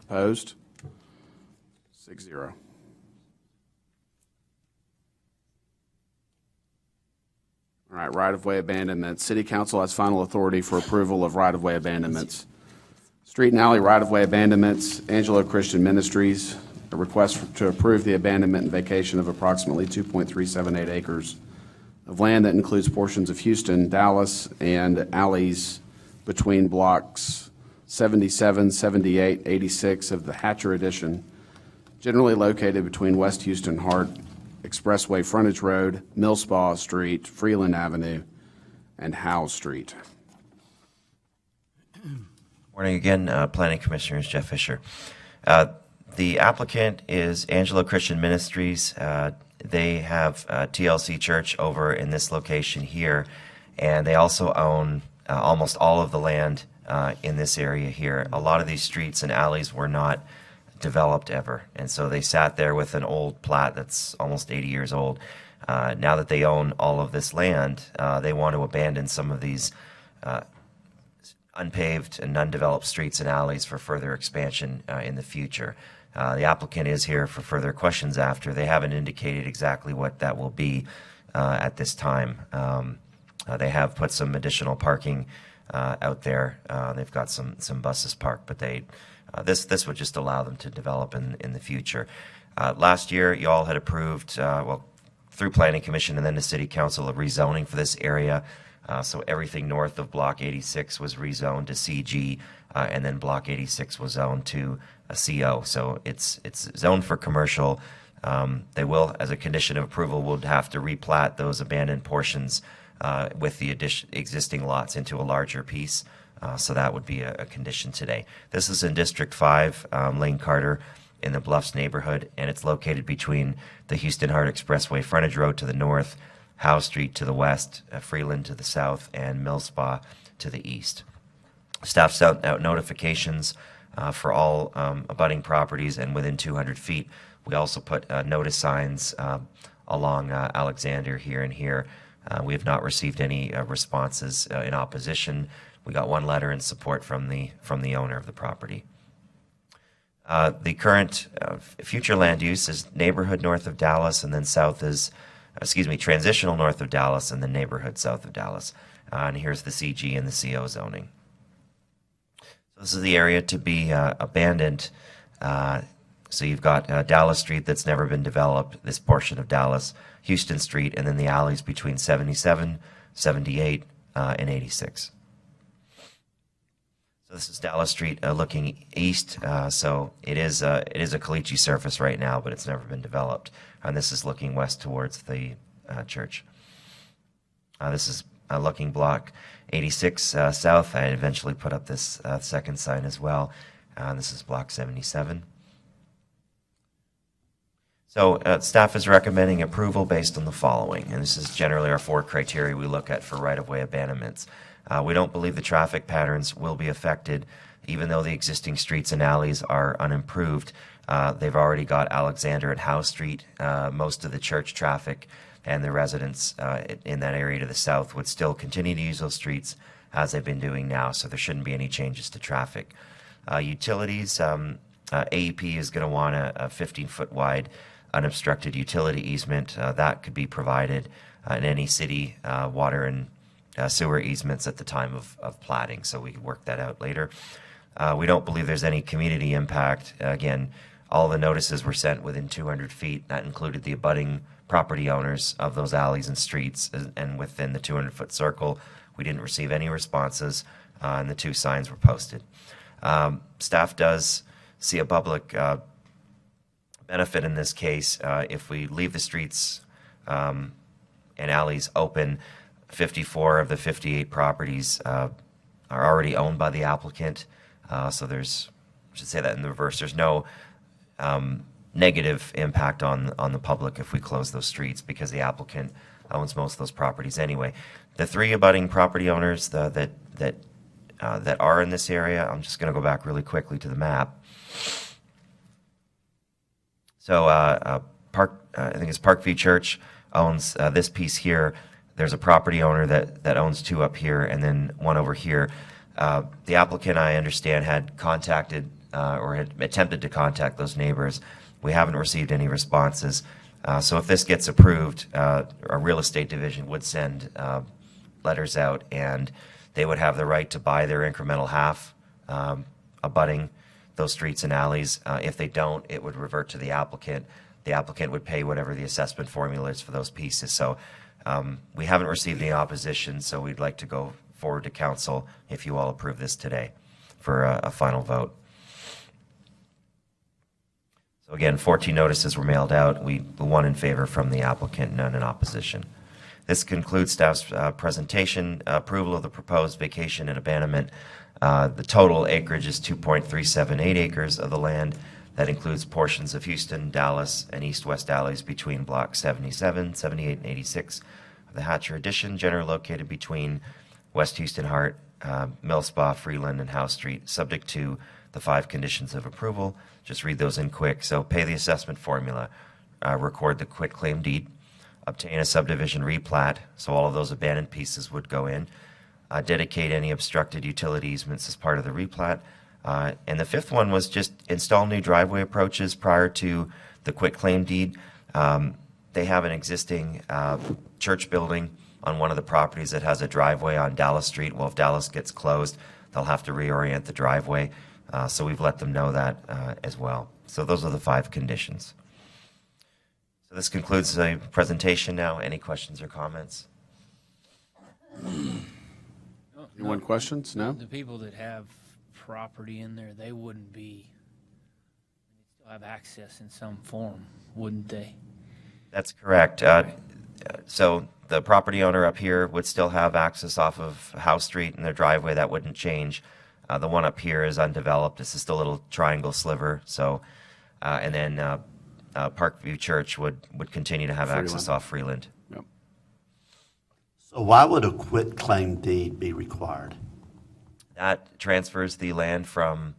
Opposed? 6-0. All right, right-of-way abandonment. City Council has final authority for approval of right-of-way abandonments. Street and alley right-of-way abandonments, Angelo Christian Ministries, a request to approve the abandonment and vacation of approximately 2.378 acres of land that includes portions of Houston, Dallas, and alleys between blocks 77, 78, 86 of the Hatcher Addition, generally located between West Houston Hart Expressway Frontage Road, Millspaw Street, Freeland Avenue, and Howe Street. Morning again, Planning Commissioners, Jeff Fisher. The applicant is Angelo Christian Ministries. They have TLC Church over in this location here, and they also own almost all of the land in this area here. A lot of these streets and alleys were not developed ever, and so they sat there with an old plat that's almost 80 years old. Now that they own all of this land, they want to abandon some of these unpaved and undeveloped streets and alleys for further expansion in the future. The applicant is here for further questions after. They haven't indicated exactly what that will be at this time. They have put some additional parking out there. They've got some buses parked, but this would just allow them to develop in the future. Last year, you all had approved, through Planning Commission and then the City Council, a rezoning for this area. So everything north of Block 86 was rezoned to CG, and then Block 86 was zoned to a CO. So it's zoned for commercial. They will, as a condition of approval, would have to replat those abandoned portions with the existing lots into a larger piece. So that would be a condition today. This is in District 5, Lane Carter, in the Bluffs neighborhood, and it's located between the Houston Hart Expressway Frontage Road to the north, Howe Street to the west, Freeland to the south, and Millspaw to the east. Staff sent out notifications for all abutting properties and within 200 feet. We also put notice signs along Alexander here and here. We have not received any responses in opposition. We got one letter in support from the owner of the property. The current future land use is neighborhood north of Dallas, and then south is, transitional north of Dallas, and then neighborhood south of Dallas. And here's the CG and the CO zoning. So this is the area to be abandoned. So you've got Dallas Street that's never been developed, this portion of Dallas, Houston Street, and then the alleys between 77, 78, and 86. So this is Dallas Street looking east. So it is a caliche surface right now, but it's never been developed. And this is looking west towards the church. This is looking Block 86 south. I eventually put up this second sign as well. This is Block 77. So staff is recommending approval based on the following, and this is generally our 4 criteria we look at for right-of-way abandonments. We don't believe the traffic patterns will be affected, even though the existing streets and alleys are unimproved. They've already got Alexander and Howe Street. Most of the church traffic and the residents in that area to the south would still continue to use those streets as they've been doing now, so there shouldn't be any changes to traffic. Utilities, AEP is going to want a 15-foot wide unobstructed utility easement. That could be provided in any city water and sewer easements at the time of platting, so we can work that out later. We don't believe there's any community impact. Again, All the notices were sent within 200 feet. That included the abutting property owners of those alleys and streets, and within the 200-foot circle, we didn't receive any responses, and the 2 signs were posted. Staff does see a public benefit in this case if we leave the streets and alleys open. 54 of the 58 properties are already owned by the applicant, so there's, I should say that in the reverse, there's no negative impact on the public if we close those streets because the applicant owns most of those properties anyway. The 3 abutting property owners that are in this area, I'm just going to go back really quickly to the map. So I think it's Parkview Church owns this piece here. There's a property owner that owns 2 up here and then 1 over here. The applicant, I understand, had contacted or had attempted to contact those neighbors. We haven't received any responses. So if this gets approved, our real estate division would send letters out, and they would have the right to buy their incremental half abutting those streets and alleys. If they don't, it would revert to the applicant. The applicant would pay whatever the assessment formula is for those pieces. So we haven't received any opposition, so we'd like to go forward to council if you all approve this today for a final vote. So again, 14 notices were mailed out. We 1 in favor from the applicant, none in opposition. This concludes staff's presentation. Approval of the proposed vacation and abandonment. The total acreage is 2.378 acres of the land. That includes portions of Houston, Dallas, and east-west alleys between Block 77, 78, and 86 of the Hatcher Addition, generally located between West Houston Hart, Mill Spa, Freeland, and House Street, subject to the 5 conditions of approval. Just read those in quick. So pay the assessment formula, record the quitclaim deed, obtain a subdivision replat, so all of those abandoned pieces would go in, dedicate any obstructed utility easements as part of the replat, and the 5th one was just install new driveway approaches prior to the quitclaim deed. They have an existing church building on one of the properties that has a driveway on Dallas Street. Well, if Dallas gets closed, they'll have to reorient the driveway. So we've let them know that as well. So those are the 5 conditions. So this concludes the presentation now. Any questions or comments? Anyone questions? No? The people that have property in there, they wouldn't be, they'd still have access in some form, wouldn't they? That's correct. So the property owner up here would still have access off of House Street and their driveway. That wouldn't change. The one up here is undeveloped. This is the little triangle sliver. So, and then Parkview Church would continue to have access off Freeland. Yep. So why would a quitclaim deed be required? That transfers the land from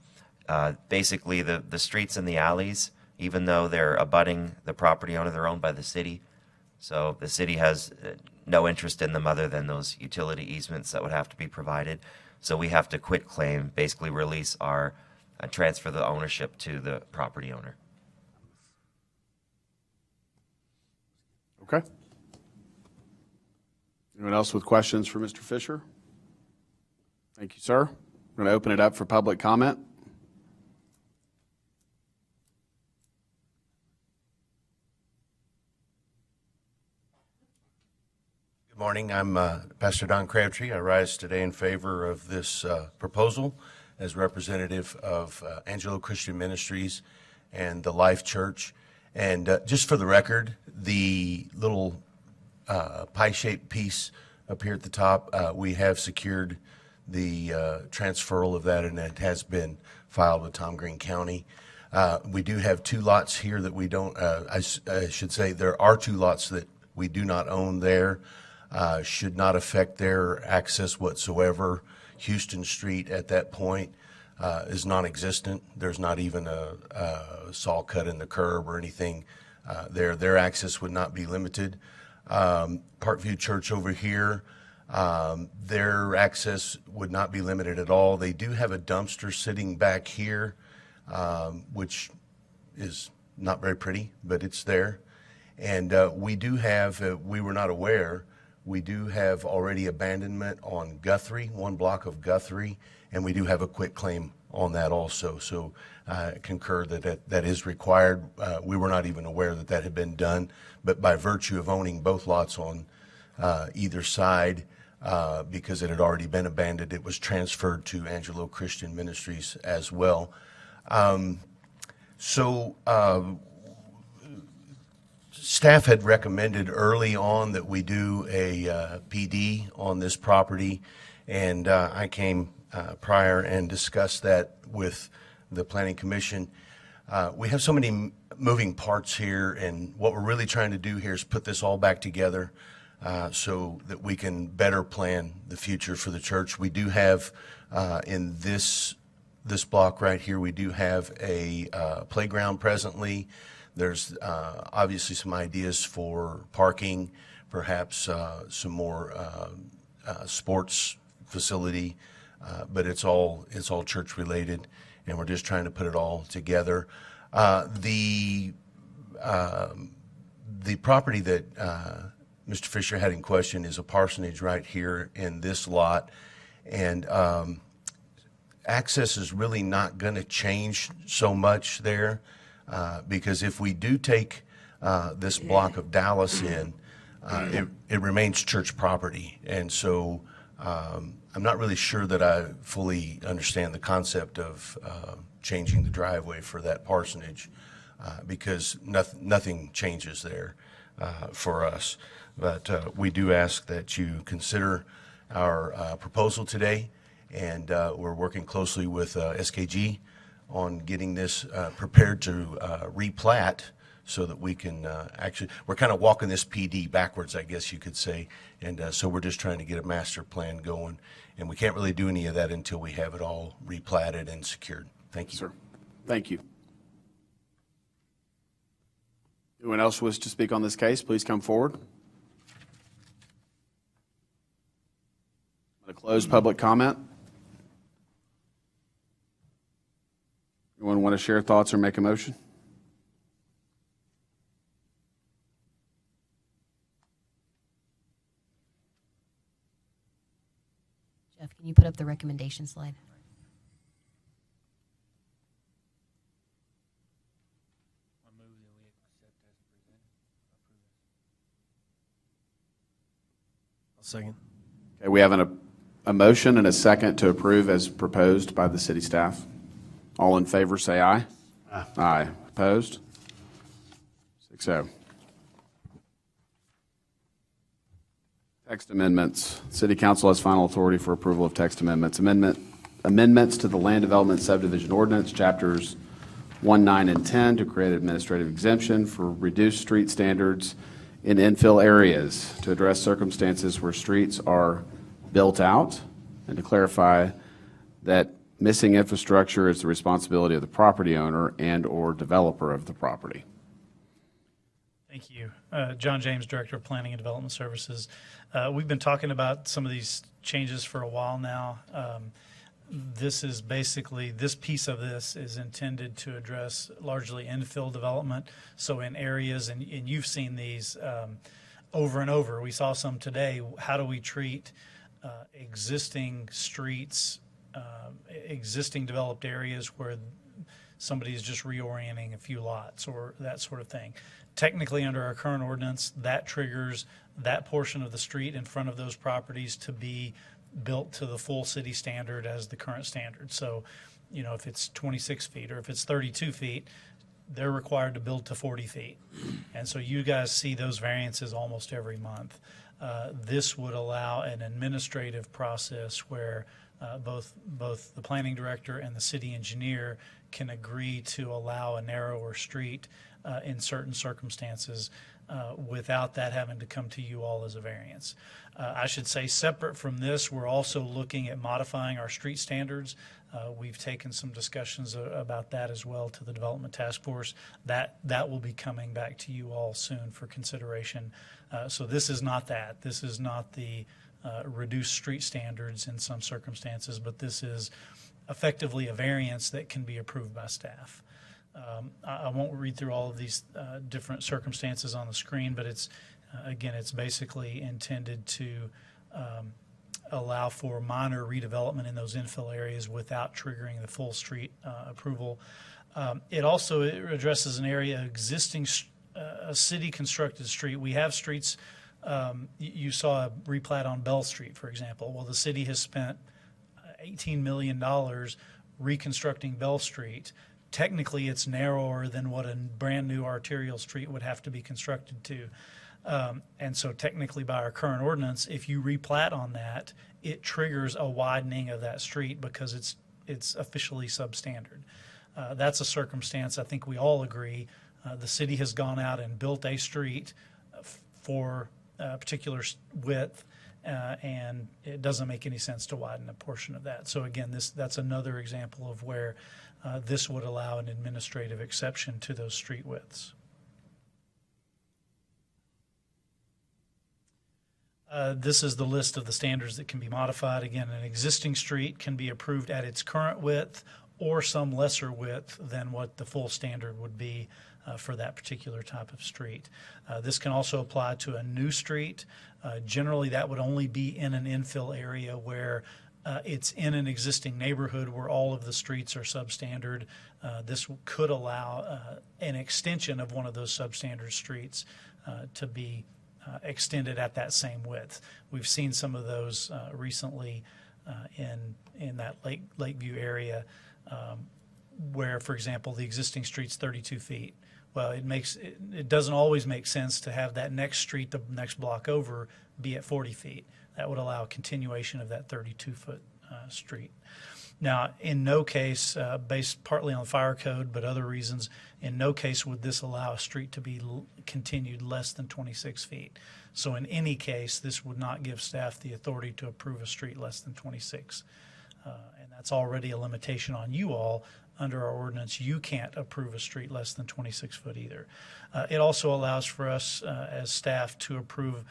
basically the streets and the alleys, even though they're abutting the property owner, they're owned by the city. So the city has no interest in them other than those utility easements that would have to be provided. So we have to quitclaim, basically release our transfer the ownership to the property owner. Okay. Anyone else with questions for Mr. Fisher? Thank you, sir. We're going to open it up for public comment. Good morning. I'm Pastor Don Crabtree. I rise today in favor of this proposal as representative of Angelo Christian Ministries and the Life Church. And just for the record, the little pie-shaped piece up here at the top, we have secured the transferal of that, and it has been filed with Tom Green County. We do have 2 lots here that we don't, I should say there are 2 lots that we do not own there. Should not affect their access whatsoever. Houston Street at that point is non-existent. There's not even a saw cut in the curb or anything there. Their access would not be limited. Parkview Church over here, their access would not be limited at all. They do have a dumpster sitting back here, which is not very pretty, but it's there. And we do have, we were not aware, we do have already abandonment on Guthrie, 1 block of Guthrie, and we do have a quitclaim on that also. So I concur that is required. We were not even aware that had been done, but by virtue of owning both lots on either side, because it had already been abandoned, it was transferred to Angelo Christian Ministries as well. Staff had recommended early on that we do a PD on this property, and I came prior and discussed that with the Planning Commission. We have so many moving parts here, and what we're really trying to do here is put this all back together so that we can better plan the future for the church. We do have in this block right here, we do have a playground presently. There's obviously some ideas for parking, perhaps some more sports facility, but it's all church related, and we're just trying to put it all together. The property that Mr. Fisher had in question is a parsonage right here in this lot, and access is really not going to change so much there, because if we do take this block of Dallas in, it remains church property, and so I'm not really sure that I fully understand the concept of changing the driveway for that parsonage, because nothing changes there for us. But we do ask that you consider our proposal today, and we're working closely with SKG on getting this prepared to replat so that we can we're kind of walking this PD backwards, I guess you could say, and so we're just trying to get a master plan going, and we can't really do any of that until we have it all replatted and secured. Thank you. Sir. Thank you. Anyone else wish to speak on this case, please come forward. I'm going to close public comment. Anyone want to share thoughts or make a motion? Jeff, can you put up the recommendation slide? Second. Okay, we have a motion and a second to approve as proposed by the city staff. All in favor, say aye. Aye. Aye. Opposed? 6-0. Text amendments. City Council has final authority for approval of text amendments. Amendments to the Land Development Subdivision Ordinance, Chapters 1, 9, and 10 to create administrative exemption for reduced street standards in infill areas to address circumstances where streets are built out, and to clarify that missing infrastructure is the responsibility of the property owner and/or developer of the property. Thank you. John James, Director of Planning and Development Services. We've been talking about some of these changes for a while now. This is basically, this piece of this is intended to address largely infill development. So in areas, and you've seen these over and over. We saw some today. How do we treat existing streets, existing developed areas where somebody's just reorienting a few lots or that sort of thing? Technically, under our current ordinance, that triggers that portion of the street in front of those properties to be built to the full city standard as the current standard. So, if it's 26 feet or if it's 32 feet, they're required to build to 40 feet. And so you guys see those variances almost every month. This would allow an administrative process where both the planning director and the city engineer can agree to allow a narrower street in certain circumstances without that having to come to you all as a variance. I should say, separate from this, we're also looking at modifying our street standards. We've taken some discussions about that as well to the Development Task Force. That will be coming back to you all soon for consideration. So this is not that. This is not the reduced street standards in some circumstances, but this is effectively a variance that can be approved by staff. I won't read through all of these different circumstances on the screen, but it's, again, it's basically intended to allow for minor redevelopment in those infill areas without triggering the full street approval. It also addresses an area, existing a city-constructed street. We have streets, you saw a replat on Bell Street, for example. Well, the city has spent $18 million reconstructing Bell Street. Technically, it's narrower than what a brand-new arterial street would have to be constructed to. And so technically, by our current ordinance, if you replat on that, it triggers a widening of that street because it's officially substandard. That's a circumstance I think we all agree. The city has gone out and built a street for a particular width, and it doesn't make any sense to widen a portion of that. So again, that's another example of where this would allow an administrative exception to those street widths. This is the list of the standards that can be modified. Again, an existing street can be approved at its current width or some lesser width than what the full standard would be for that particular type of street. This can also apply to a new street. Generally, that would only be in an infill area where it's in an existing neighborhood where all of the streets are substandard. This could allow an extension of one of those substandard streets to be extended at that same width. We've seen some of those recently in that Lakeview area where, for example, the existing street's 32 feet. Well, it doesn't always make sense to have that next street, the next block over, be at 40 feet. That would allow a continuation of that 32-foot street. Now, in no case, based partly on the fire code, but other reasons, in no case would this allow a street to be continued less than 26 feet. So in any case, this would not give staff the authority to approve a street less than 26. And that's already a limitation on you all. Under our ordinance, you can't approve a street less than 26 foot either. It also allows for us as staff to approve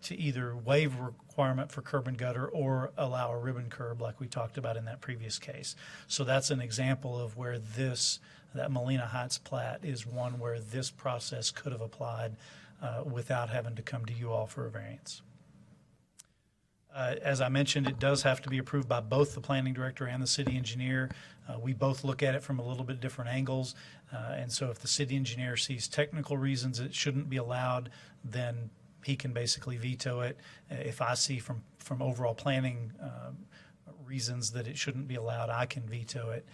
to either waive requirement for curb and gutter or allow a ribbon curb like we talked about in that previous case. So that's an example of where that Molina Heights plat is one where this process could have applied without having to come to you all for a variance. As I mentioned, it does have to be approved by both the planning director and the city engineer. We both look at it from a little bit different angles. And so if the city engineer sees technical reasons it shouldn't be allowed, then he can basically veto it. If I see from overall planning reasons that it shouldn't be allowed, I can veto it.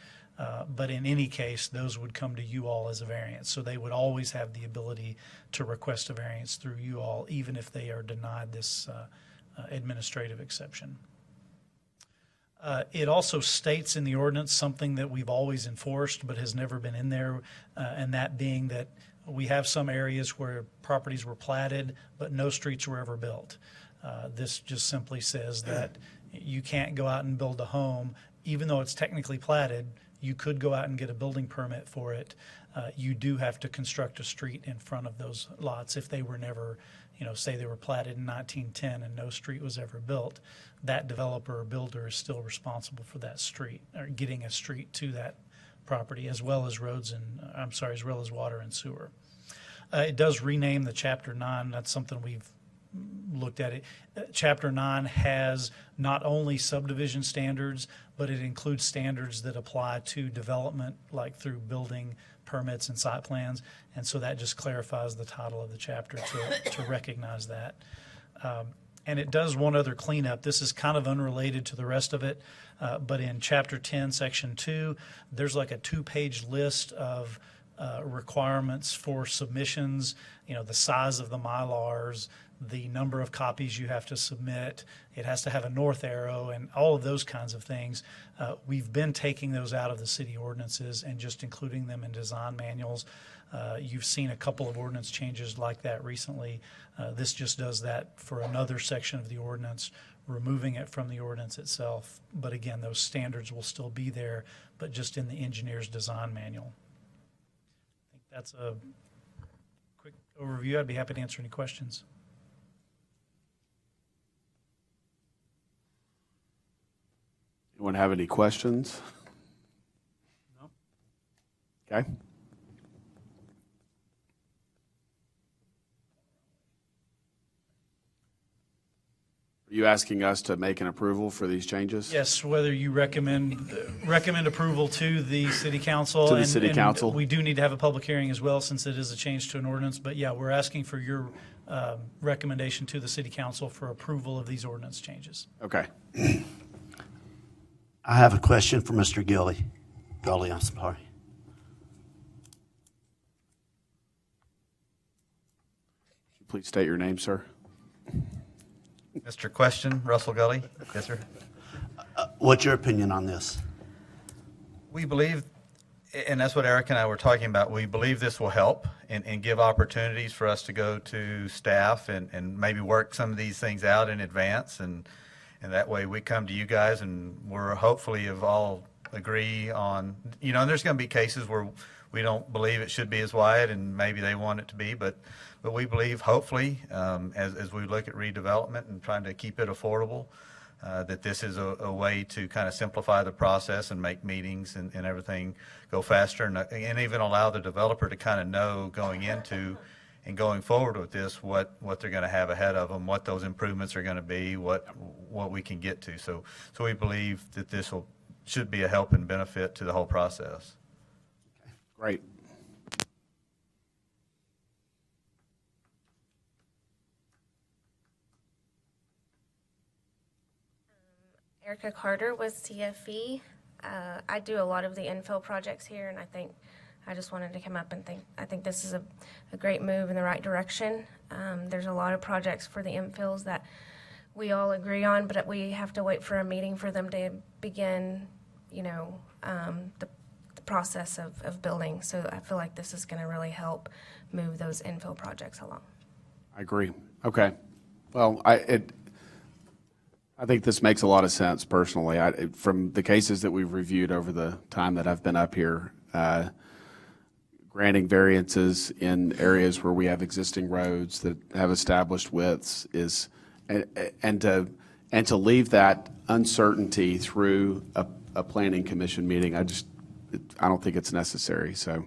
But in any case, those would come to you all as a variance. So they would always have the ability to request a variance through you all, even if they are denied this administrative exception. It also states in the ordinance something that we've always enforced but has never been in there, and that being that we have some areas where properties were platted but no streets were ever built. This just simply says that you can't go out and build a home, even though it's technically platted. You could go out and get a building permit for it. You do have to construct a street in front of those lots if they were never, say they were platted in 1910 and no street was ever built. That developer or builder is still responsible for that street, or getting a street to that property, as well as as well as water and sewer. It does rename the Chapter 9. That's something we've looked at. It. Chapter 9 has not only subdivision standards, but it includes standards that apply to development, like through building permits and site plans. And so that just clarifies the title of the chapter to recognize that. And it does one other cleanup. This is kind of unrelated to the rest of it, but in Chapter 10, Section 2, there's like a 2-page list of requirements for submissions, the size of the Mylars, the number of copies you have to submit. It has to have a north arrow and all of those kinds of things. We've been taking those out of the city ordinances and just including them in design manuals. You've seen a couple of ordinance changes like that recently. This just does that for another section of the ordinance, removing it from the ordinance itself. But again, those standards will still be there, but just in the engineer's design manual. I think that's a quick overview. I'd be happy to answer any questions. Anyone have any questions? No. Okay. Are you asking us to make an approval for these changes? Yes, whether you recommend approval to the city council. To the city council. We do need to have a public hearing as well, since it is a change to an ordinance. But yeah, we're asking for your recommendation to the city council for approval of these ordinance changes. Okay. I have a question for Mr. Gully. I'm sorry. Please state your name, sir. Mr. Question, Russell Gully. Yes, sir. What's your opinion on this? We believe, and that's what Eric and I were talking about, we believe this will help and give opportunities for us to go to staff and maybe work some of these things out in advance. And that way we come to you guys and we're hopefully have all agree on, and there's going to be cases where we don't believe it should be as wide and maybe they want it to be, but we believe hopefully as we look at redevelopment and trying to keep it affordable, that this is a way to kind of simplify the process and make meetings and everything go faster and even allow the developer to kind of know going into and going forward with this what they're going to have ahead of them, what those improvements are going to be, what we can get to. So we believe that this should be a help and benefit to the whole process. Great. Erica Carter with CFE. I do a lot of the infill projects here, and I just wanted to come up and I think this is a great move in the right direction. There's a lot of projects for the infills that we all agree on, but we have to wait for a meeting for them to begin, the process of building. So I feel like this is going to really help move those infill projects along. I agree. Okay. Well, I think this makes a lot of sense personally. From the cases that we've reviewed over the time that I've been up here, granting variances in areas where we have existing roads that have established widths and to leave that uncertainty through a planning commission meeting, I don't think it's necessary. So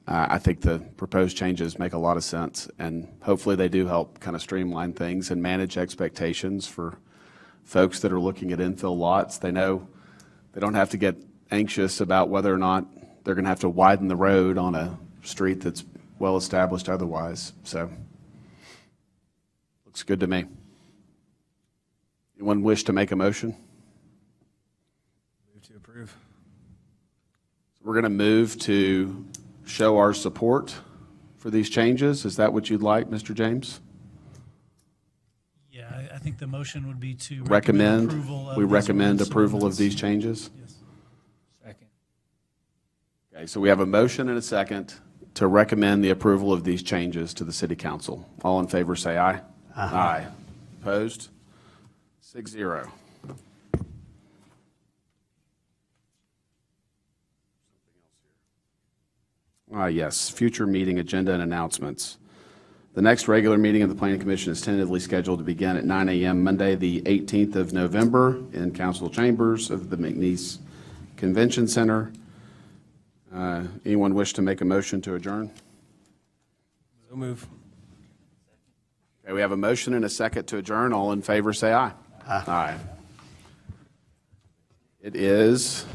I think the proposed changes make a lot of sense, and hopefully they do help kind of streamline things and manage expectations for folks that are looking at infill lots. They know they don't have to get anxious about whether or not they're going to have to widen the road on a street that's well established otherwise. So looks good to me. Anyone wish to make a motion? Move to approve. We're going to move to show our support for these changes. Is that what you'd like, Mr. James? Yeah, I think the motion would be to Recommend approval of we these recommend approval of ordinance. these changes? Yes. Second. Okay, so we have a motion and a second to recommend the approval of these changes to the city council. All in favor say aye. Aye. Opposed? 6-0. Yes, future meeting agenda and announcements. The next regular meeting of the Planning Commission is tentatively scheduled to begin at 9 a.m. Monday, the 18th of November in council chambers of the McNeese Convention Center. Anyone wish to make a motion to adjourn? So move. Okay, we have a motion and a second to adjourn. All in favor say aye. Aye. It is